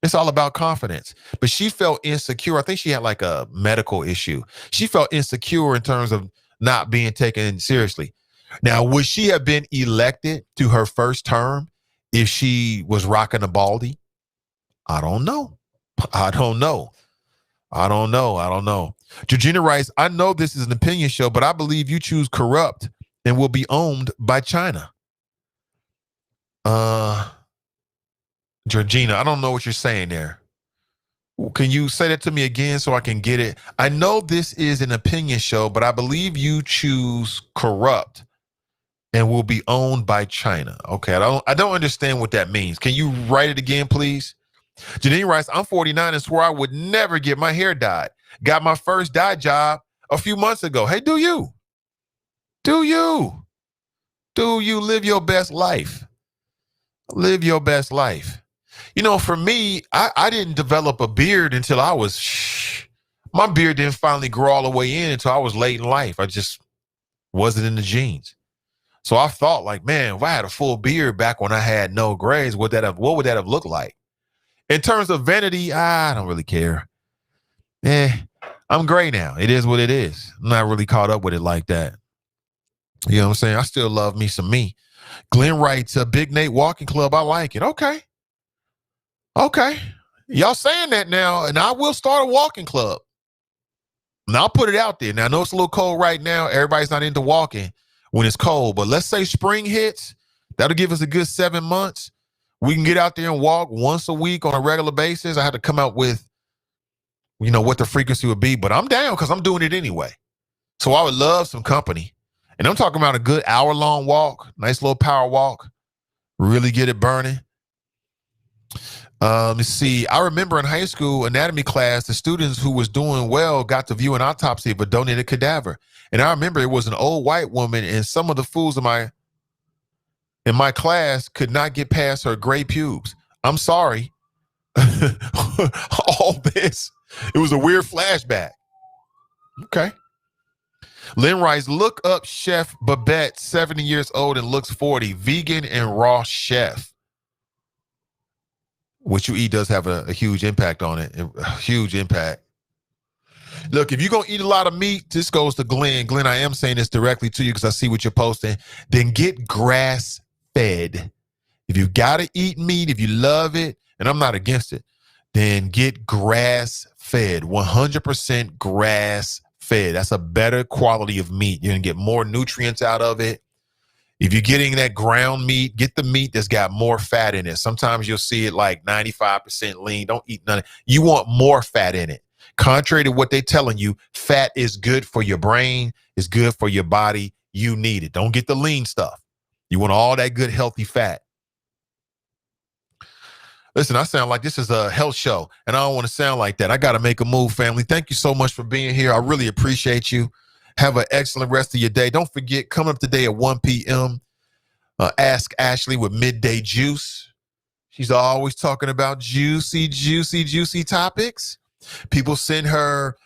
It's all about confidence. But she felt insecure. I think she had like a medical issue. She felt insecure in terms of not being taken seriously. Now, would she have been elected to her first term if she was rocking a baldy? I don't know. Georgina writes, I know this is an opinion show, but I believe you choose corrupt and will be owned by China. Georgina, I don't know what you're saying there. Can you say that to me again so I can get it? I know this is an opinion show, but I believe you choose corrupt and will be owned by China. Okay, I don't understand what that means. Can you write it again, please? Janine writes, I'm 49 and swore I would never get my hair dyed. Got my first dye job a few months ago. Hey, do you live your best life? Live your best life. You know, for me, I didn't develop a beard until my beard didn't finally grow all the way in until I was late in life. I just wasn't in the genes. So I thought like, man, if I had a full beard back when I had no grays, what would that have looked like? In terms of vanity, I don't really care. I'm gray now. It is what it is. I'm not really caught up with it like that. You know what I'm saying? I still love me some me. Glenn writes, Big Nate Walking Club. I like it. Okay. Y'all saying that now, and I will start a walking club. And I'll put it out there. Now, I know it's a little cold right now. Everybody's not into walking when it's cold, but let's say spring hits. That'll give us a good 7 months. We can get out there and walk once a week on a regular basis. I had to come out with, what the frequency would be, but I'm down because I'm doing it anyway. So I would love some company. And I'm talking about a good hour-long walk, nice little power walk, really get it burning. Let's see. I remember in high school anatomy class, the students who was doing well got to view an autopsy of a donated cadaver. And I remember it was an old white woman, and some of the fools in my class could not get past her gray pubes. I'm sorry. All this. It was a weird flashback. Okay. Lynn writes, look up Chef Babette, 70 years old and looks 40, vegan and raw chef. What you eat does have a huge impact on it, a huge impact. Look, if you're going to eat a lot of meat, this goes to Glenn. Glenn, I am saying this directly to you because I see what you're posting. Then get grass-fed. If you got to eat meat, if you love it, and I'm not against it, then get grass-fed, 100% grass-fed. That's a better quality of meat. You're going to get more nutrients out of it. If you're getting that ground meat, get the meat that's got more fat in it. Sometimes you'll see it like 95% lean. Don't eat none of it. You want more fat in it. Contrary to what they're telling you, fat is good for your brain, is good for your body. You need it. Don't get the lean stuff. You want all that good, healthy fat. Listen, I sound like this is a health show, and I don't want to sound like that. I got to make a move, family. Thank you so much for being here. I really appreciate you. Have an excellent rest of your day. Don't forget, coming up today at 1 p.m., Ask Ashley with Midday Juice. She's always talking about juicy topics. People send her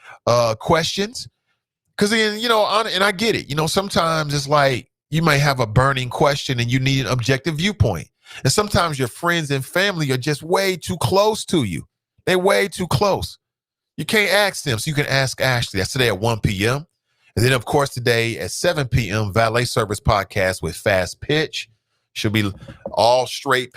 questions. Because then, and I get it. Sometimes it's like you might have a burning question and you need an objective viewpoint. And sometimes your friends and family are just way too close to you. They're way too close. You can't ask them, so you can ask Ashley. That's today at 1 p.m. And then, of course, today at 7 p.m., Valet Service Podcast with Fast Pitch. She'll be all straight,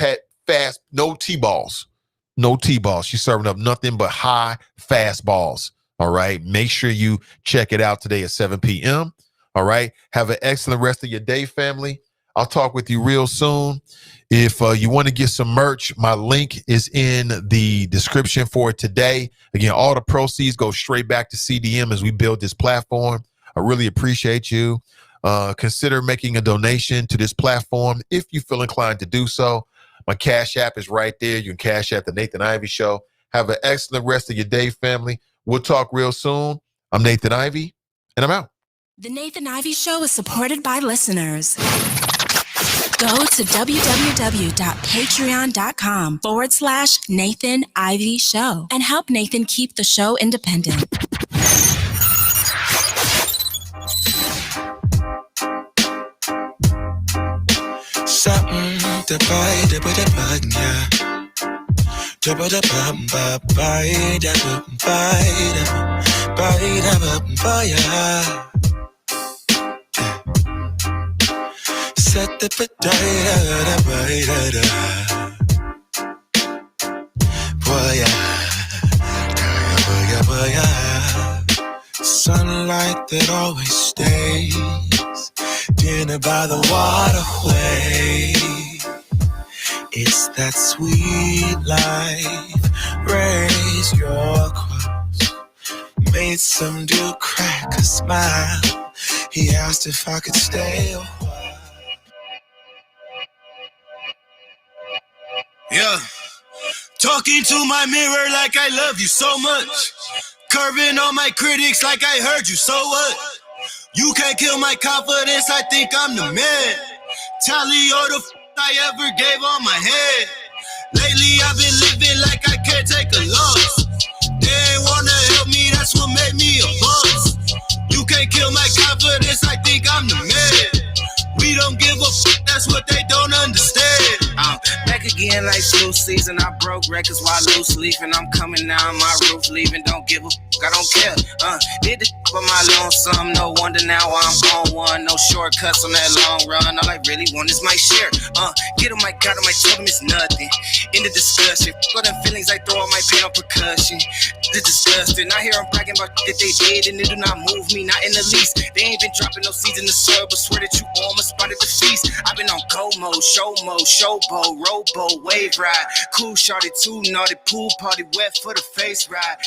fast, no T-balls. No T-balls. She's serving up nothing but high, fast balls. All right. Make sure you check it out today at 7 p.m. All right. Have an excellent rest of your day, family. I'll talk with you real soon. If you want to get some merch, my link is in the description for today. Again, all the proceeds go straight back to CDM as we build this platform. I really appreciate you. Consider making a donation to this platform if you feel inclined to do so. My Cash App is right there. You can Cash App the Nathan Ivey Show. Have an excellent rest of your day, family. We'll talk real soon. I'm Nathan Ivey, and I'm out. The Nathan Ivey Show is supported by listeners. Go to www.patreon.com/Nathan Ivey Show and help Nathan keep the show independent. Something to buy, yeah. Set the sunlight that always stays. Dinner by the waterway. It's that sweet life. Raise your cross. Made some dude crack a smile. He asked if I could stay a while. Yeah. Talking to my mirror like I love you so much. Curving on my critics like I heard you, so what? You can't kill my confidence, I think I'm the man. Tally all the I ever gave on my head. Lately I've been living like I can't take a loss. They ain't wanna help me, that's what made me a boss. You can't kill my confidence, I think I'm the man. We don't give a that's what they don't understand. I'm back again like flu season. I broke records while loose leafing. I'm coming down my roof, leaving. Don't give a I don't care. Did the for my lonesome. No wonder now I'm on one. No shortcuts on that long run. All I really want is my share. Get on my God, on my totem is nothing. In the discussion, for them feelings I throw on my pain on percussion. The disgusting. I hear them bragging about that they did, and it do not move me, not in the least. They ain't been dropping no seeds in the soil, but swear that you almost spotted the feast. I've been on go mode, showboat, rowboat, wave ride. Cool shorty, too naughty, pool party, wet for the face ride.